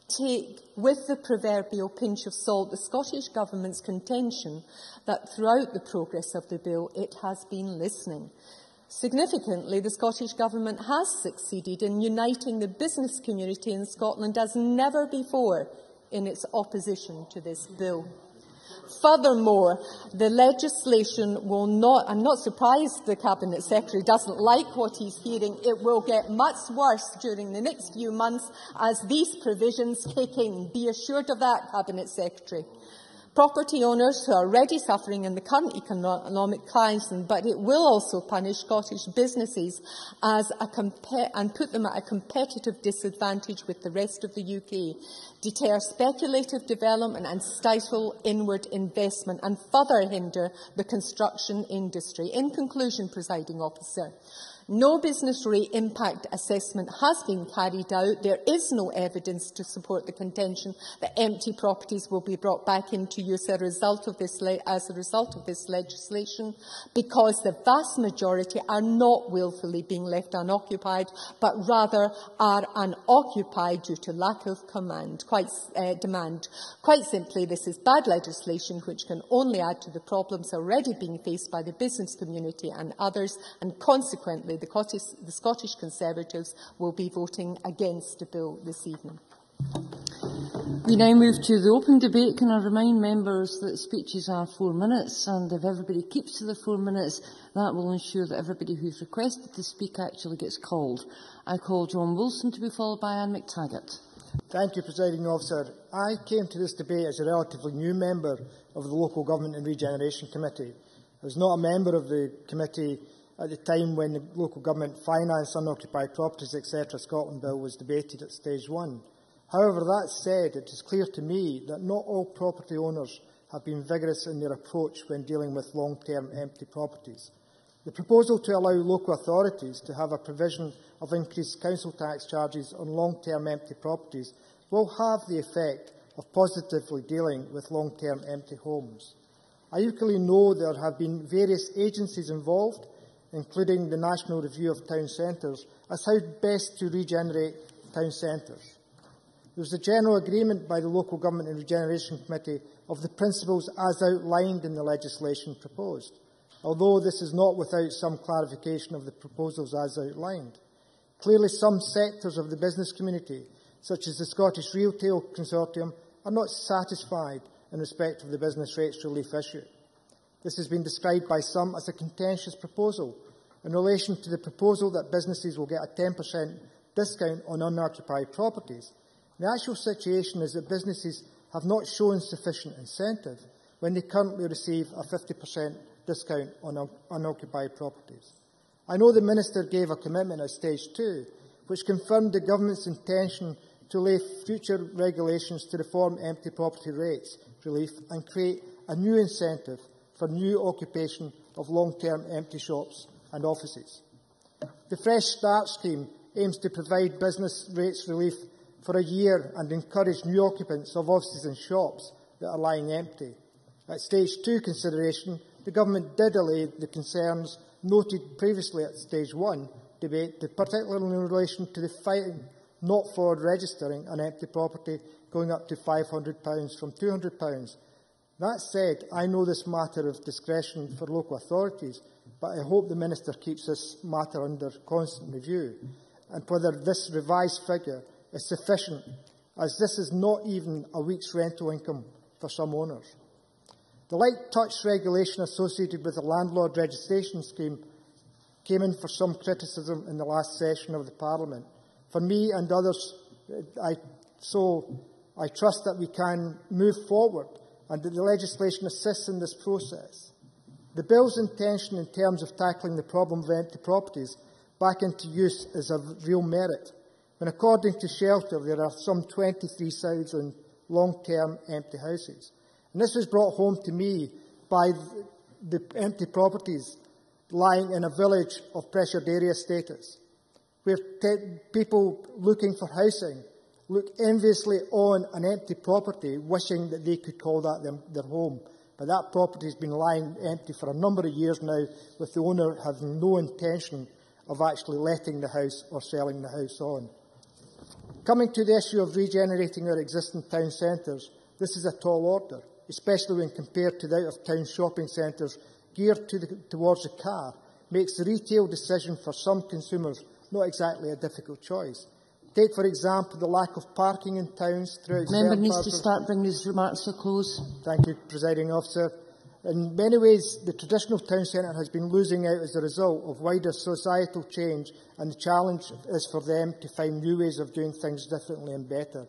Speaker 3: take with the proverbial pinch of salt the Scottish Government's contention that throughout the progress of the bill it has been listening. Significantly, the Scottish Government has succeeded in uniting the business community in Scotland as never before in its opposition to this bill. Furthermore, the legislation will not, I'm not surprised the Cabinet Secretary doesn't like what he's hearing, it will get much worse during the next few months as these provisions kick in. Be assured of that, Cabinet Secretary. property owners who are already suffering in the current economic crisis, but it will also punish Scottish businesses and put them at a competitive disadvantage with the rest of the UK, deter speculative development and stifle inward investment, and further hinder the construction industry. In conclusion, Presiding Officer, no business rate impact assessment has been carried out. There is no evidence to support the contention that empty properties will be brought back into use as a result of this legislation, because the vast majority are not willfully being left unoccupied, but rather are unoccupied due to lack of demand. Quite simply, this is bad legislation which can only add to the problems already being faced by the business community and others, and consequently the Scottish Conservatives will be voting against the bill this evening.
Speaker 18: We now move to the open debate. Can I remind members that speeches are 4 minutes, and if everybody keeps to the 4 minutes, that will ensure that everybody who's requested to speak actually gets called. I call John Wilson to be followed by Anne McTaggart.
Speaker 19: Thank you, Presiding Officer. I came to this debate as a relatively new member of the Local Government and Regeneration Committee. I was not a member of the committee at the time when the Local Government Finance, Unoccupied Properties, etc. Scotland Bill was debated at Stage 1. However, that said, it is clear to me that not all property owners have been vigorous in their approach when dealing with long-term empty properties. The proposal to allow local authorities to have a provision of increased council tax charges on long-term empty properties will have the effect of positively dealing with long-term empty homes. I equally know there have been various agencies involved, including the National Review of Town Centres, as how best to regenerate town centres. There was a general agreement by the Local Government and Regeneration Committee of the principles as outlined in the legislation proposed, although this is not without some clarification of the proposals as outlined. Clearly, some sectors of the business community, such as the Scottish Retail Consortium, are not satisfied in respect of the business rates relief issue. This has been described by some as a contentious proposal in relation to the proposal that businesses will get a 10% discount on unoccupied properties. The actual situation is that businesses have not shown sufficient incentive when they currently receive a 50% discount on unoccupied properties. I know the Minister gave a commitment at Stage 2, which confirmed the Government's intention to lay future regulations to reform empty property rates relief and create a new incentive for new occupation of long-term empty shops and offices. The Fresh Start scheme aims to provide business rates relief for a year and encourage new occupants of offices and shops that are lying empty. At Stage 2 consideration, the Government did allay the concerns noted previously at Stage 1 debate, particularly in relation to the fine not for registering an empty property going up to £500 from £200. That said, I know this matter of discretion for local authorities, but I hope the Minister keeps this matter under constant review, and whether this revised figure is sufficient, as this is not even a week's rental income for some owners. The light touch regulation associated with the landlord registration scheme came in for some criticism in the last session of the Parliament. For me and others, I trust that we can move forward and that the legislation assists in this process. The Bill's intention in terms of tackling the problem of empty properties back into use is of real merit, when according to Shelter there are some 23,000 long-term empty houses. And this was brought home to me by the empty properties lying in a village of pressured area status, where people looking for housing look enviously on an empty property, wishing that they could call that their home. But that property has been lying empty for a number of years now, with the owner having no intention of actually letting the house or selling the house on. Coming to the issue of regenerating our existing town centres, this is a tall order, especially when compared to the out-of-town shopping centres geared towards the car, makes the retail decision for some consumers not exactly a difficult choice. Take, for example, the lack of parking in towns throughout...
Speaker 18: Member needs to start bringing his remarks to a close.
Speaker 19: Thank you, Presiding Officer. In many ways, the traditional town centre has been losing out as a result of wider societal change, and the challenge is for them to find new ways of doing things differently and better.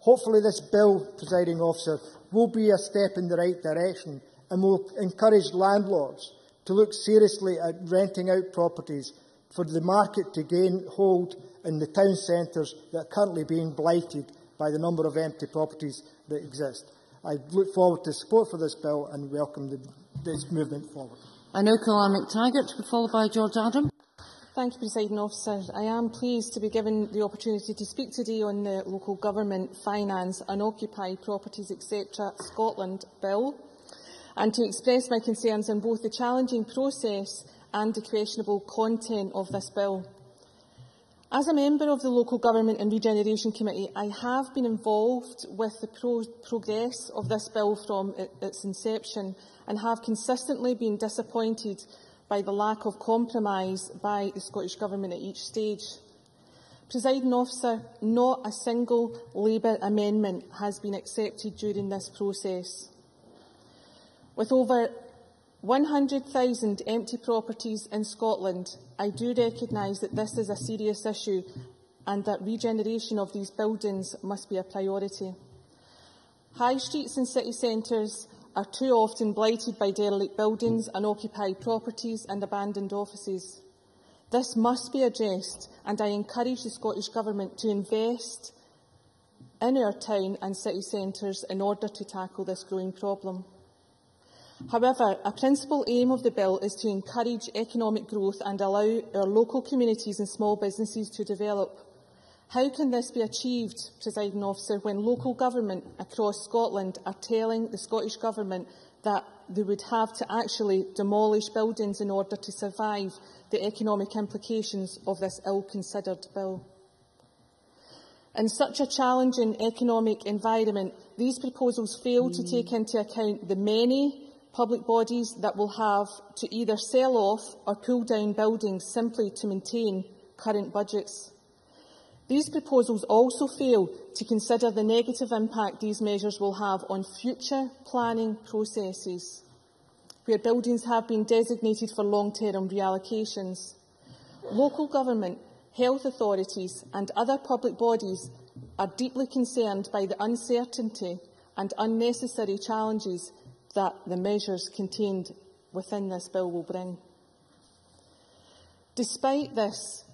Speaker 19: Hopefully this bill, Presiding Officer, will be a step in the right direction and will encourage landlords to look seriously at renting out properties for the market to gain hold in the town centres that are currently being blighted by the number of empty properties that exist. I look forward to support for this bill and welcome this movement forward.
Speaker 18: I now call Anne McTaggart, to be followed by George Adam.
Speaker 13: Thank you, Presiding Officer. I am pleased to be given the opportunity to speak today on the Local Government, Finance, Unoccupied Properties, etc. Scotland Bill, and to express my concerns on both the challenging process and the questionable content of this bill. As a member of the Local Government and Regeneration Committee, I have been involved with the progress of this bill from its inception and have consistently been disappointed by the lack of compromise by the Scottish Government at each stage. Presiding Officer, not a single Labour amendment has been accepted during this process. With over 100,000 empty properties in Scotland, I do recognise that this is a serious issue and that regeneration of these buildings must be a priority. High streets and city centres are too often blighted by derelict buildings, unoccupied properties and abandoned offices. This must be addressed, and I encourage the Scottish Government to invest in our town and city centres in order to tackle this growing problem. However, a principal aim of the bill is to encourage economic growth and allow our local communities and small businesses to develop. How can this be achieved, Presiding Officer, when local government across Scotland are telling the Scottish Government that they would have to actually demolish buildings in order to survive the economic implications of this ill-considered bill? In such a challenging economic environment, these proposals fail to take into account the many public bodies that will have to either sell off or pull down buildings simply to maintain current budgets. These proposals also fail to consider the negative impact these measures will have on future planning processes, where buildings have been designated for long-term reallocations. Local government, health authorities and other public bodies are deeply concerned by the uncertainty and unnecessary challenges that the measures contained within this bill will bring. Despite this,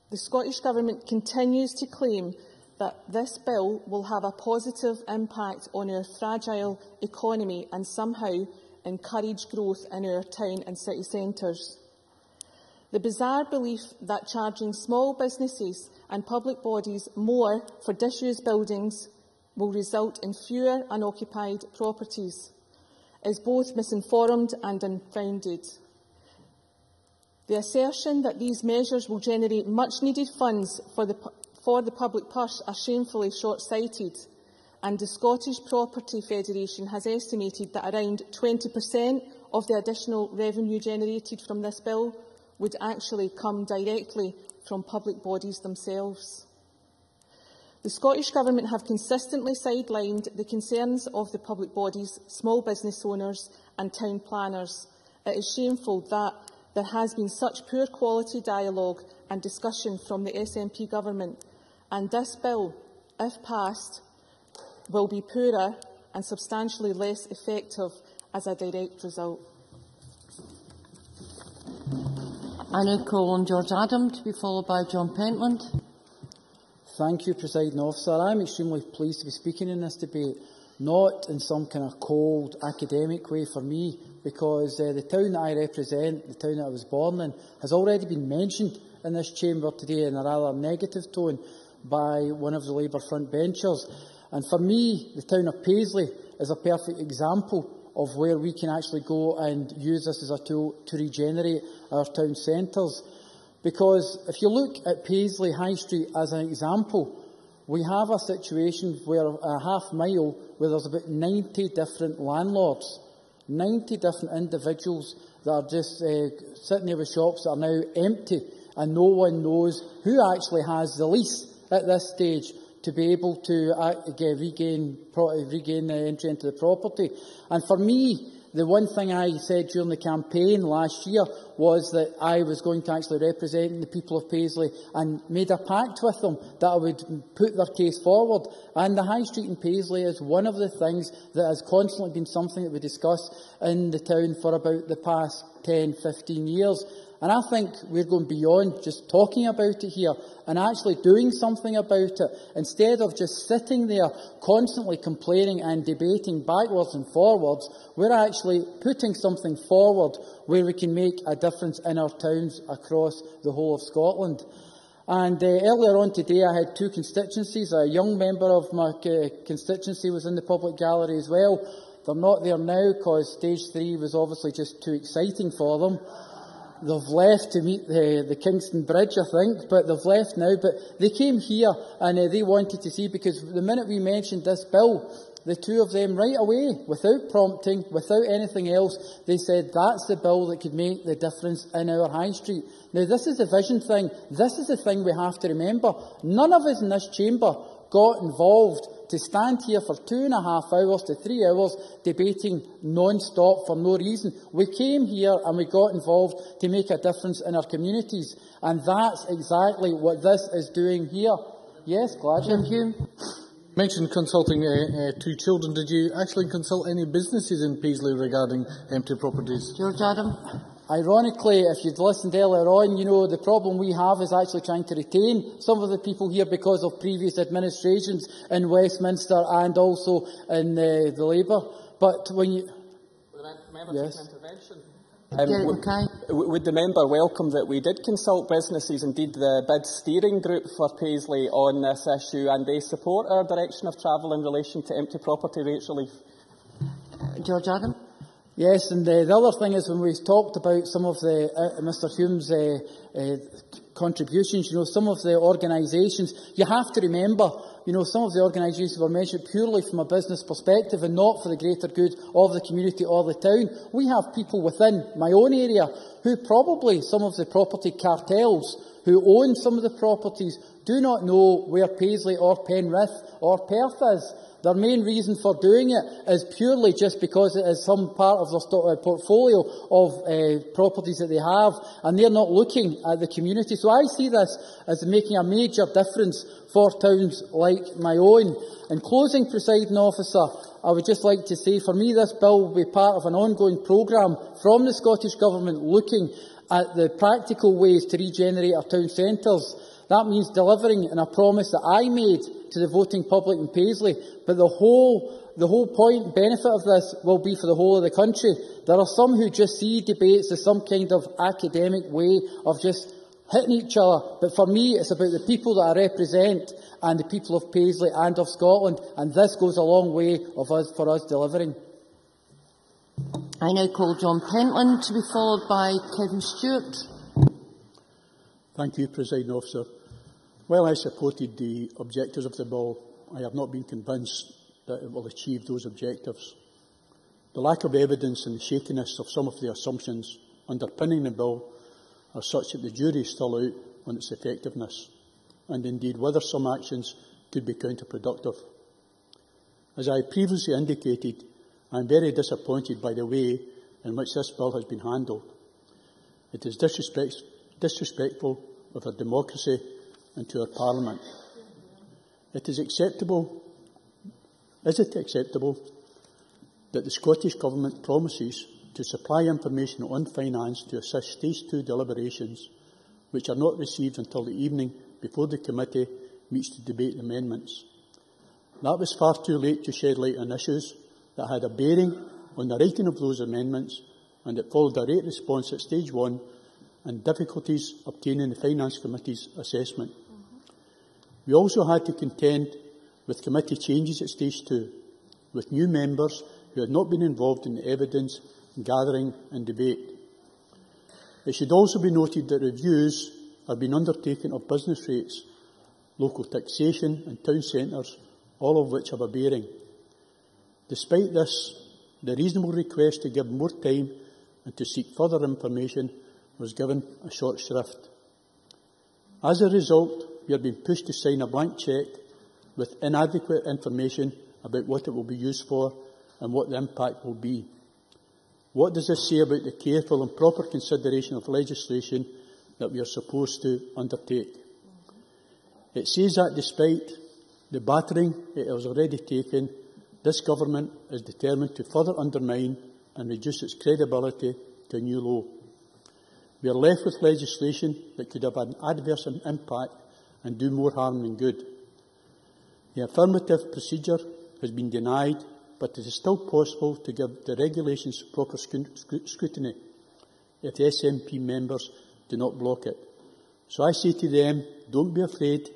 Speaker 13: the Scottish Government continues to claim that this bill will have a positive impact on our fragile economy and somehow encourage growth in our town and city centres. The bizarre belief that charging small businesses and public bodies more for disused buildings will result in fewer unoccupied properties is both misinformed and unfounded. The assertion that these measures will generate much-needed funds for the public purse are shamefully short-sighted, and the Scottish Property Federation has estimated that around 20% of the additional revenue generated from this bill would actually come directly from public bodies themselves. The Scottish Government have consistently sidelined the concerns of the public bodies, small business owners and town planners. It is shameful that there has been such poor quality dialogue and discussion from the SNP Government, and this bill, if passed, will be poorer and substantially less effective as a direct result.
Speaker 18: I now call on George Adam, to be followed by John Pentland.
Speaker 20: Thank you, Presiding Officer. I am extremely pleased to be speaking in this debate, not in some kind of cold academic way for me, because the town that I represent, the town that I was born in, has already been mentioned in this chamber today in a rather negative tone by one of the Labour frontbenchers. And for me, the town of Paisley is a perfect example of where we can actually go and use this as a tool to regenerate our town centres. Because if you look at Paisley High Street as an example, we have a situation where a half mile where there's about 90 different landlords, 90 different individuals that are just sitting there with shops that are now empty, and no one knows who actually has the lease at this stage to be able to regain entry into the property. And for me, the one thing I said during the campaign last year was that I was going to actually represent the people of Paisley and made a pact with them that I would put their case forward. And the High Street in Paisley is one of the things that has constantly been something that we discuss in the town for about the past 10, 15 years. And I think we're going beyond just talking about it here and actually doing something about it. Instead of just sitting there constantly complaining and debating backwards and forwards, we're actually putting something forward where we can make a difference in our towns across the whole of Scotland. And earlier on today I had two constituencies. A young member of my constituency was in the public gallery as well. They're not there now because stage 3 was obviously just too exciting for them. They've left to meet the Kingston Bridge, I think, but they've left now. But they came here and they wanted to see, because the minute we mentioned this bill, the two of them right away, without prompting, without anything else, they said that's the bill that could make the difference in our high street. Now, this is the vision thing. This is the thing we have to remember. None of us in this chamber got involved to stand here for 2.5 hours to 3 hours debating non-stop for no reason. We came here and we got involved to make a difference in our communities. And that's exactly what this is doing here. Yes, Gladys?
Speaker 10: You mentioned consulting two children. Did you actually consult any businesses in Paisley regarding empty properties?
Speaker 18: George Adam?
Speaker 20: Ironically, if you'd listened earlier on, the problem we have is actually trying to retain some of the people here because of previous administrations in Westminster and also in the Labour. But when you... Yes.
Speaker 5: Would the member welcome that we did consult businesses, indeed the bid steering group for Paisley, on this issue, and they support our direction of travel in relation to empty property rates relief?
Speaker 18: George Adam?
Speaker 20: Yes, and the other thing is, when we talked about some of the Mr Hume's contributions, some of the organisations, you have to remember, some of the organisations were mentioned purely from a business perspective and not for the greater good of the community or the town. We have people within my own area who probably, some of the property cartels who own some of the properties, do not know where Paisley or Penrith or Perth is. Their main reason for doing it is purely just because it is some part of their portfolio of properties that they have, and they're not looking at the community. So I see this as making a major difference for towns like my own. In closing, Presiding Officer, I would just like to say, for me, this bill will be part of an ongoing programme from the Scottish Government looking at the practical ways to regenerate our town centres. That means delivering on a promise that I made to the voting public in Paisley. But the whole point and benefit of this will be for the whole of the country. There are some who just see debates as some kind of academic way of just hitting each other. But for me, it's about the people that I represent and the people of Paisley and of Scotland. And this goes a long way for us delivering.
Speaker 18: I now call John Pentland to be followed by Kevin Stewart.
Speaker 6: Thank you, Presiding Officer. While I supported the objectives of the bill, I have not been convinced that it will achieve those objectives. The lack of evidence and the shakiness of some of the assumptions underpinning the bill are such that the jury is still out on its effectiveness, and indeed whether some actions could be counterproductive. As I previously indicated, I am very disappointed by the way in which this bill has been handled. It is disrespectful of our democracy and to our Parliament. Is it acceptable that the Scottish Government promises to supply information on finance to assist Stage 2 deliberations, which are not received until the evening before the committee meets to debate the amendments? That was far too late to shed light on issues that had a bearing on the writing of those amendments, and it followed a late response at Stage 1 and difficulties obtaining the Finance Committee's assessment. We also had to contend with committee changes at Stage 2, with new members who had not been involved in the evidence gathering and debate. It should also be noted that reviews have been undertaken of business rates, local taxation and town centres, all of which have a bearing. Despite this, the reasonable request to give more time and to seek further information was given a short shrift. As a result, we are being pushed to sign a blank cheque with inadequate information about what it will be used for and what the impact will be. What does this say about the careful and proper consideration of legislation that we are supposed to undertake? It says that despite the battering it has already taken, this government is determined to further undermine and reduce its credibility to a new low. We are left with legislation that could have an adverse impact and do more harm than good. The affirmative procedure has been denied, but it is still possible to give the regulations proper scrutiny if the SNP members do not block it. So I say to them, don't be afraid.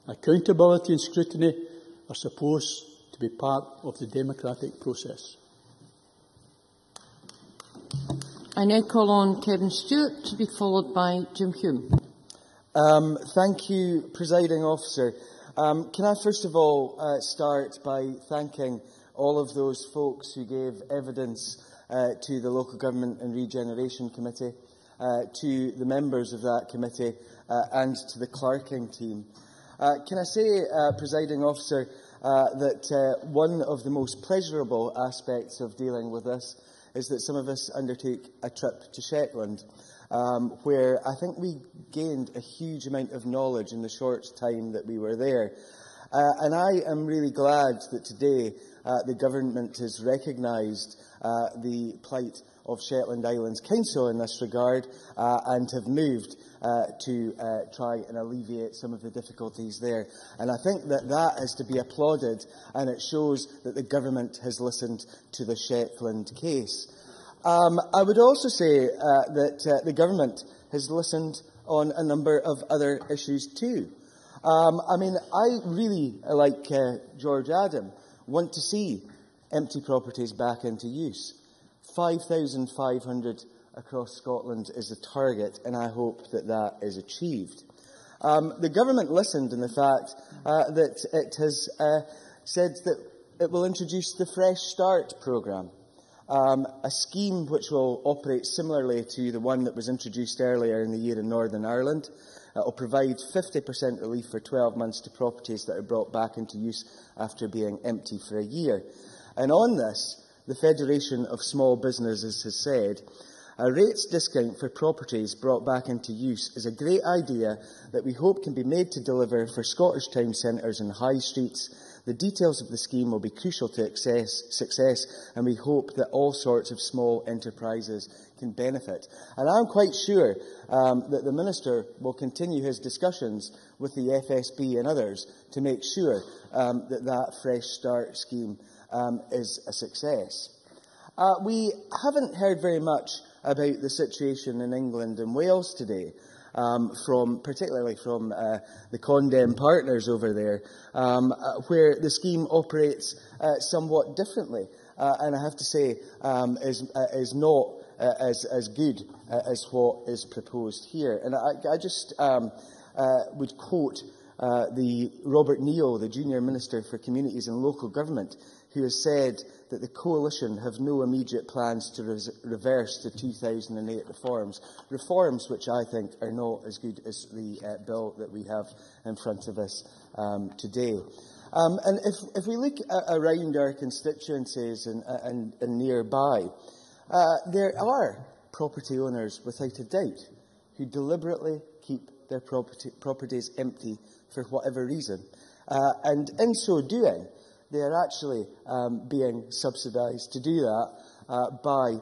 Speaker 6: Accountability and scrutiny are supposed to be part of the democratic process.
Speaker 18: I now call on Kevin Stewart to be followed by Jim Hume.
Speaker 21: Thank you, Presiding Officer. Can I first of all start by thanking all of those folks who gave evidence to the Local Government and Regeneration Committee, to the members of that committee and to the clerking team. Can I say, Presiding Officer, that one of the most pleasurable aspects of dealing with this is that some of us undertake a trip to Shetland, where I think we gained a huge amount of knowledge in the short time that we were there. And I am really glad that today the Government has recognised the plight of Shetland Islands Council in this regard and have moved to try and alleviate some of the difficulties there. And I think that that is to be applauded, and it shows that the Government has listened to the Shetland case. I would also say that the Government has listened on a number of other issues too. I mean, I really, like George Adam, want to see empty properties back into use. 5,500 across Scotland is the target, and I hope that that is achieved. The Government listened in the fact that it has said that it will introduce the Fresh Start programme, a scheme which will operate similarly to the one that was introduced earlier in the year in Northern Ireland. It will provide 50% relief for 12 months to properties that are brought back into use after being empty for a year. And on this, the Federation of Small Businesses has said, a rates discount for properties brought back into use is a great idea that we hope can be made to deliver for Scottish town centres and high streets. The details of the scheme will be crucial to success, and we hope that all sorts of small enterprises can benefit. And I'm quite sure that the Minister will continue his discussions with the FSB and others to make sure that that Fresh Start scheme is a success. We haven't heard very much about the situation in England and Wales today, particularly from the condemned partners over there, where the scheme operates somewhat differently, and I have to say is not as good as what is proposed here. And I just would quote the Robert Neal, the Junior Minister for Communities and Local Government, who has said that the Coalition have no immediate plans to reverse the 2008 reforms which I think are not as good as the bill that we have in front of us today. And if we look around our constituencies and nearby, there are property owners, without a doubt, who deliberately keep their properties empty for whatever reason. And in so doing, they are actually being subsidised to do that by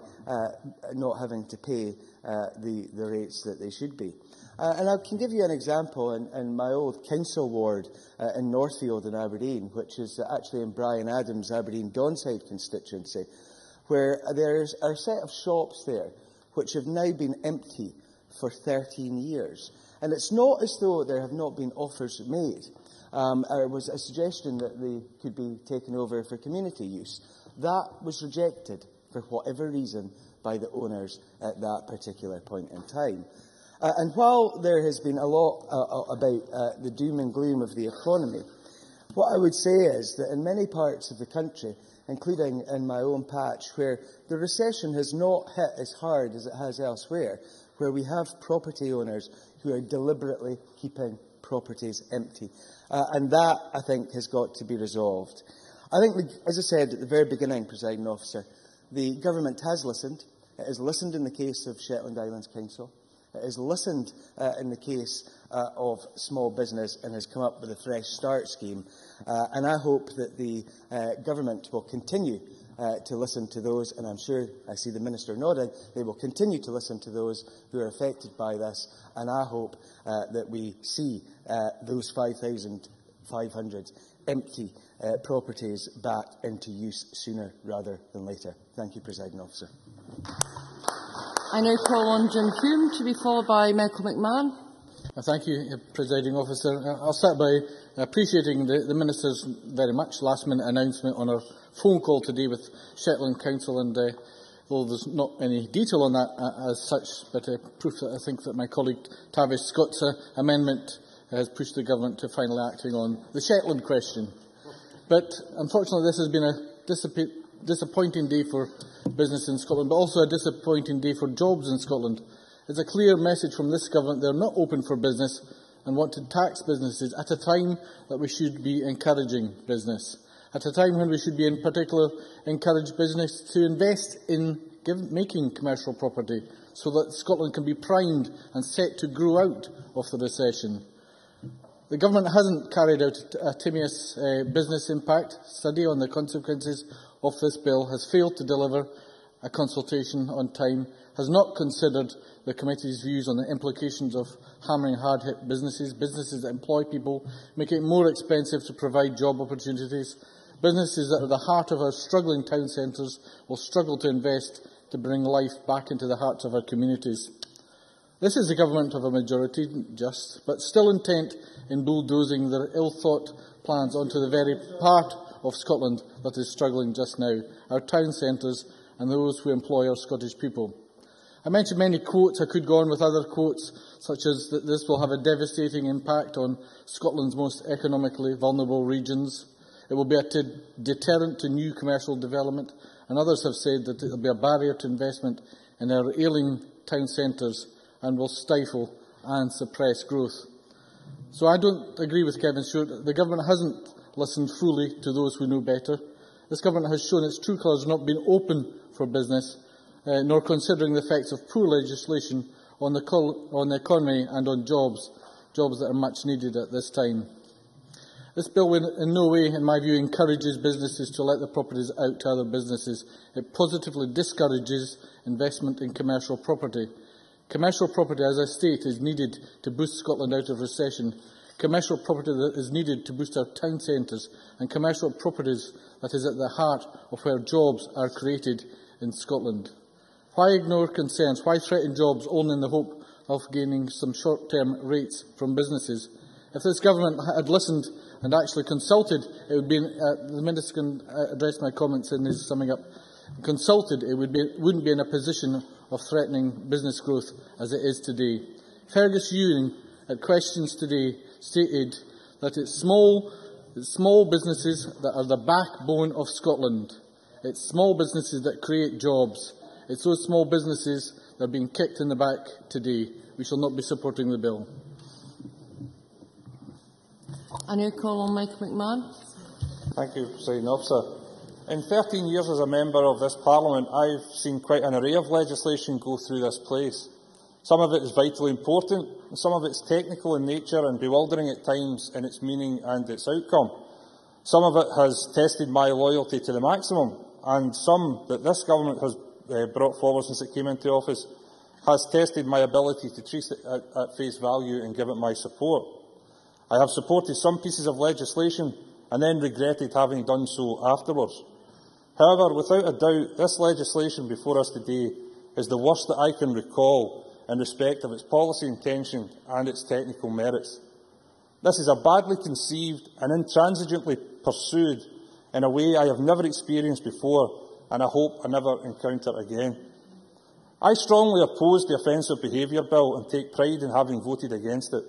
Speaker 21: not having to pay the rates that they should be. And I can give you an example in my old council ward in Northfield in Aberdeen, which is actually in Brian Adams' Aberdeen Donside constituency, where there's a set of shops there which have now been empty for 13 years. And it's not as though there have not been offers made. There was a suggestion that they could be taken over for community use. That was rejected, for whatever reason, by the owners at that particular point in time. And while there has been a lot about the doom and gloom of the economy, what I would say is that in many parts of the country, including in my own patch, where the recession has not hit as hard as it has elsewhere, where we have property owners who are deliberately keeping properties empty. And that, I think, has got to be resolved. I think, as I said at the very beginning, Presiding Officer, the Government has listened. It has listened in the case of Shetland Islands Council. It has listened in the case of small business and has come up with a Fresh Start scheme. And I hope that the Government will continue to listen to those, and I'm sure I see the Minister nodding, they will continue to listen to those who are affected by this, and I hope that we see those 5,500 empty properties back into use sooner rather than later. Thank you, Presiding Officer.
Speaker 18: I now call on Jim Hume to be followed by Michael McMahon.
Speaker 10: Thank you, Presiding Officer. I'll start by appreciating the Minister's very much last-minute announcement on our phone call today with Shetland Council, and though there's not any detail on that as such, but proof that I think that my colleague Tavish Scott's amendment has pushed the Government to finally acting on the Shetland question. But unfortunately this has been a disappointing day for business in Scotland, but also a disappointing day for jobs in Scotland. It's a clear message from this Government they're not open for business and want to tax businesses at a time that we should be encouraging business, at a time when we should be in particular encourage business to invest in making commercial property so that Scotland can be primed and set to grow out of the recession. The Government hasn't carried out a Timaeus business impact study on the consequences of this bill, has failed to deliver a consultation on time, has not considered the committee's views on the implications of hammering hard-hit businesses, businesses that employ people, making it more expensive to provide job opportunities. Businesses that are the heart of our struggling town centres will struggle to invest to bring life back into the hearts of our communities. This is the Government of a majority, just, but still intent in bulldozing their ill-thought plans onto the very part of Scotland that is struggling just now, our town centres and those who employ our Scottish people. I mentioned many quotes. I could go on with other quotes, such as that this will have a devastating impact on Scotland's most economically vulnerable regions. It will be a deterrent to new commercial development, and others have said that it will be a barrier to investment in our ailing town centres and will stifle and suppress growth. So I don't agree with Kevin Stewart. The Government hasn't listened fully to those who know better. This Government has shown its true colours, not been open for business, nor considering the effects of poor legislation on the economy and on jobs that are much needed at this time. This bill in no way, in my view, encourages businesses to let their properties out to other businesses. It positively discourages investment in commercial property. Commercial property, as I state, is needed to boost Scotland out of recession. Commercial property that is needed to boost our town centres, and commercial properties that is at the heart of where jobs are created in Scotland. Why ignore concerns? Why threaten jobs only in the hope of gaining some short-term rates from businesses? If this Government had listened and actually consulted, it would be, the Minister can address my comments in his summing up, consulted, it wouldn't be in a position of threatening business growth as it is today. Fergus Ewing, at questions today, stated that it's small businesses that are the backbone of Scotland. It's small businesses that create jobs. It's those small businesses that are being kicked in the back today. We shall not be supporting the bill.
Speaker 18: I now call on Michael McMahon.
Speaker 2: Thank you, Presiding Officer. In 13 years as a member of this Parliament, I've seen quite an array of legislation go through this place. Some of it is vitally important, and some of it is technical in nature and bewildering at times in its meaning and its outcome. Some of it has tested my loyalty to the maximum, and some that this Government has brought forward since it came into office has tested my ability to treat it at face value and give it my support. I have supported some pieces of legislation and then regretted having done so afterwards. However, without a doubt, this legislation before us today is the worst that I can recall in respect of its policy intention and its technical merits. This is a badly conceived and intransigently pursued in a way I have never experienced before, and I hope I never encounter again. I strongly oppose the Offensive Behaviour Bill and take pride in having voted against it.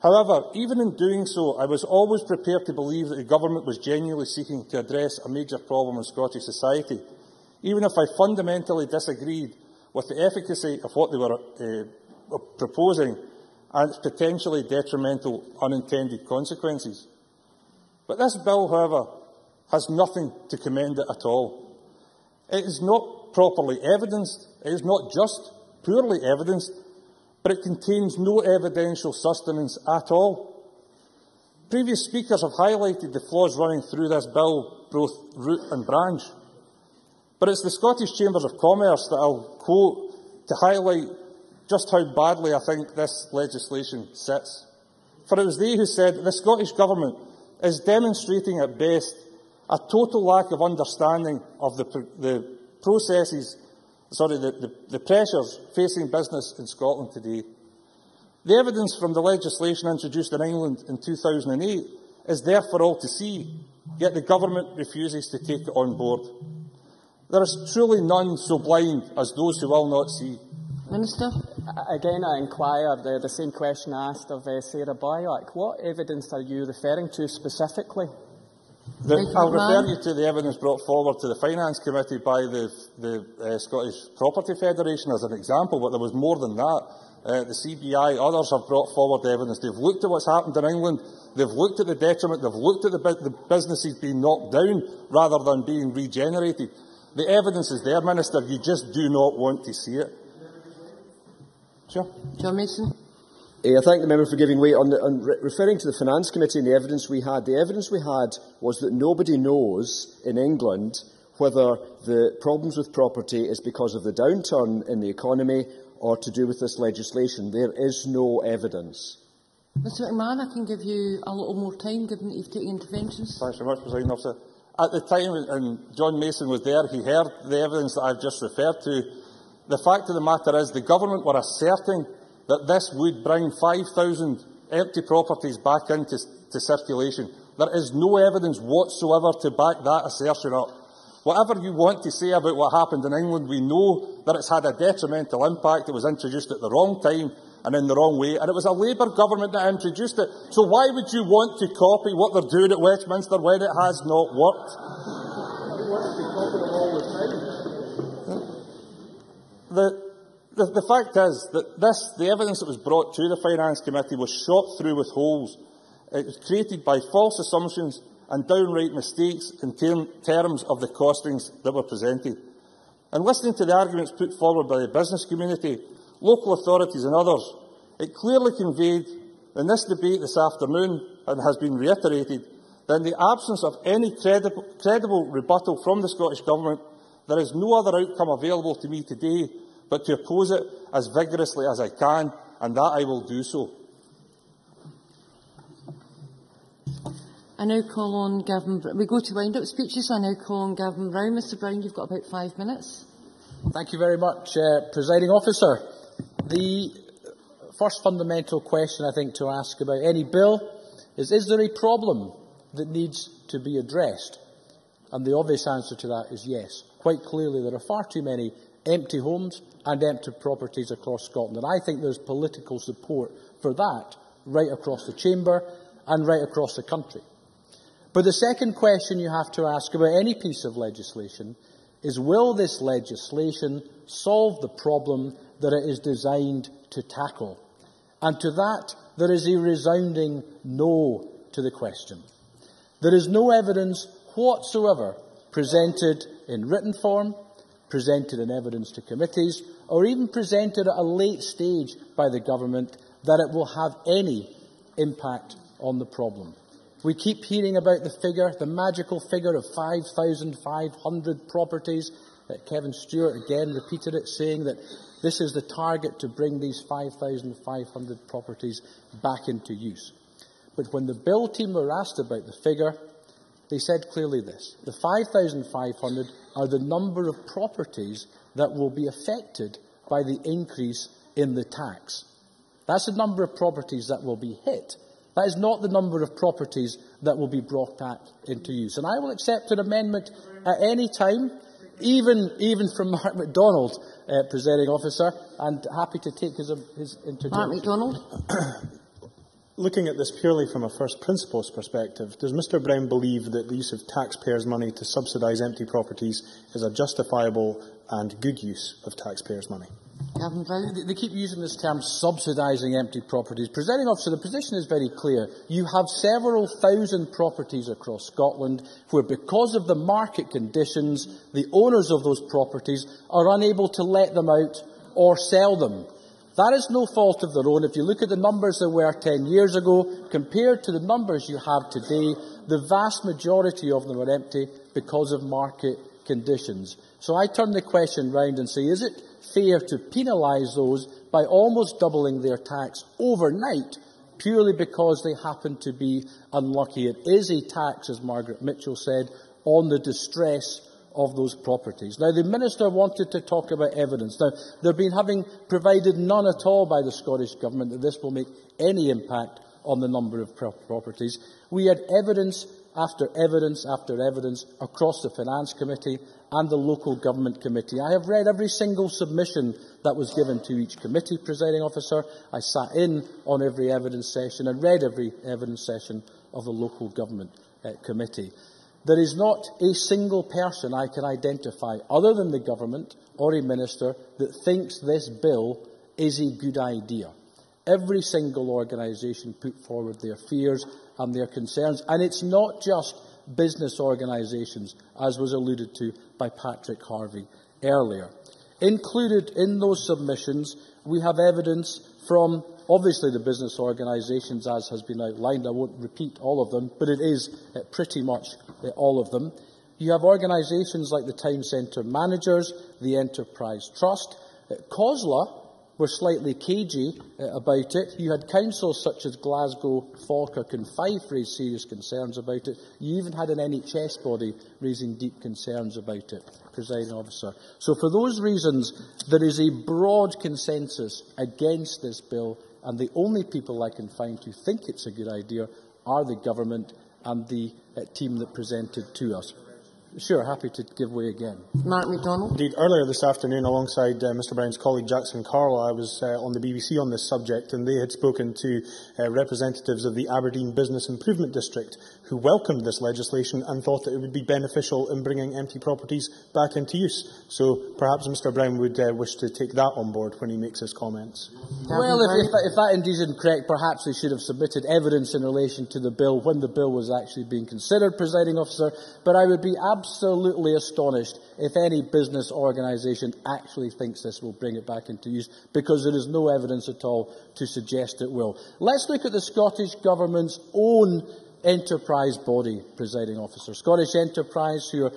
Speaker 2: However, even in doing so, I was always prepared to believe that the Government was genuinely seeking to address a major problem in Scottish society, even if I fundamentally disagreed with the efficacy of what they were proposing. and its potentially detrimental unintended consequences. But this bill, however, has nothing to commend it at all. It is not properly evidenced, it is not just poorly evidenced, but it contains no evidential sustenance at all. Previous speakers have highlighted the flaws running through this bill, both root and branch. But it's the Scottish Chambers of Commerce that I'll quote to highlight just how badly I think this legislation sits. For it was they who said that the Scottish Government is demonstrating at best a total lack of understanding of the pressures facing business in Scotland today. The evidence from the legislation introduced in England in 2008 is there for all to see, yet the Government refuses to take it on board. There is truly none so blind as those who will not see.
Speaker 5: Minister? Again, I inquire the same question asked of Sarah Boyack. What evidence are you referring to specifically?
Speaker 2: I'll refer you to the evidence brought forward to the Finance Committee by the Scottish Property Federation as an example, but there was more than that. The CBI, others have brought forward evidence. They've looked at what's happened in England, they've looked at the detriment, they've looked at the businesses being knocked down rather than being regenerated. The evidence is there, Minister, you just do not want to see it. Sure.
Speaker 18: John Mason.
Speaker 4: I thank the member for giving way. On referring to the Finance Committee and the evidence we had was that nobody knows in England whether the problems with property is because of the downturn in the economy or to do with this legislation. There is no evidence.
Speaker 18: Mr McMahon, I can give you a little more time, given that you've taken interventions.
Speaker 2: Thanks very much, Presiding Officer. At the time, and John Mason was there, he heard the evidence that I've just referred to. The fact of the matter is the Government were asserting that this would bring 5,000 empty properties back into circulation. There is no evidence whatsoever to back that assertion up. Whatever you want to say about what happened in England, we know that it's had a detrimental impact. It was introduced at the wrong time and in the wrong way, and it was a Labour government that introduced it. So why would you want to copy what they're doing at Westminster when it has not worked? The fact is that the evidence that was brought to the Finance Committee was shot through with holes. It was created by false assumptions and downright mistakes in terms of the costings that were presented. And listening to the arguments put forward by the business community, local authorities and others, it clearly conveyed in this debate this afternoon, and has been reiterated, that in the absence of any credible rebuttal from the Scottish Government, there is no other outcome available to me today but to oppose it as vigorously as I can, and that I will do so.
Speaker 18: I now call on Gavin. We go to wind-up speeches. I now call on Gavin Brown. Mr Brown, you've got about 5 minutes.
Speaker 20: Thank you very much, Presiding Officer. The first fundamental question, I think, to ask about any bill is there a problem that needs to be addressed? And the obvious answer to that is yes. Quite clearly, there are far too many empty homes and empty properties across Scotland. And I think there's political support for that right across the Chamber and right across the country. But the second question you have to ask about any piece of legislation is, will this legislation solve the problem that it is designed to tackle? And to that, there is a resounding no to the question. There is no evidence whatsoever presented in written form, presented in evidence to committees, or even presented at a late stage by the Government that it will have any impact on the problem. We keep hearing about the figure, the magical figure of 5,500 properties. Kevin Stewart again repeated it, saying that this is the target to bring these 5,500 properties back into use. But when the Bill team were asked about the figure, they said clearly this: the 5,500 are the number of properties that will be affected by the increase in the tax. That's the number of properties that will be hit. That is not the number of properties that will be brought back into use. And I will accept an amendment at any time, even from Mark MacDonald, Presiding Officer, and happy to take his interjection.
Speaker 18: Mark MacDonald.
Speaker 15: Looking at this purely from a first principles perspective, does Mr Brown believe that the use of taxpayers' money to subsidise empty properties is a justifiable and good use of taxpayers' money?
Speaker 18: Gavin Brown.
Speaker 9: They keep using this term subsidising empty properties. Presiding Officer, the position is very clear. You have several thousand properties across Scotland where, because of the market conditions, the owners of those properties are unable to let them out or sell them. That is no fault of their own. If you look at the numbers there were 10 years ago compared to the numbers you have today, the vast majority of them are empty because of market conditions. So I turn the question round and say, is it fair to penalise those by almost doubling their tax overnight purely because they happen to be unlucky? It is a tax, as Margaret Mitchell said, on the distress of those properties. Now, the Minister wanted to talk about evidence. Now, they've been having provided none at all by the Scottish Government that this will make any impact on the number of properties. We had evidence after evidence after evidence across the Finance Committee and the Local Government Committee. I have read every single submission that was given to each committee, Presiding Officer. I sat in on every evidence session and read every evidence session of the Local Government Committee. There is not a single person I can identify, other than the Government or a Minister, that thinks this bill is a good idea. Every single organisation put forward their fears and their concerns, and it's not just business organisations, as was alluded to by Patrick Harvey earlier. Included in those submissions, we have evidence from, obviously, the business organisations, as has been outlined. I won't repeat all of them, but it is pretty much all of them. You have organisations like the Town Centre Managers, the Enterprise Trust. COSLA were slightly cagey about it. You had councils such as Glasgow, Falkirk and Fife raise serious concerns about it. You even had an NHS body raising deep concerns about it, Presiding Officer. So for those reasons, there is a broad consensus against this bill, and the only people I can find who think it's a good idea are the Government and the team that presented to us. Sure, happy to give way again.
Speaker 18: Mark MacDonald.
Speaker 15: Indeed, earlier this afternoon, alongside Mr Brown's colleague Jackson Carwell, I was on the BBC on this subject, and they had spoken to representatives of the Aberdeen Business Improvement District, who welcomed this legislation and thought that it would be beneficial in bringing empty properties back into use. So perhaps Mr Brown would wish to take that on board when he makes his comments.
Speaker 9: Well, if that indeed is incorrect, perhaps they should have submitted evidence in relation to the bill when the bill was actually being considered, Presiding Officer. But I would be absolutely astonished if any business organisation actually thinks this will bring it back into use, because there is no evidence at all to suggest it will. Let's look at the Scottish Government's own enterprise body, Presiding Officer. Scottish Enterprise, who are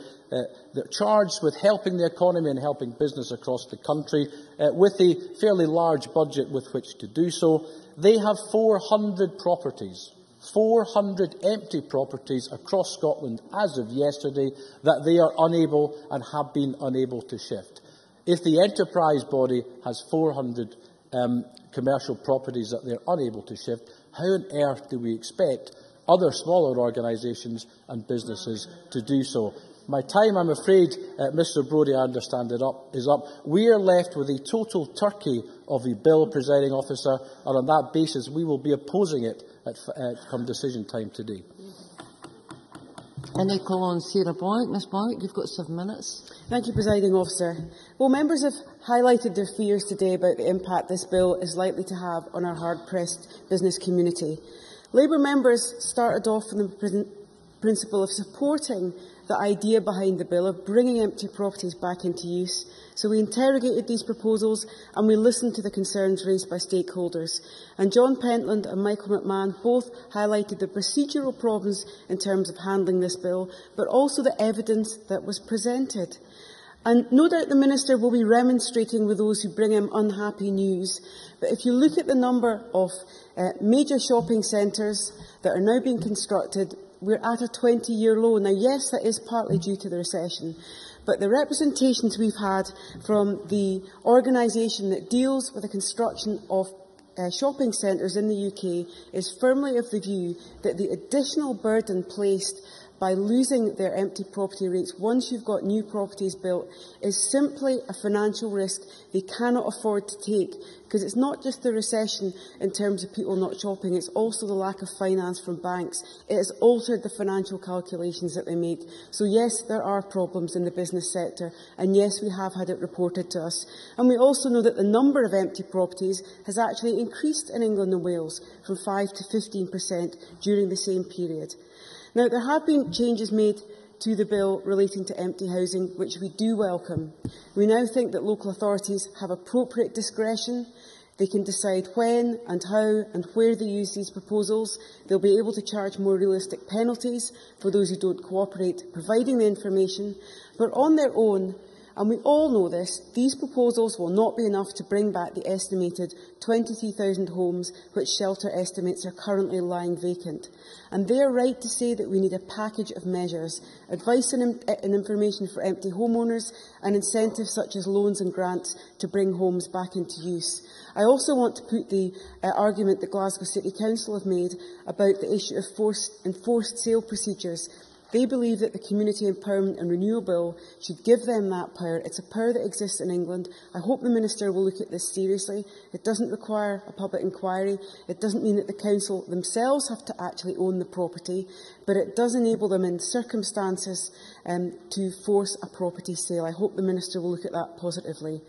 Speaker 9: they're charged with helping the economy and helping business across the country, with a fairly large budget with which to do so. They have 400 properties. 400 empty properties across Scotland as of yesterday that they are unable and have been unable to shift. If the enterprise body has 400 commercial properties that they're unable to shift, how on earth do we expect other smaller organisations and businesses to do so? My time, I'm afraid, Mr Brodie, I understand is up. We are left with a total turkey of a bill, Presiding Officer, and on that basis we will be opposing it come decision time today.
Speaker 18: And I call on Sarah Boyd. Ms Boyd, you've got 7 minutes.
Speaker 7: Thank you, Presiding Officer. Well, members have highlighted their fears today about the impact this bill is likely to have on our hard-pressed business community. Labour members started off from the principle of supporting the idea behind the bill of bringing empty properties back into use. So we interrogated these proposals and we listened to the concerns raised by stakeholders. And John Pentland and Michael McMahon both highlighted the procedural problems in terms of handling this bill, but also the evidence that was presented. And no doubt the Minister will be remonstrating with those who bring him unhappy news. But if you look at the number of major shopping centres that are now being constructed, we're at a 20-year low. Now, yes, that is partly due to the recession, but the representations we've had from the organisation that deals with the construction of shopping centres in the UK is firmly of the view that the additional burden placed by losing their empty property rates once you've got new properties built is simply a financial risk they cannot afford to take, because it's not just the recession in terms of people not shopping, it's also the lack of finance from banks. It has altered the financial calculations that they make. So yes, there are problems in the business sector, and yes, we have had it reported to us. And we also know that the number of empty properties has actually increased in England and Wales from 5 to 15% during the same period. Now, there have been changes made to the bill relating to empty housing, which we do welcome. We now think that local authorities have appropriate discretion. They can decide when and how and where they use these proposals. They'll be able to charge more realistic penalties for those who don't cooperate, providing the information. But on their own, and we all know this, these proposals will not be enough to bring back the estimated 23,000 homes which Shelter estimates are currently lying vacant. And they are right to say that we need a package of measures, advice and information for empty homeowners, and incentives such as loans and grants to bring homes back into use. I also want to put the argument that Glasgow City Council have made about the issue of enforced sale procedures. They believe that the Community Empowerment and Renewal Bill should give them that power. It's a power that exists in England. I hope the Minister will look at this seriously. It doesn't require a public inquiry. It doesn't mean that the Council themselves have to actually own the property, but it does enable them in circumstances to force a property sale. I hope the Minister will look at that positively.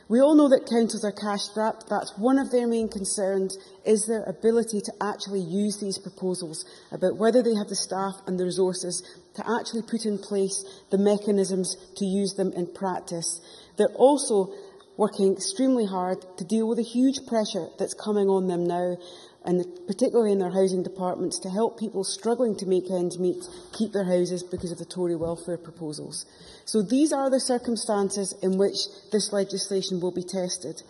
Speaker 7: We all know that councils are cash-strapped. That's one of their main concerns, is their ability to actually use these proposals, about whether they have the staff and the resources to actually put in place the mechanisms to use them in practice. They're also working extremely hard to deal with the huge pressure that's coming on them now, and particularly in their housing departments, to help people struggling to make ends meet keep their houses because of the Tory welfare proposals. So these are the circumstances in which this legislation will be tested,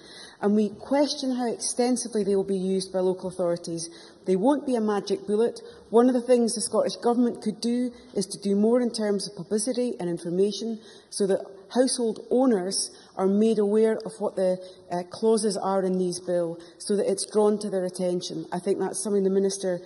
Speaker 7: and we question how extensively they will be used by local authorities. They won't be a magic bullet. One of the things the Scottish Government could do is to do more in terms of publicity and information, so that household owners are made aware of what the clauses are in these bills, so that it's drawn to their attention. I think that's something the Minister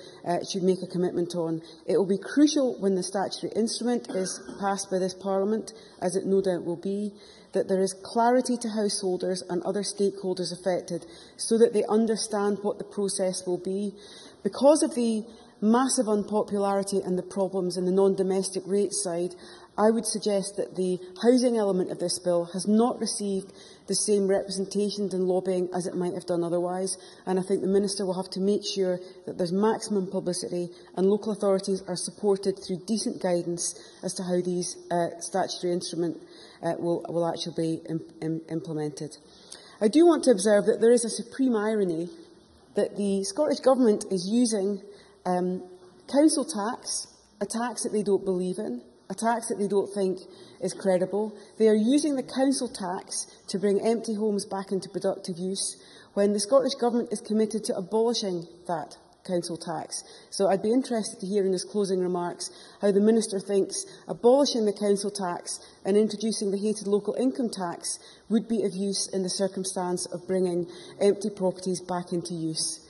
Speaker 7: should make a commitment on. It will be crucial when the statutory instrument is passed by this Parliament, as it no doubt will be, that there is clarity to householders and other stakeholders affected, so that they understand what the process will be. Because of the massive unpopularity and the problems in the non-domestic rates side, I would suggest that the housing element of this bill has not received the same representation and lobbying as it might have done otherwise, and I think the Minister will have to make sure that there's maximum publicity and local authorities are supported through decent guidance as to how these statutory instruments will actually be implemented. I do want to observe that there is a supreme irony that the Scottish Government is using council tax, a tax that they don't believe in, a tax that they don't think is credible. They are using the council tax to bring empty homes back into productive use, when the Scottish Government is committed to abolishing that council tax. So I'd be interested to hear in his closing remarks how the Minister thinks abolishing the council tax and introducing the hated local income tax would be of use in the circumstance of bringing empty properties back into use.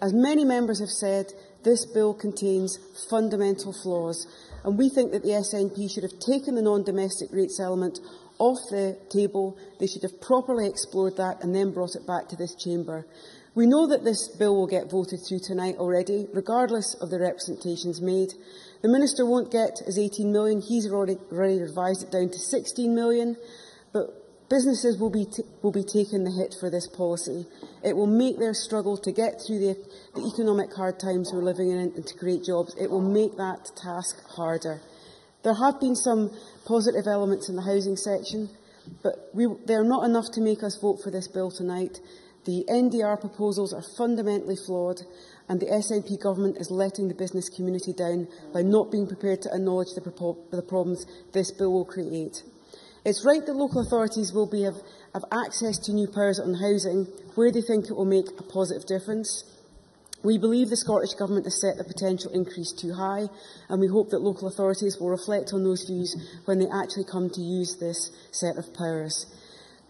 Speaker 7: As many members have said, this bill contains fundamental flaws, and we think that the SNP should have taken the non-domestic rates element off the table. They should have properly explored that and then brought it back to this chamber. We know that this bill will get voted through tonight already, regardless of the representations made. The Minister won't get his 18 million. He's already revised it down to 16 million. But businesses will be taking the hit for this policy. It will make their struggle to get through the economic hard times we're living in and to create jobs. It will make that task harder. There have been some positive elements in the housing section, but they are not enough to make us vote for this bill tonight. The NDR proposals are fundamentally flawed, and the SNP government is letting the business community down by not being prepared to acknowledge the problems this bill will create. It's right that local authorities will have access to new powers on housing where they think it will make a positive difference. We believe the Scottish Government has set the potential increase too high, and we hope that local authorities will reflect on those views when they actually come to use this set of powers.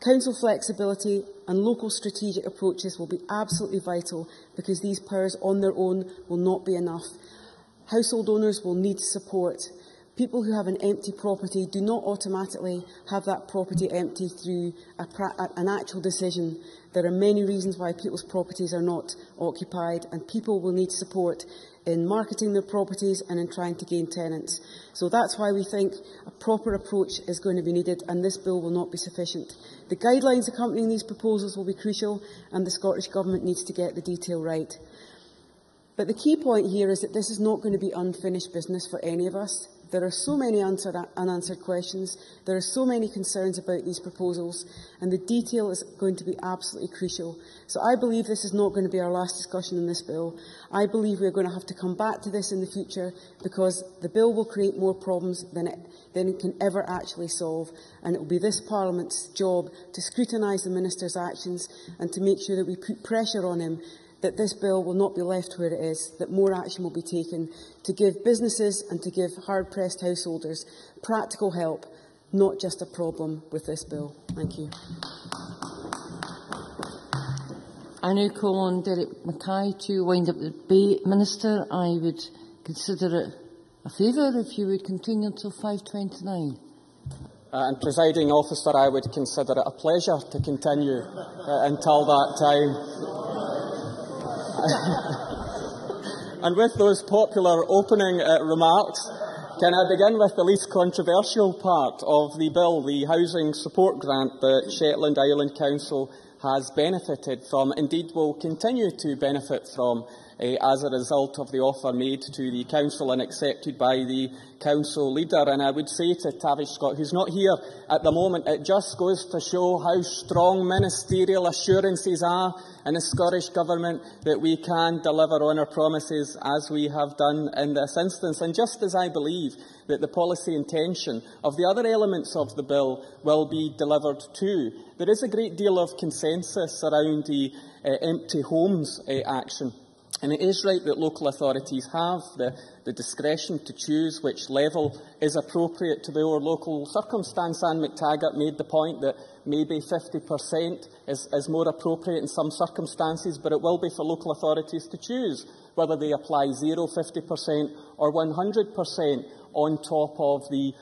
Speaker 7: Council flexibility and local strategic approaches will be absolutely vital, because these powers on their own will not be enough. Household owners will need support. People who have an empty property do not automatically have that property empty through an actual decision. There are many reasons why people's properties are not occupied, and people will need support in marketing their properties and in trying to gain tenants. So that's why we think a proper approach is going to be needed, and this bill will not be sufficient. The guidelines accompanying these proposals will be crucial, and the Scottish Government needs to get the detail right. But the key point here is that this is not going to be unfinished business for any of us. There are so many unanswered questions, there are so many concerns about these proposals, and the detail is going to be absolutely crucial. So I believe this is not going to be our last discussion on this bill. I believe we are going to have to come back to this in the future, because the bill will create more problems than it can ever actually solve, and it will be this Parliament's job to scrutinise the Minister's actions and to make sure that we put pressure on him that this bill will not be left where it is, that more action will be taken to give businesses and to give hard-pressed householders practical help, not just a problem with this bill. Thank you.
Speaker 18: I now call on Derek Mackay to wind up the debate. Minister, I would consider it a favour if you would continue until 5:29.
Speaker 5: And, Presiding Officer, I would consider it a pleasure to continue until that time. And with those popular opening remarks, can I begin with the least controversial part of the bill, the housing support grant that Shetland Island Council has benefited from, indeed will continue to benefit from as a result of the offer made to the Council and accepted by the Council leader. And I would say to Tavish Scott, who's not here at the moment, it just goes to show how strong ministerial assurances are in the Scottish Government that we can deliver on our promises as we have done in this instance. And just as I believe that the policy intention of the other elements of the bill will be delivered too, there is a great deal of consensus around the empty homes action. And it is right that local authorities have the discretion to choose which level is appropriate to their local circumstance. Anne McTaggart made the point that maybe 50% is more appropriate in some circumstances, but it will be for local authorities to choose whether they apply 0, 50% or 100% on top of the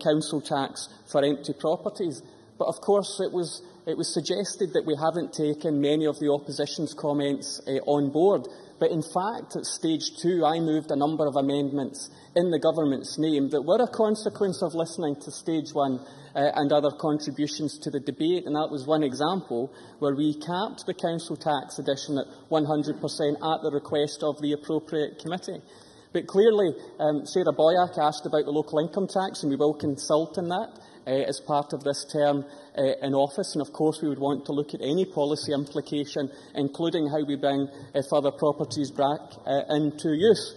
Speaker 5: council tax for empty properties. But of course it was suggested that we haven't taken many of the opposition's comments on board. But in fact, at stage 2, I moved a number of amendments in the government's name that were a consequence of listening to stage 1 and other contributions to the debate. And that was one example where we capped the council tax addition at 100% at the request of the appropriate committee. But clearly, Sarah Boyack asked about the local income tax, and we will consult on that as part of this term in office. And of course, we would want to look at any policy implication, including how we bring further properties back into use.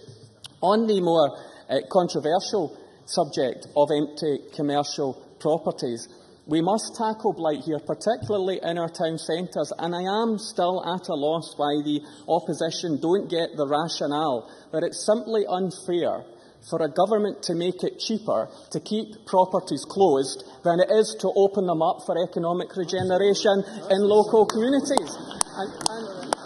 Speaker 5: On the more controversial subject of empty commercial properties, we must tackle blight here, particularly in our town centres, and I am still at a loss why the opposition don't get the rationale that it's simply unfair for a government to make it cheaper to keep properties closed than it is to open them up for economic regeneration in local communities.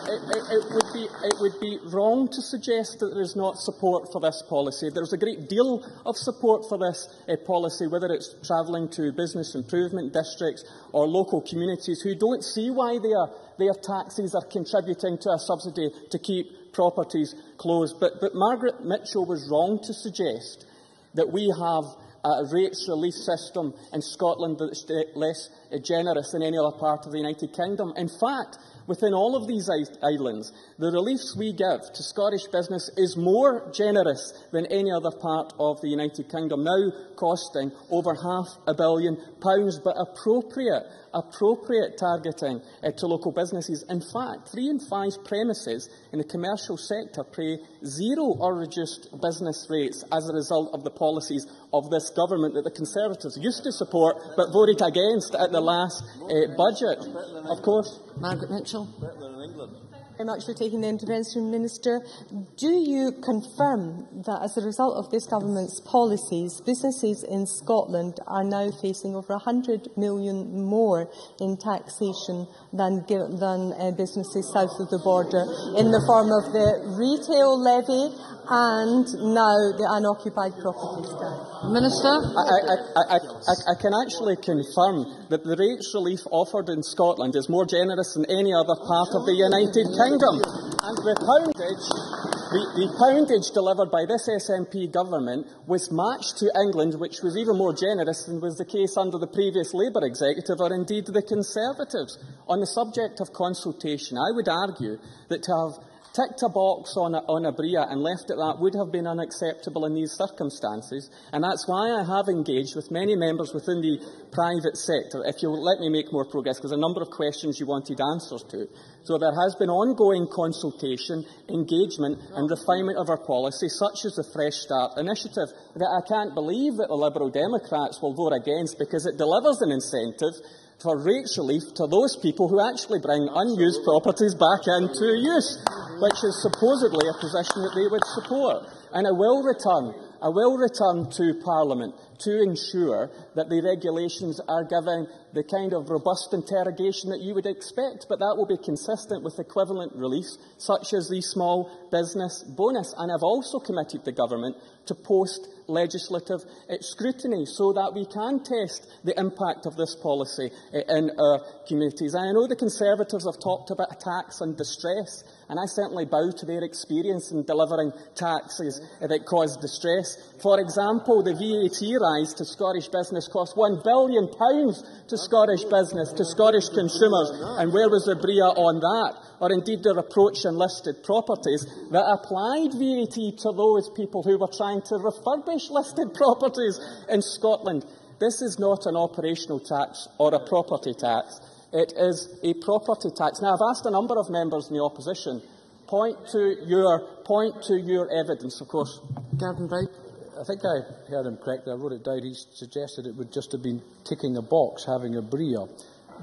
Speaker 5: It would be wrong to suggest that there is not support for this policy. There is a great deal of support for this policy, whether it's travelling to business improvement districts or local communities who don't see why their taxes are contributing to a subsidy to keep properties closed. But Margaret Mitchell was wrong to suggest that we have a rates relief system in Scotland that's less generous than any other part of the United Kingdom. In fact, within all of these islands, the reliefs we give to Scottish business is more generous than any other part of the United Kingdom, now costing over £500 million, but appropriate targeting to local businesses. In fact, 3 in 5 premises in the commercial sector pay 0 or reduced business rates as a result of the policies of this government that the Conservatives used to support but voted against at the last budget. Of course.
Speaker 18: Margaret Mitchell.
Speaker 3: Very much for taking the intervention, Minister. Do you confirm that as a result of this government's policies, businesses in Scotland are now facing over 100 million more in taxation than businesses south of the border, in the form of the retail levy and now the unoccupied properties tax?
Speaker 5: Minister? I can actually confirm that the rates relief offered in Scotland is more generous than any other part of the United Kingdom. And the poundage delivered by this SNP government was matched to England, which was even more generous than was the case under the previous Labour executive, or indeed the Conservatives. On the subject of consultation, I would argue that to have ticked a box on a BRIA and left it that would have been unacceptable in these circumstances, and that's why I have engaged with many members within the private sector. If you'll let me make more progress, because a number of questions you wanted answers to. So there has been ongoing consultation, engagement and refinement of our policy, such as the Fresh Start initiative, that I can't believe that the Liberal Democrats will vote against, because it delivers an incentive for rates relief to those people who actually bring unused properties back into use, which is supposedly a position that they would support. And I will return to Parliament to ensure that the regulations are given the kind of robust interrogation that you would expect, but that will be consistent with equivalent relief, such as the small business bonus. And I've also committed the government to post-legislative scrutiny so that we can test the impact of this policy in our communities. And I know the Conservatives have talked about a tax on distress, and I certainly bow to their experience in delivering taxes that cause distress. For example, the VAT rise to Scottish business cost £1 billion to Scottish business, to Scottish consumers, and where was the BRIA on that? Or indeed their approach on listed properties that applied VAT to those people who were trying to refurbish listed properties in Scotland. This is not an operational tax or a property tax. It is a property tax. Now, I've asked a number of members in the opposition, point to your evidence, of course.
Speaker 9: Gavin Wright. I think I heard him correctly. I wrote it down. He suggested it would just have been ticking a box, having a BRIA.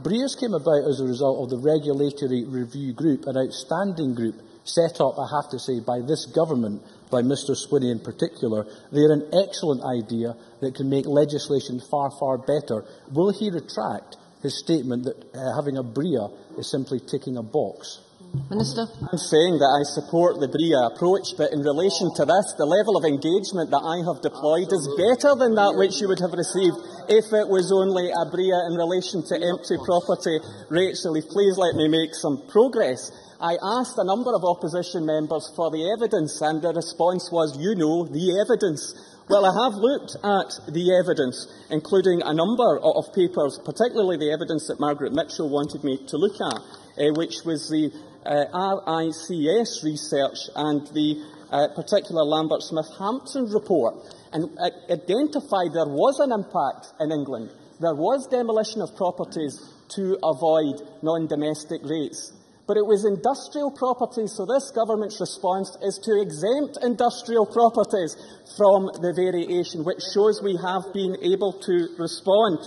Speaker 9: BRIAs came about as a result of the Regulatory Review Group, an outstanding group set up, I have to say, by this government, by Mr Swinney in particular. They're an excellent idea that can make legislation far, far better. Will he retract his statement that having a BRIA is simply ticking a box?
Speaker 5: Minister? I'm saying that I support the BRIA approach, but in relation to this, the level of engagement that I have deployed is better than that which you would have received if it was only a BRIA in relation to empty property rates relief. Please let me make some progress. I asked a number of opposition members for the evidence, and the response was, you know, the evidence. Well, I have looked at the evidence, including a number of papers, particularly the evidence that Margaret Mitchell wanted me to look at, which was the RICS research and the particular Lambert-Smith-Hampton report, and identified there was an impact in England. There was demolition of properties to avoid non-domestic rates. But it was industrial properties, so this government's response is to exempt industrial properties from the variation, which shows we have been able to respond.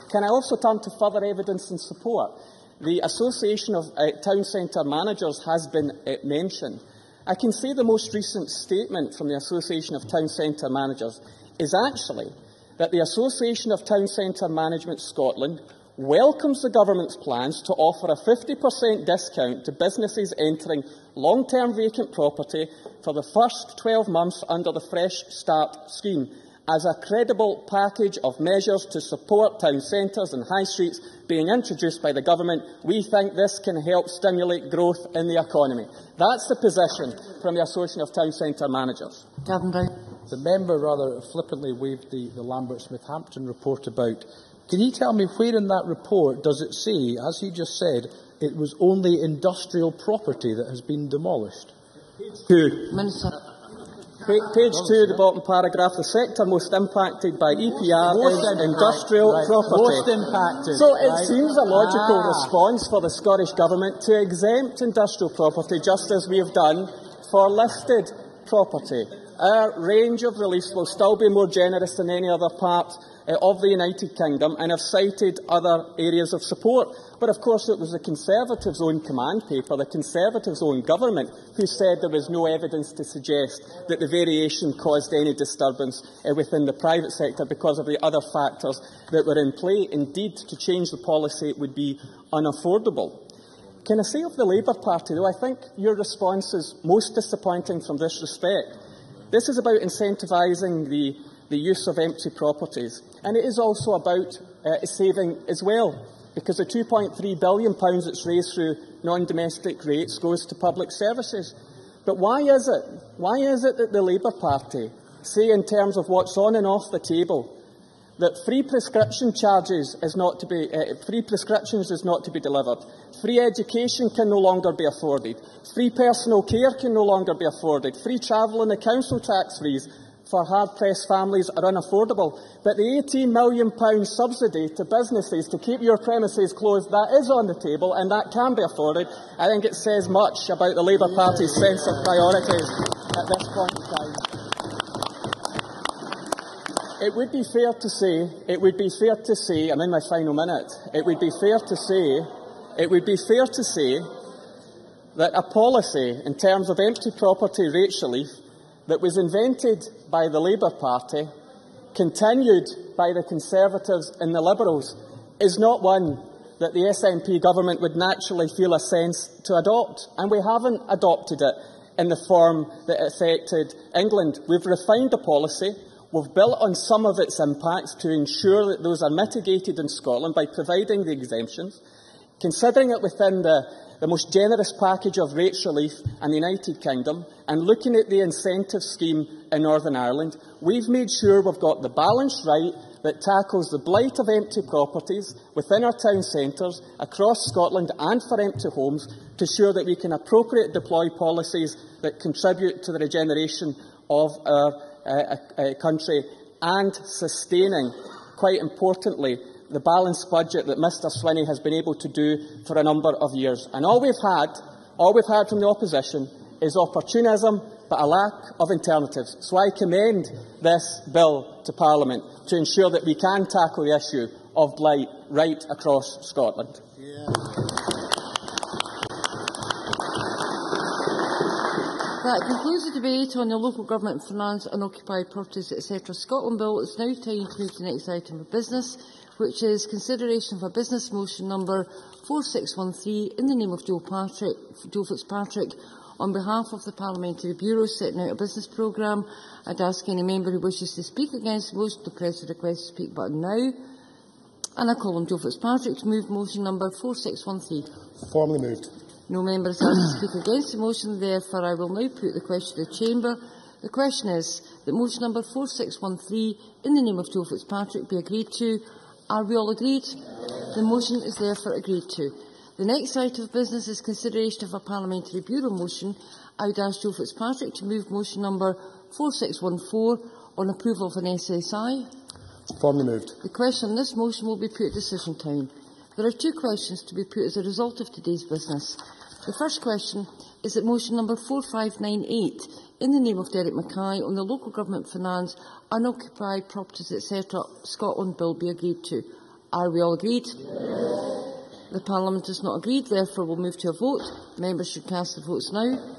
Speaker 5: Can I also turn to further evidence and support? The Association of Town Centre Managers has been mentioned. I can say the most recent statement from the Association of Town Centre Managers is actually that the Association of Town Centre Management Scotland welcomes the government's plans to offer a 50% discount to businesses entering long-term vacant property for the first 12 months under the Fresh Start scheme as a credible package of measures to support town centres and high streets being introduced by the government. We think this can help stimulate growth in the economy. That's the position from the Association of Town Centre Managers.
Speaker 9: Gavin Wright. The member rather flippantly waved the Lambert-Smith-Hampton report about. Can you tell me where in that report does it say, as he just said, it was only industrial property that has been demolished?
Speaker 5: Minister. Page 2, the bottom paragraph, the sector most impacted by EPR is industrial property.
Speaker 9: Most impacted.
Speaker 5: So it seems a logical response for the Scottish Government to exempt industrial property, just as we have done for listed property. Our range of reliefs will still be more generous than any other part of the United Kingdom and have cited other areas of support. But of course it was the Conservatives' own command paper, the Conservatives' own government, who said there was no evidence to suggest that the variation caused any disturbance within the private sector because of the other factors that were in play. Indeed, to change the policy would be unaffordable. Can I say of the Labour Party, though, I think your response is most disappointing from this respect. This is about incentivising the use of empty properties, and it is also about saving as well, because the £2.3 billion that's raised through non-domestic rates goes to public services. But why is it that the Labour Party say, in terms of what's on and off the table, that free prescriptions is not to be delivered, free education can no longer be afforded, free personal care can no longer be afforded, free travel and the council tax freeze for hard-pressed families are unaffordable, but the £18 million subsidy to businesses to keep your premises closed, that is on the table and that can be afforded. I think it says much about the Labour Party's sense of priorities at this point in time. It would be fair to say, I'm in my final minute, it would be fair to say that a policy in terms of empty property rates relief that was invented by the Labour Party, continued by the Conservatives and the Liberals, is not one that the SNP government would naturally feel a sense to adopt. And we haven't adopted it in the form that it affected England. We've refined the policy. We've built on some of its impacts to ensure that those are mitigated in Scotland by providing the exemptions, considering it within the most generous package of rates relief in the United Kingdom, and looking at the incentive scheme in Northern Ireland. We've made sure we've got the balance right that tackles the blight of empty properties within our town centres, across Scotland and for empty homes, to ensure that we can appropriately deploy policies that contribute to the regeneration of our country and sustaining, quite importantly, the balanced budget that Mr Swinney has been able to do for a number of years. And all we've had from the opposition is opportunism, but a lack of alternatives. So I commend this bill to Parliament to ensure that we can tackle the issue of blight right across Scotland.
Speaker 18: That concludes the debate on the Local Government Finance, Unoccupied Properties, etc. Scotland Bill. It's now time to move to the next item of business, which is consideration of a business motion number 4613 in the name of Joe Fitzpatrick on behalf of the Parliamentary Bureau setting out a business programme. I'd ask any member who wishes to speak against the motion to press the request to speak button now. And I call on Joe Fitzpatrick to move motion number 4613.
Speaker 8: Formally moved.
Speaker 18: No member is asked to speak against the motion, therefore I will now put the question to the Chamber. The question is that motion number 4613 in the name of Joe Fitzpatrick be agreed to. Are we all agreed? The motion is therefore agreed to. The next item of business is consideration of a Parliamentary Bureau motion. I would ask Joe Fitzpatrick to move motion number 4614 on approval of an SSI.
Speaker 8: Formally moved.
Speaker 18: The question on this motion will be put at decision time. There are two questions to be put as a result of today's business. The first question is that motion number 4598 in the name of Derek Mackay on the Local Government Finance, Unoccupied Properties, etc. Scotland Bill be agreed to. Are we all agreed? Yes. The Parliament is not agreed, therefore we'll move to a vote. Members should cast the votes now.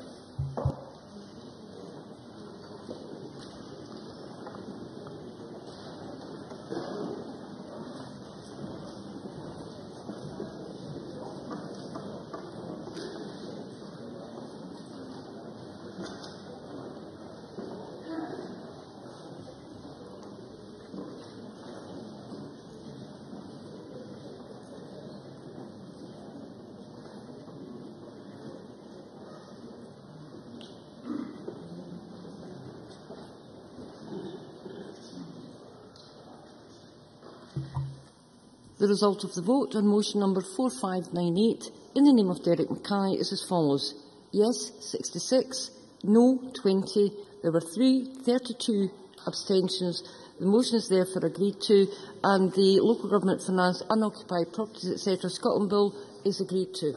Speaker 18: The result of the vote on motion number 4598 in the name of Derek Mackay is as follows. Yes, 66. No, 20. There were 32 abstentions. The motion is therefore agreed to, and the Local Government Finance, Unoccupied Properties, etc. Scotland Bill is agreed to.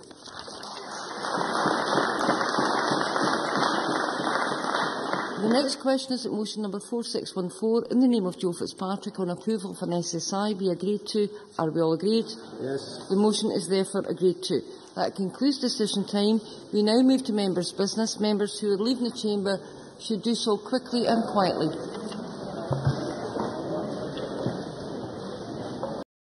Speaker 18: The next question is that motion number 4614 in the name of Joe Fitzpatrick on approval of an SSI be agreed to. Are we all agreed?
Speaker 4: Yes.
Speaker 18: The motion is therefore agreed to. That concludes decision time. We now move to members' business. Members who are leaving the chamber should do so quickly and quietly.